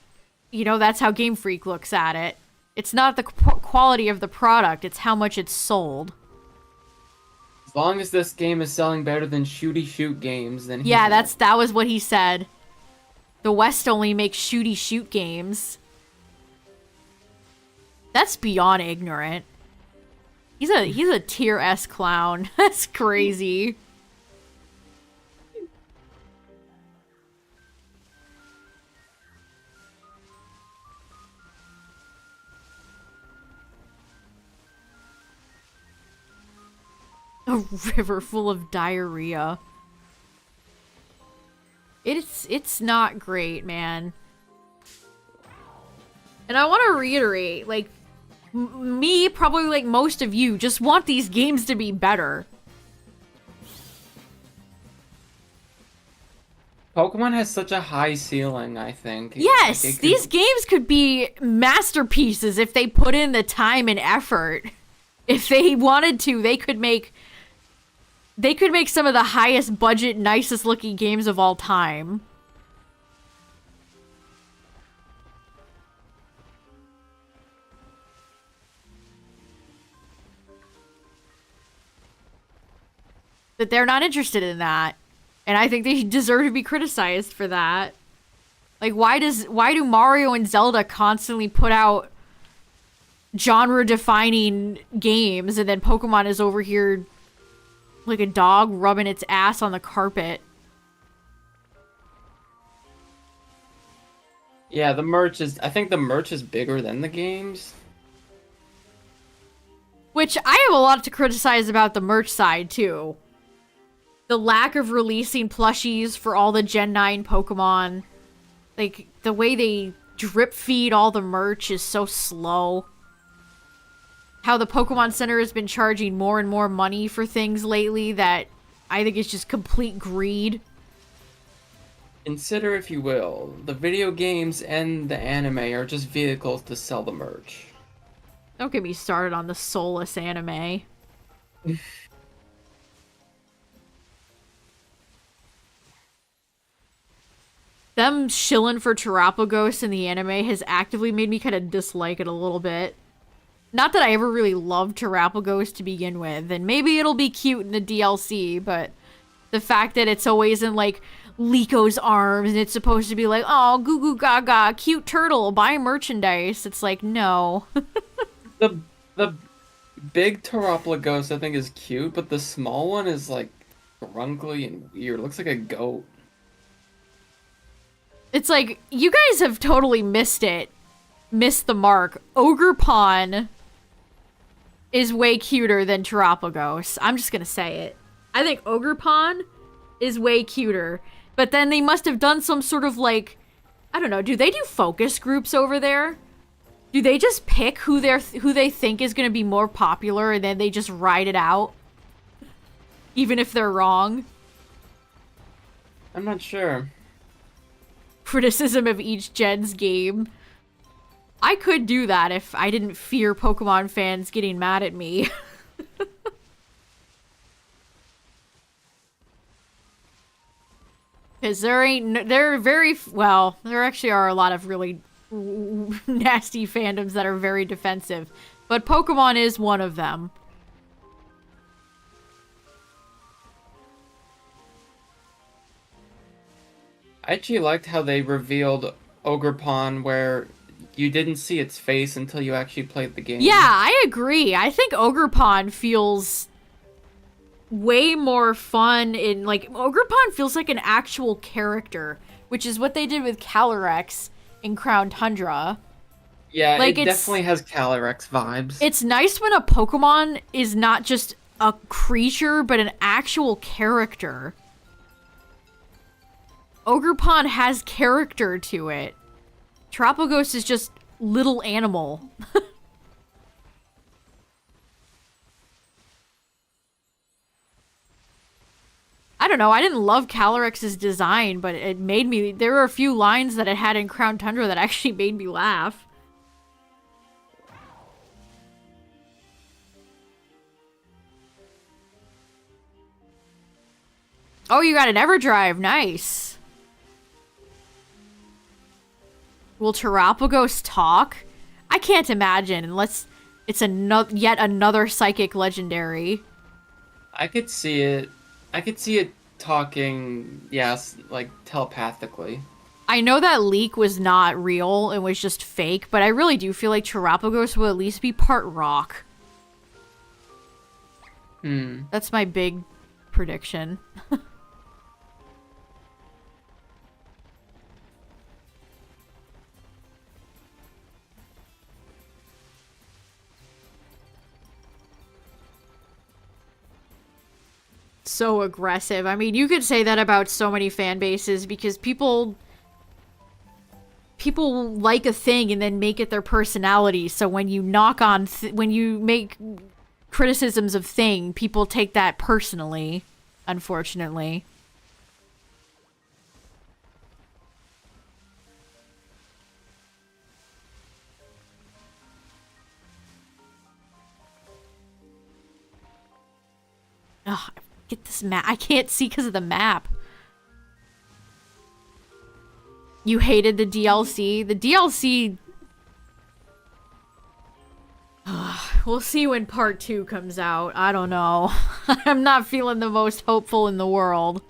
you know, that's how Game Freak looks at it. It's not the quality of the product, it's how much it's sold. As long as this game is selling better than shooty shoot games, then Yeah, he's that was what he said. The West only makes shooty shoot games. That's beyond ignorant. He's a tier S clown. That's crazy. A river full of diarrhea. It's not great, man. And I want to reiterate, like, me, probably like most of you, just want these games to be better. Pokemon has such a high ceiling, I think. Yes, Like, these games could be masterpieces if they put in the time and effort. If they wanted to, they could make some of the highest budget, nicest looking games of all time. But they're not interested in that. And I think they deserve to be criticized for that. Like, why do Mario and Zelda constantly put out genre-defining games, and then Pokemon is over here like a dog rubbing its ass on the carpet? Yeah, I think the merch is bigger than the games. Which, I have a lot to criticize about the merch side, too. The lack of releasing plushies for all the Gen 9 Pokemon. Like, the way they drip feed all the merch is so slow. How the Pokemon Center has been charging more and more money for things lately that I think is just complete greed. Consider, if you will, the video games and the anime are just vehicles to sell the merch. Don't get me started on the soulless anime. Them shilling for Terapagos in the anime has actively made me kind of dislike it a little bit. Not that I ever really loved Terapagos to begin with, and maybe it'll be cute in the DLC, but the fact that it's always in, like, Lico's arms, and it's supposed to be like, oh, goo goo gaga, cute turtle, buy merchandise. It's like, no. The big Terapagos I think is cute, but the small one is, like, grunkly and weird. It looks like a goat. It's like, you guys have totally missed it. Missed the mark. Ogerpon is way cuter than Terapagos. I'm just gonna say it. I think Ogerpon is way cuter. But then they must have done some sort of, like, I don't know, do they do focus groups over there? Do they just pick who they think is gonna be more popular and then they just ride it out? Even if they're wrong? I'm not sure. Criticism of each gen's game. I could do that if I didn't fear Pokemon fans getting mad at me. Because there actually are a lot of really nasty fandoms that are very defensive. But Pokemon is one of them. I actually liked how they revealed Ogerpon where you didn't see its face until you actually played the game. Yeah, I agree. I think Ogerpon feels way more fun in, like, Ogerpon feels like an actual character, which is what they did with Calyrex in Crown Tundra. Yeah, like, it definitely has Calyrex vibes. It's nice when a Pokemon is not just a creature, but an actual character. Ogerpon has character to it. Terapagos is just little animal. I don't know, I didn't love Calyrex's design, but it made me... There were a few lines that it had in Crown Tundra that actually made me laugh. Oh, you got an EverDrive. Nice. Will Terapagos talk? I can't imagine unless it's yet another psychic legendary. I could see it. I could see it talking, yes, like telepathically. I know that leak was not real, it was just fake, but I really do feel like Terapagos will at least be part rock. That's my big prediction. So aggressive. I mean, you could say that about so many fan bases because people like a thing and then make it their personality. So when you knock on when you make criticisms of thing, people take that personally, unfortunately. Ugh, get this map. I can't see because of the map. You hated the DLC? The DLC... We'll see when part 2 comes out. I don't know. I'm not feeling the most hopeful in the world.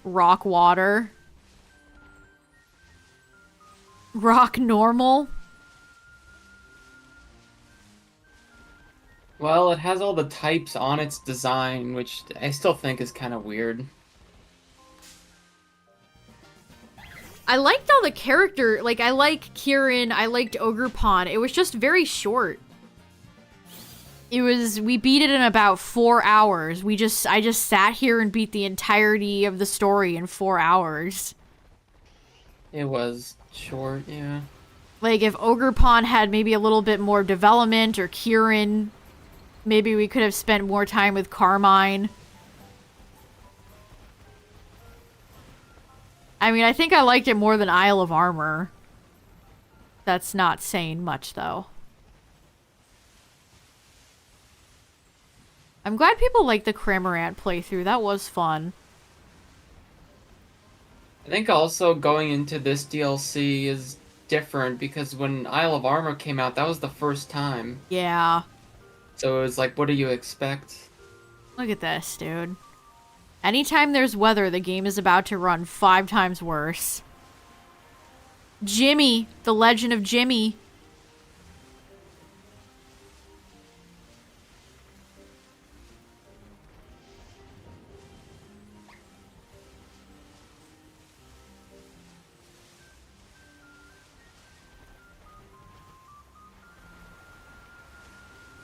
Rock water. Rock normal. Well, it has all the types on its design, which I still think is kind of weird. I liked all the character, like, I like Kieran, I liked Ogerpon. It was just very short. We beat it in about 4 hours. I just sat here and beat the entirety of the story in 4 hours. It was short, yeah. Like, if Ogerpon had maybe a little bit more development, or Kieran, maybe we could have spent more time with Carmine. I mean, I think I liked it more than Isle of Armor. That's not saying much, though. I'm glad people like the Cramorant playthrough. That was fun. I think also going into this DLC is different because when Isle of Armor came out, that was the first time. Yeah. So it was like, what do you expect? Look at this, dude. Anytime there's weather, the game is about to run 5 times worse. Jimmy! The Legend of Jimmy.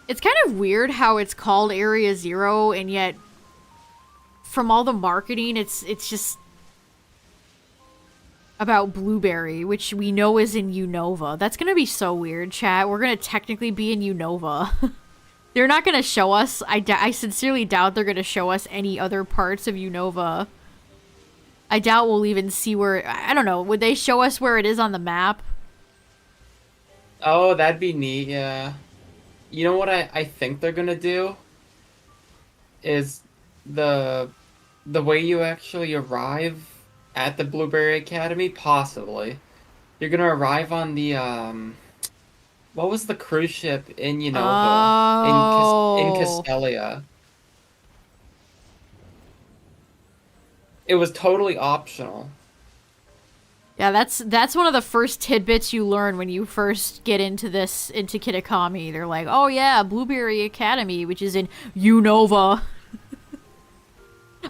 It's kind of weird how it's called Area Zero, and yet from all the marketing, it's just about Blueberry, which we know is in Unova. That's gonna be so weird, chat. We're gonna technically be in Unova. They're not gonna show us. I sincerely doubt they're gonna show us any other parts of Unova. I doubt we'll even see where... I don't know. Would they show us where it is on the map? Oh, that'd be neat, yeah. You know what I think they're gonna do? Is the way you actually arrive at the Blueberry Academy? Possibly. You're gonna arrive on the, what was the cruise ship in Unova? In Castelia. It was totally optional. Yeah, that's one of the first tidbits you learn when you first get into Kitakami. They're like, oh yeah, Blueberry Academy, which is in Unova.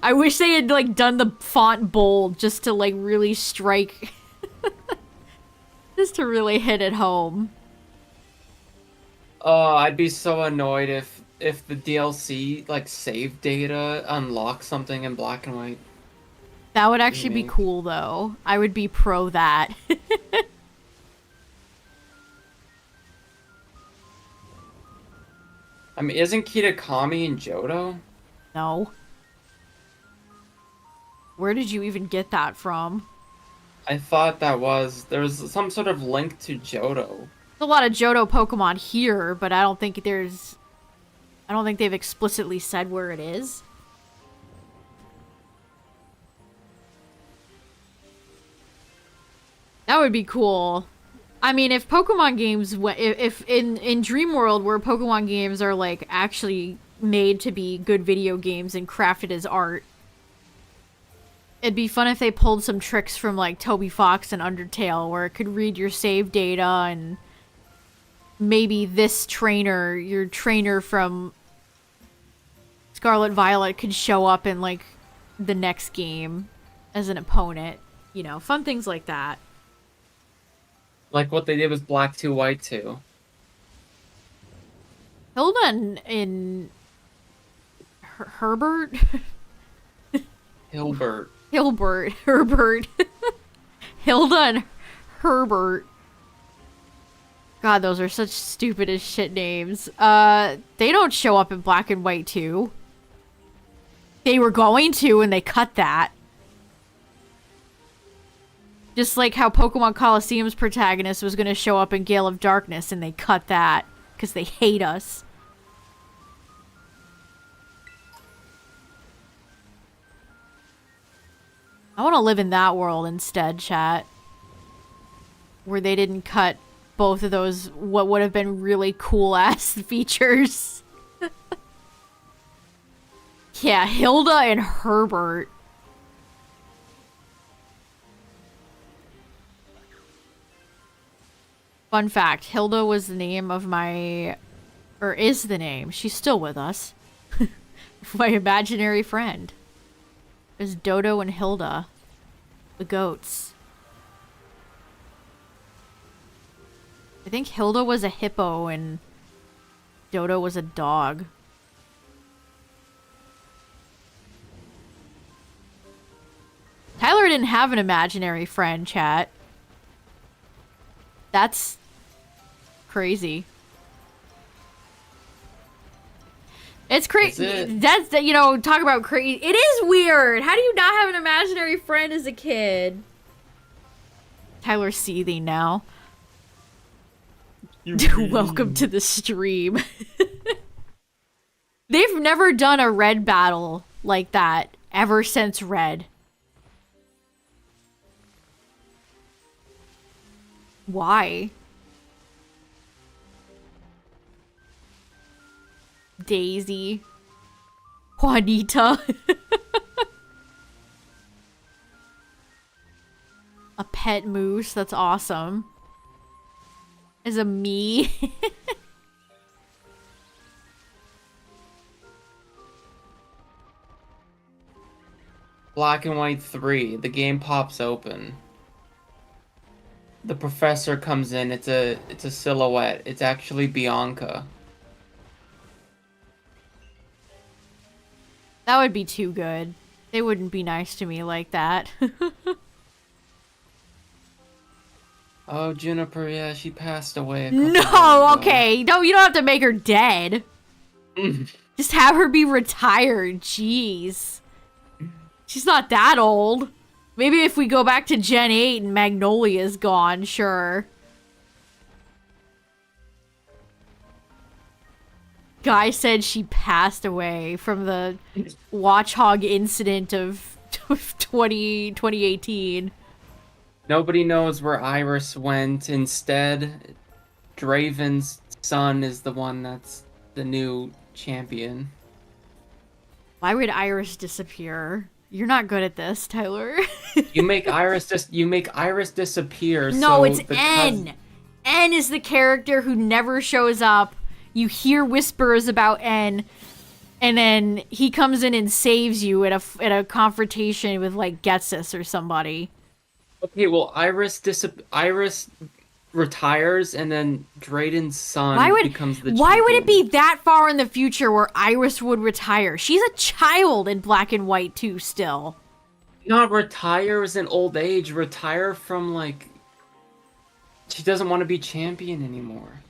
I wish they had, like, done the font bold just to, like, really strike... just to really hit it home. Oh, I'd be so annoyed if the DLC, like, save data unlocks something in black and white. That would actually be cool, though. I would be pro that. I mean, isn't Kitakami in Johto? No. Where did you even get that from? I thought there was some sort of link to Johto. a lot of Johto Pokemon here, but I don't think they've explicitly said where it is. That would be cool. I mean, if Pokemon games, if in Dream World, where Pokemon games are like actually made to be good video games and crafted as art, it'd be fun if they pulled some tricks from like Toby Fox and Undertale, where it could read your save data, and maybe this trainer, your trainer from Scarlet Violet, could show up in like the next game as an opponent. You know, fun things like that. Like what they did with Black 2, White 2. Hilda in Herbert? Hilbert. Herbert. Hilda and Herbert. God, those are such stupid as shit names. They don't show up in Black and White 2. They were going to, and they cut that. Just like how Pokemon Coliseum's protagonist was going to show up in Gale of Darkness, and they cut that because they hate us. I want to live in that world instead, chat. Where they didn't cut both of those, what would have been really cool-ass features. Yeah, Hilda and Herbert. Fun fact, Hilda was the name of my... or is the name, she's still with us. My imaginary friend. There's Dodo and Hilda. The goats. I think Hilda was a hippo and Dodo was a dog. Tyler didn't have an imaginary friend, chat. That's crazy. It's crazy. That's, you know, talk about crazy. It is weird. How do you not have an imaginary friend as a kid? Tyler's seething now. Welcome to the stream. They've never done a Red battle like that ever since Red. Why? Daisy. Juanita. A pet moose, that's awesome. As a me. Black and White 3, the game pops open. The professor comes in, it's a silhouette. It's actually Bianca. That would be too good. They wouldn't be nice to me like that. Oh, Juniper, yeah, she passed away. No, okay. No, you don't have to make her dead. Just have her be retired. Jeez. She's not that old. Maybe if we go back to Gen 8 and Magnolia's gone, sure. Guy said she passed away from the Watchhog incident of 2018. Nobody knows where Iris went. Instead, Draven's son is the one that's the new champion. Why would Iris disappear? You're not good at this, Tyler. You make Iris disappear. No, so it's N. N is the character who never shows up. You hear whispers about N, and then he comes in and saves you at a confrontation with like Getsus or somebody. Okay, well, Iris retires, and then Drayden's son becomes the champion. Why would it be that far in the future where Iris would retire? She's a child in Black and White too, still. Not retire as an old age. Retire from, like... She doesn't want to be champion anymore.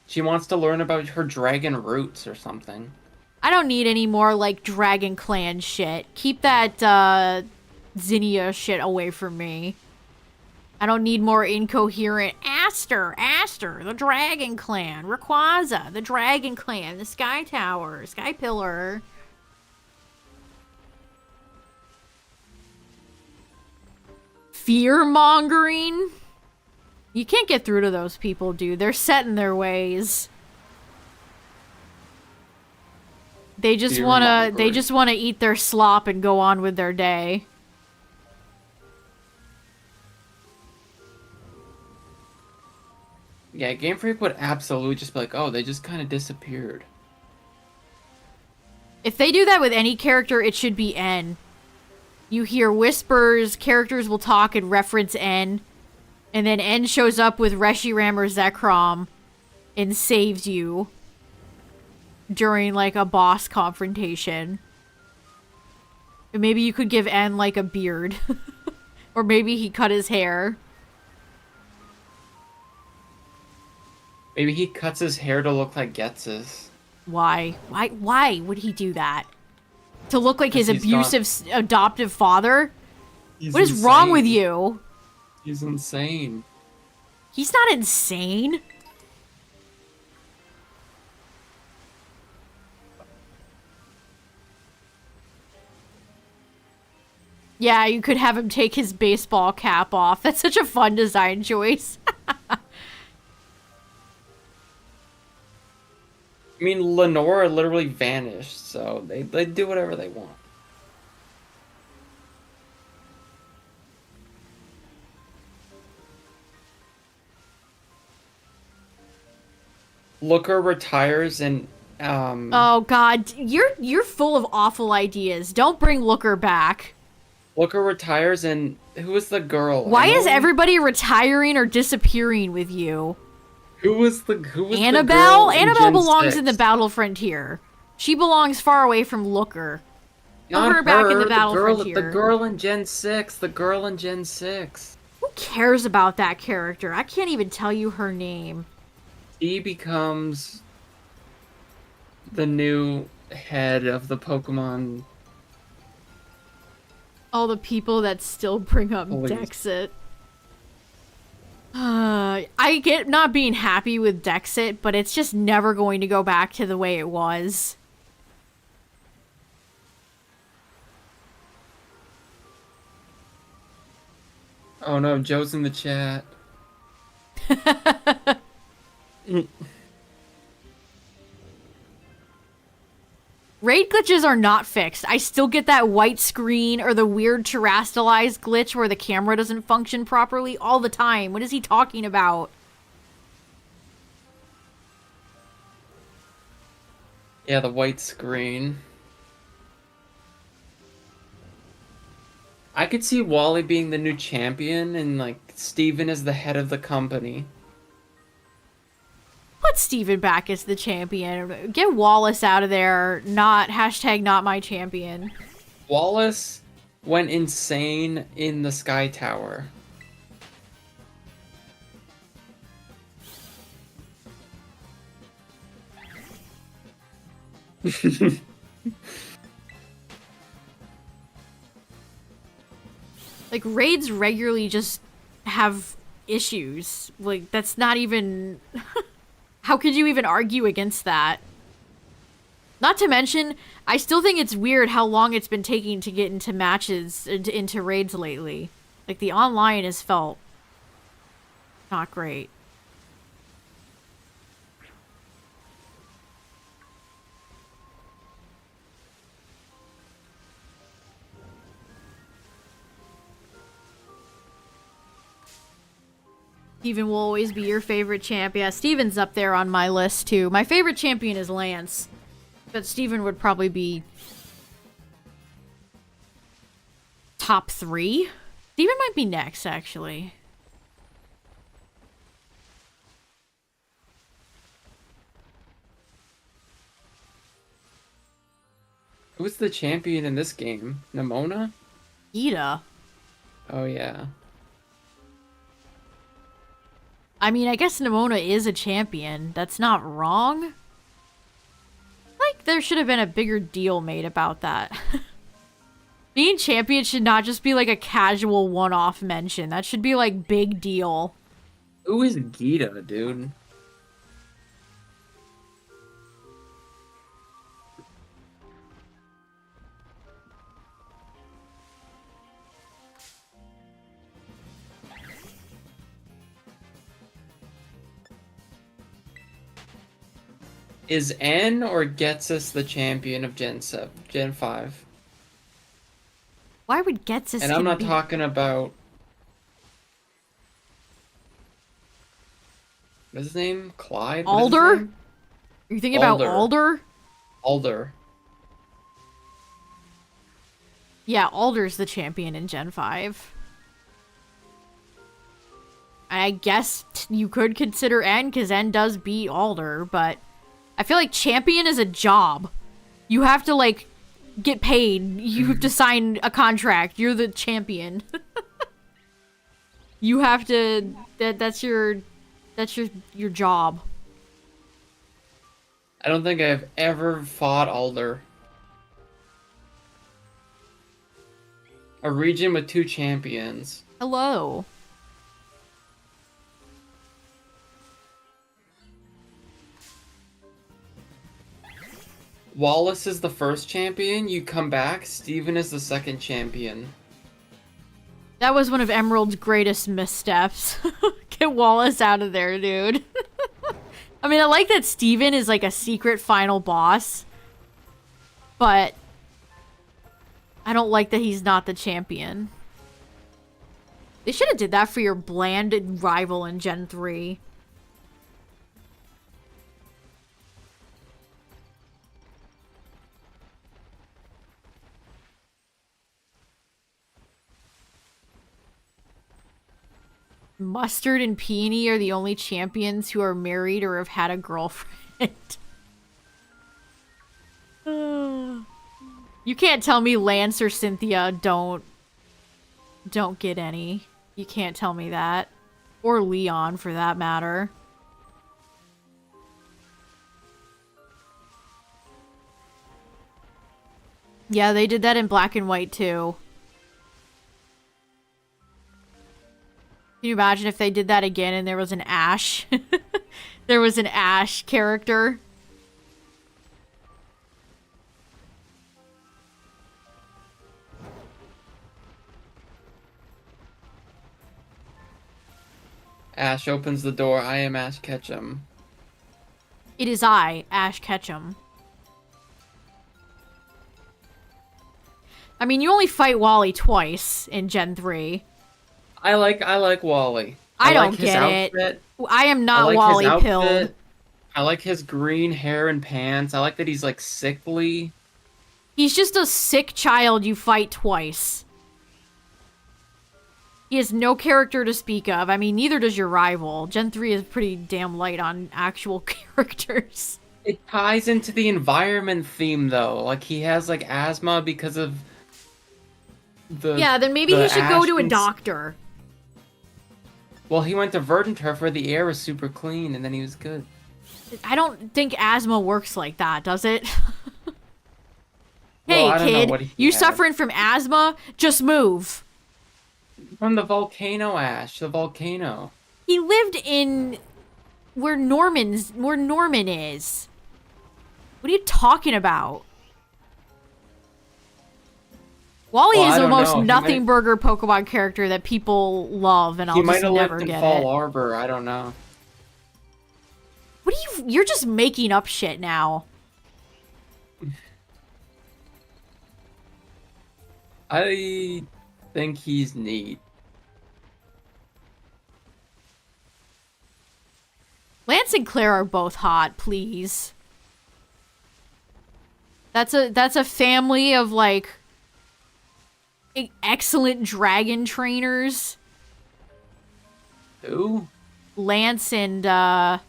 She wants to learn about her dragon roots or something. I don't need any more, like, Dragon Clan shit. Keep that, Zinnia shit away from me. I don't need more incoherent Aster, the Dragon Clan, Rayquaza, the Dragon Clan, the Sky Tower, Sky Pillar. Fear-mongering? You can't get through to those people, dude. They're set in their ways. They just wanna eat their slop and go on with their day. Yeah, Game Freak would absolutely just be like, oh, they just kind of disappeared. If they do that with any character, it should be N. You hear whispers, characters will talk and reference N, and then N shows up with Reshiram or Zekrom and saves you during, like, a boss confrontation. And maybe you could give N, like, a beard. Or maybe he cut his hair. Maybe he cuts his hair to look like Getz's. Why? Why would he do that? To look like his abusive adoptive father? What is wrong with you? He's insane. He's not insane. Yeah, you could have him take his baseball cap off. That's such a fun design choice. I mean, Lenora literally vanished, so they do whatever they want. Looker retires and Oh god, you're full of awful ideas. Don't bring Looker back. Looker retires and who was the girl? Why is everybody retiring or disappearing with you? Who was Annabelle? The girl Annabelle belongs 6. In the Battle Frontier. She belongs far away from Looker. Put her back in the Battle Frontier. The girl in Gen 6. The girl in Gen 6. Who cares about that character? I can't even tell you her name. She becomes the new head of the Pokemon. All the people that still bring up Dexit. I get not being happy with Dexit, but it's just never going to go back to the way it was. Oh no, Joe's in the chat. Raid glitches are not fixed. I still get that white screen or the weird terastallized glitch where the camera doesn't function properly all the time. What is he talking about? Yeah, the white screen. I could see Wally being the new champion and, like, Steven is the head of the company. Put Steven back as the champion. Get Wallace out of there. Not my champion. Wallace went insane in the Sky Tower. Like, raids regularly just have issues. Like, that's not even... How could you even argue against that? Not to mention, I still think it's weird how long it's been taking to get into matches, into raids lately. Like, the online has felt not great. Steven will always be your favorite champ. Yeah, Steven's up there on my list, too. My favorite champion is Lance. But Steven would probably be... top 3? Steven might be next, actually. Who's the champion in this game? Nimona? Ida. Oh, yeah. I mean, I guess Nimona is a champion. That's not wrong. Like, there should have been a bigger deal made about that. Being champion should not just be like a casual one-off mention. That should be like big deal. Who is Gita, dude? Is N or Getsus the champion of Gen 5? Why would Getsus And I'm not talking about... What's his name? Clyde? What is his Alder? name? Are you thinking about Alder? Alder. Yeah, Alder's the champion in Gen 5. I guess you could consider N, because N does beat Alder, but I feel like champion is a job. You have to, like, get paid. You have to sign a contract. You're the champion. You have to... That's your job. I don't think I've ever fought Alder. A region with 2 champions. Hello. Wallace is the first champion. You come back. Steven is the second champion. That was one of Emerald's greatest missteps. Get Wallace out of there, dude. I mean, I like that Steven is like a secret final boss. But I don't like that he's not the champion. They should have did that for your bland rival in Gen 3. Mustard and Peony are the only champions who are married or have had a girlfriend. You can't tell me Lance or Cynthia don't get any. You can't tell me that. Or Leon, for that matter. Yeah, they did that in Black and White, too. Can you imagine if they did that again and there was an Ash? There was an Ash character. Ash opens the door. I am Ash Ketchum. It is I, Ash Ketchum. I mean, you only fight Wally twice in Gen 3. I like Wally. I don't like his get outfit. it. I am not I like Wally his outfit. pilled. I like his green hair and pants. I like that he's like sickly. He's just a sick child you fight twice. He has no character to speak of. I mean, neither does your rival. Gen 3 is pretty damn light on actual characters. It ties into the environment theme though. Like he has like asthma because of the Yeah, then maybe he should go to a Ashton's- doctor. Well, he went to Verdanturf where the air was super clean and then he was good. I don't think asthma works like that, does it? Well, Hey, I don't know kid, what he you had. suffering from asthma? Just move. From the volcano, Ash. The volcano. He lived in where Norman is. What are you talking about? Wally Well, is I the don't most know. He nothing might- burger Pokemon character that people love, and He I'll might just have never lived in get Fall it. Arbor. I don't know. What are you? You're just making up shit now. I think he's neat. Lance and Claire are both hot, please. That's a family of like excellent dragon trainers. Who? Lance and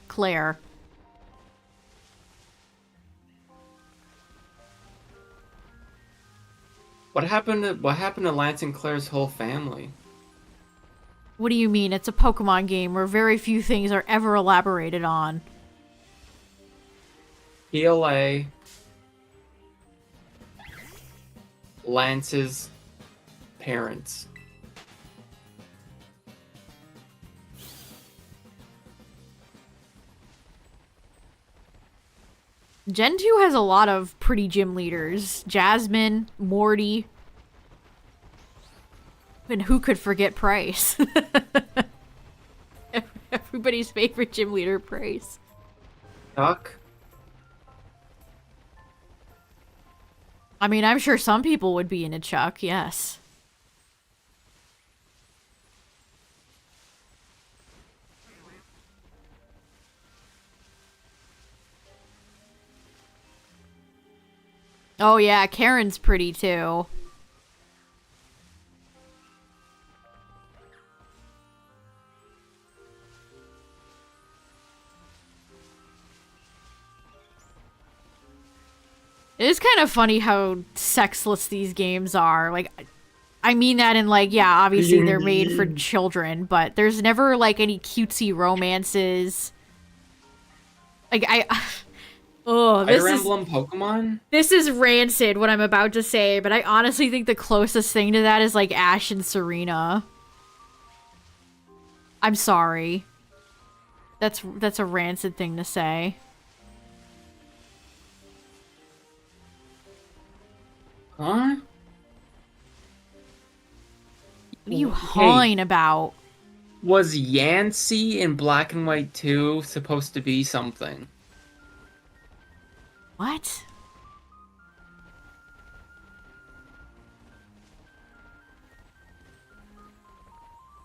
Claire. What happened to Lance and Claire's whole family? What do you mean? It's a Pokemon game where very few things are ever elaborated on. PLA, Lance's parents. Gen 2 has a lot of pretty gym leaders. Jasmine, Morty. And who could forget Price? Everybody's favorite gym leader, Price. Chuck? I mean, I'm sure some people would be into Chuck, yes. Oh yeah, Karen's pretty too. It is kind of funny how sexless these games are. Like, I mean that in like, yeah, obviously they're made for children, but there's never like any cutesy romances. Like, oh, Fire Emblem Pokemon? this is rancid what I'm about to say, but I honestly think the closest thing to that is like Ash and Serena. I'm sorry. That's a rancid thing to say. Huh? What are you Hey. hawing about? Was Yancy in Black and White 2 supposed to be something? What?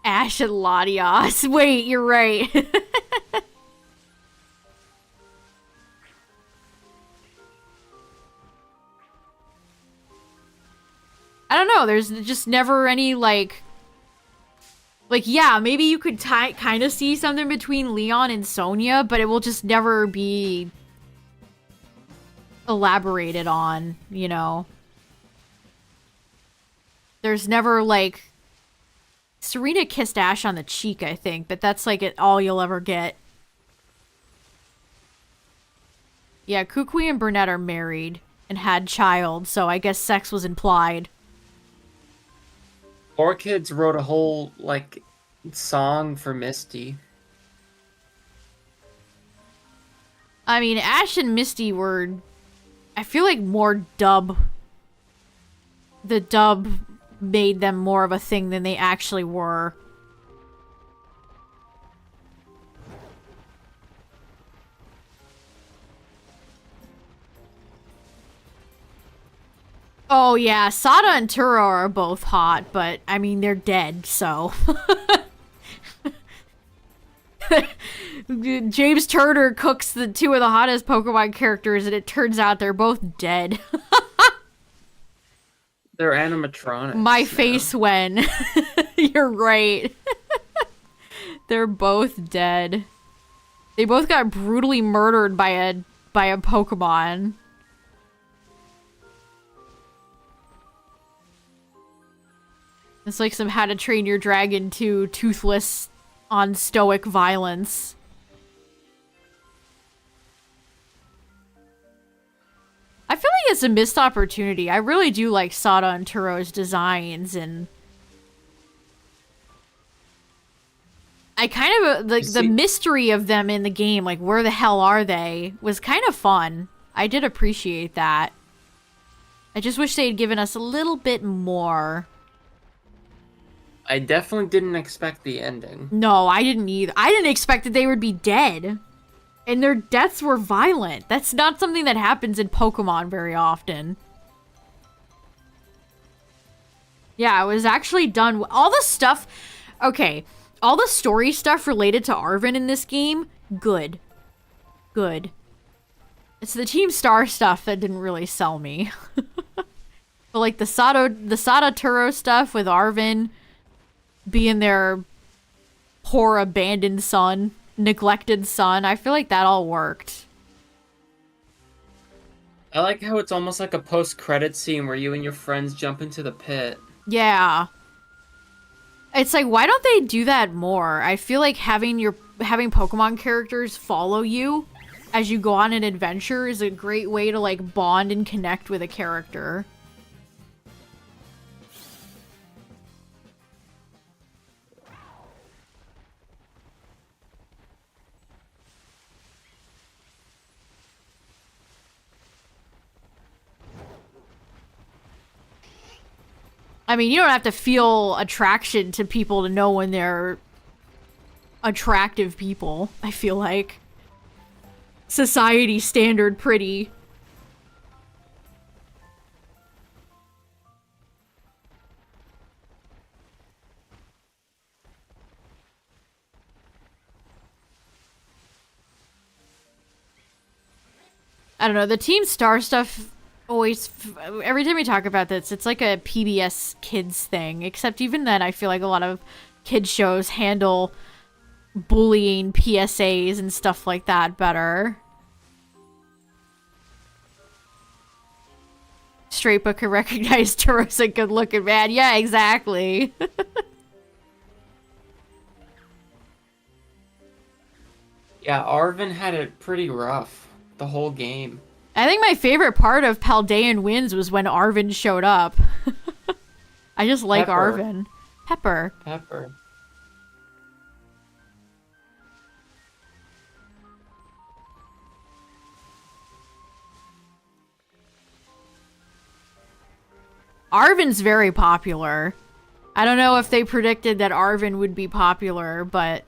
Ash and Latias. Wait, you're right. I don't know. There's just never any, like, yeah, maybe you could kind of see something between Leon and Sonia, but it will just never be elaborated on, you know? There's never, like... Serena kissed Ash on the cheek, I think, but that's, like, all you'll ever get. Yeah, Kukui and Burnett are married and had child, so I guess sex was implied. 4Kids wrote a whole, like, song for Misty. I mean, Ash and Misty were, I feel like, more dub. The dub made them more of a thing than they actually were. Oh yeah, Sada and Turo are both hot, but I mean, they're dead, so. James Turner cooks the two of the hottest Pokemon characters, and it turns out they're both dead. They're animatronics. My now. face when. You're right. They're both dead. They both got brutally murdered by a Pokemon. It's like some How to Train Your Dragon 2 toothless on stoic violence. I feel like it's a missed opportunity. I really do like Sada and Turo's designs, and I kind of like the mystery of them in the game, like where the hell are they, was kind of fun. I did appreciate that. I just wish they had given us a little bit more. I definitely didn't expect the ending. No, I didn't either. I didn't expect that they would be dead. And their deaths were violent. That's not something that happens in Pokemon very often. Yeah, it was actually done. All the stuff... Okay, all the story stuff related to Arven in this game, good. Good. It's the Team Star stuff that didn't really sell me. But like the Sada Turo stuff with Arven being their poor abandoned son, neglected son, I feel like that all worked. I like how it's almost like a post-credit scene where you and your friends jump into the pit. Yeah. It's like, why don't they do that more? I feel like having Pokemon characters follow you as you go on an adventure is a great way to like bond and connect with a character. I mean, you don't have to feel attraction to people to know when they're attractive people, I feel like. Society standard pretty. I don't know, the Team Star stuff always, every time we talk about this, it's like a PBS kids thing, except even then I feel like a lot of kids shows handle bullying PSAs and stuff like that better. Straight but could recognize Taro's a good looking man. Yeah, exactly. Yeah, Arvin had it pretty rough the whole game. I think my favorite part of Paldean Winds was when Arvin showed up. I just like Pepper. Arvin. Pepper. Pepper. Arvin's very popular. I don't know if they predicted that Arvin would be popular, but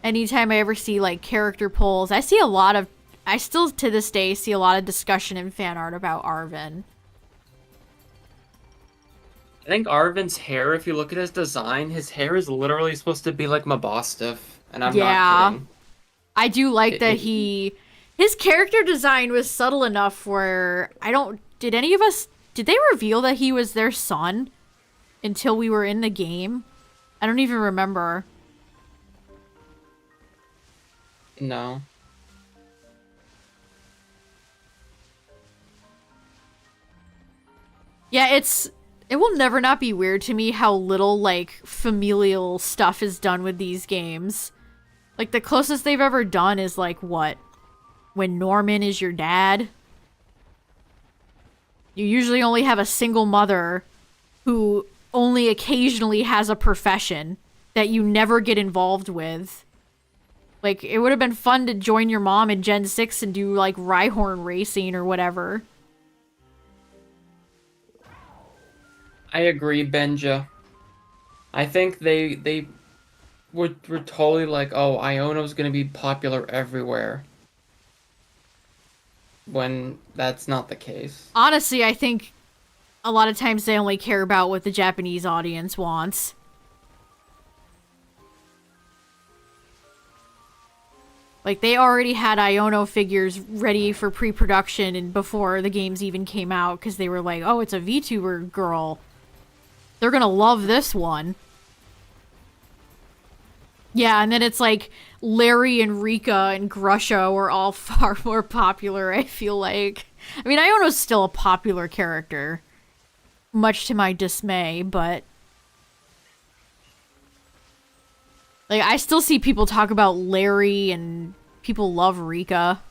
anytime I ever see like character polls, I still to this day see a lot of discussion and fan art about Arvin. I think Arvin's hair, if you look at his design, his hair is literally supposed to be like Mabostiff, and I'm not kidding. I do like that his character design was subtle enough where did they reveal that he was their son until we were in the game? I don't even remember. No. Yeah, it will never not be weird to me how little, like, familial stuff is done with these games. Like, the closest they've ever done is, like, what? When Norman is your dad? You usually only have a single mother who only occasionally has a profession that you never get involved with. Like, it would have been fun to join your mom in Gen 6 and do, like, Rhyhorn racing or whatever. I agree, Benja. I think they were totally like, oh, Iono's gonna be popular everywhere. When that's not the case. Honestly, I think a lot of times they only care about what the Japanese audience wants. Like, they already had Iono figures ready for pre-production and before the games even came out, because they were like, oh, it's a VTuber girl. They're gonna love this one. Yeah, and then it's like Larry and Rika and Grusha were all far more popular, I feel like. I mean, Iono's still a popular character. Much to my dismay, but... like, I still see people talk about Larry and people love Rika.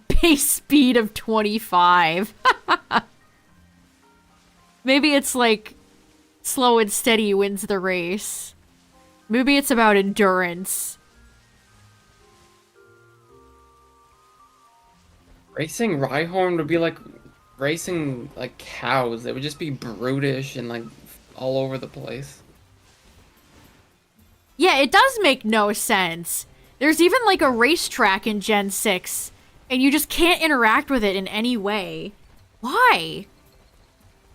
Base speed of 25. Maybe it's like slow and steady wins the race. Maybe it's about endurance. Racing Rhyhorn would be like racing like cows. It would just be brutish and like all over the place. Yeah, it does make no sense. There's even like a racetrack in Gen 6, and you just can't interact with it in any way. Why?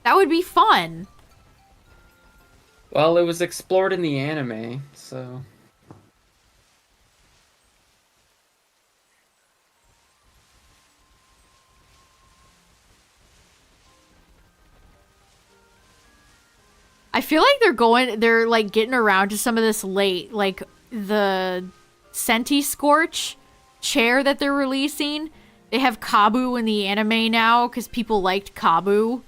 That would be fun. Well, it was explored in the anime, so... I feel like they're like getting around to some of this late. Like the Senti Scorch chair that they're releasing. They have Kabu in the anime now because people liked Kabu.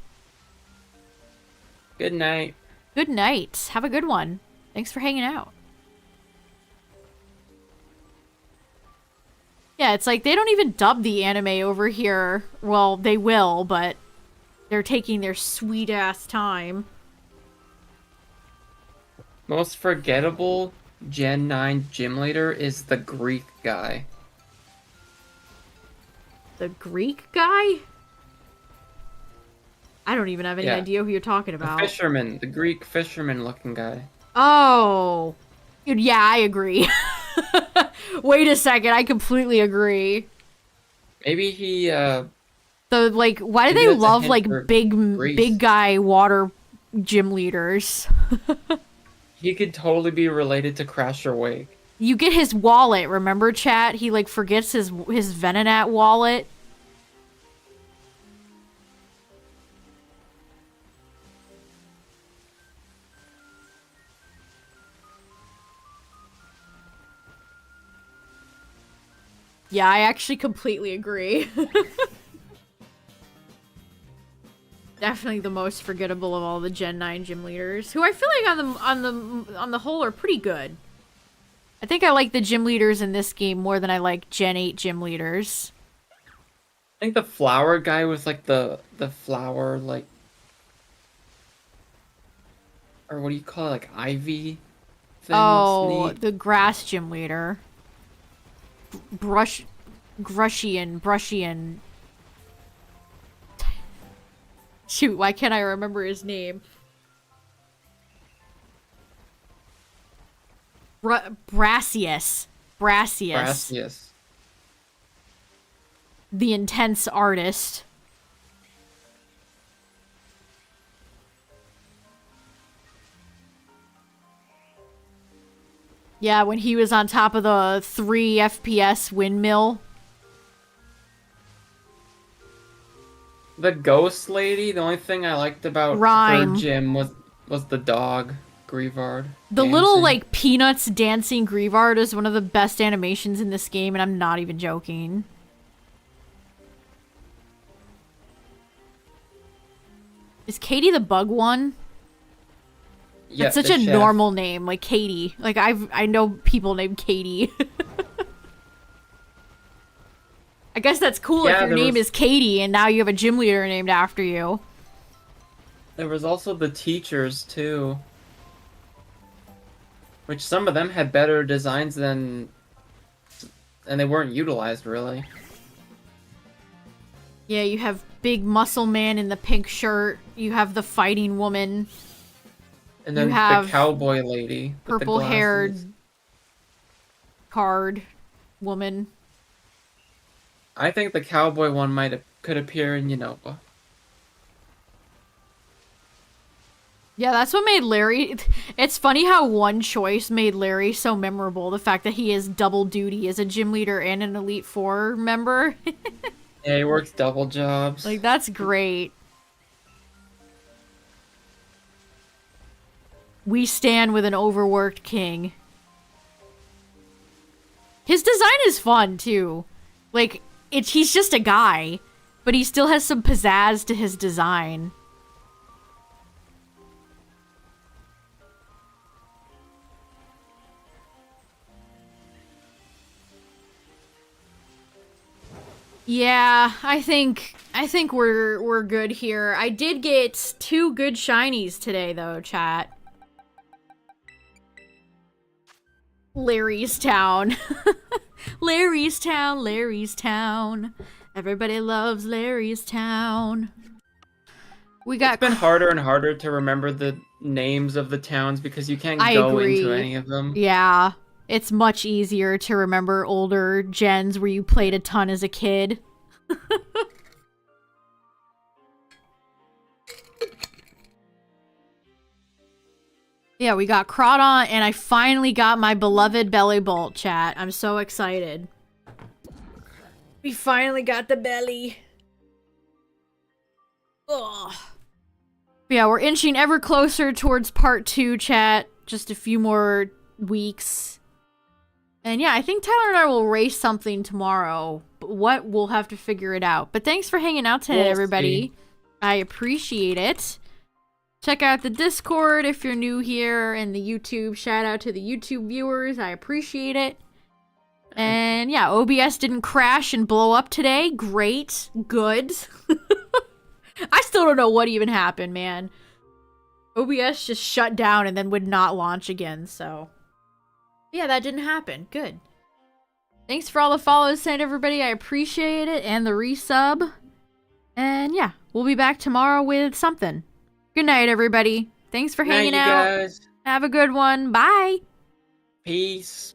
Good night. Good night. Have a good one. Thanks for hanging out. Yeah, it's like they don't even dub the anime over here. Well, they will, but they're taking their sweet ass time. Most forgettable Gen 9 gym leader is the Greek guy. The Greek guy? I don't even have any Yeah. idea who you're talking The about. fisherman, the Greek fisherman looking guy. Oh. Dude, yeah, I agree. Wait a second, I completely agree. Maybe he, So, like, why do maybe they that's a love, hint like, for big Greece. guy water gym leaders? He could totally be related to Crasher Wake. You get his wallet, remember, chat? He, like, forgets his Venonat wallet. Yeah, I actually completely agree. Definitely the most forgettable of all the Gen 9 gym leaders, who I feel like on the whole are pretty good. I think I like the gym leaders in this game more than I like Gen 8 gym leaders. I think the flower guy was like the flower, like, or what do you call it, like ivy thing. That's Oh, neat. the grass gym leader. Brushian. Shoot, why can't I remember his name? Brassius. Brassius. The intense artist. Yeah, when he was on top of the 3 FPS windmill. The ghost lady. The only thing I liked about her Rhyme. gym was the dog, Grievard. The little, dancing. like, Peanuts dancing Grievard is one of the best animations in this game, and I'm not even joking. Is Katie the bug one? Yeah, That's such the a chef. normal name, like Katie. Like, I know people named Katie. I guess that's cool if Yeah, your there name was is Katie and now you have a gym leader named after you. there was also the teachers too, which some of them had better designs than, and they weren't utilized really. Yeah, you have big muscle man in the pink shirt. You have the fighting woman. And then You have the cowboy lady with the purple-haired glasses. card woman. I think the cowboy one could appear in Unova. Yeah, that's what made Larry... It's funny how one choice made Larry so memorable. The fact that he is double duty as a gym leader and an Elite Four member. Yeah, he works double jobs. Like, that's great. We stand with an overworked king. His design is fun, too. Like, he's just a guy, but he still has some pizzazz to his design. Yeah, I think we're good here. I did get 2 good shinies today though, chat. Larry's Town. Larry's Town, Larry's Town. Everybody loves Larry's Town. We got It's been harder and harder to remember the names of the towns because you can't I go agree. into any of them. Yeah. It's much easier to remember older gens where you played a ton as a kid. Yeah, we got Crawdon, and I finally got my beloved Belly Bolt, chat. I'm so excited. We finally got the belly. Ugh. Yeah, we're inching ever closer towards part 2, chat. Just a few more weeks. And yeah, I think Tyler and I will race something tomorrow. But what? We'll have to figure it out. But thanks for hanging out today, everybody. I appreciate it. Check out the Discord if you're new here, and the YouTube. Shout out to the YouTube viewers. I appreciate it. And yeah, OBS didn't crash and blow up today. Great. Good. I still don't know what even happened, man. OBS just shut down and then would not launch again, so... Yeah, that didn't happen. Good. Thanks for all the follows tonight, everybody. I appreciate it. And the resub. And yeah, we'll be back tomorrow with something. Good night, everybody. Thanks for Night, hanging you out. guys. Have a good one. Bye. Peace.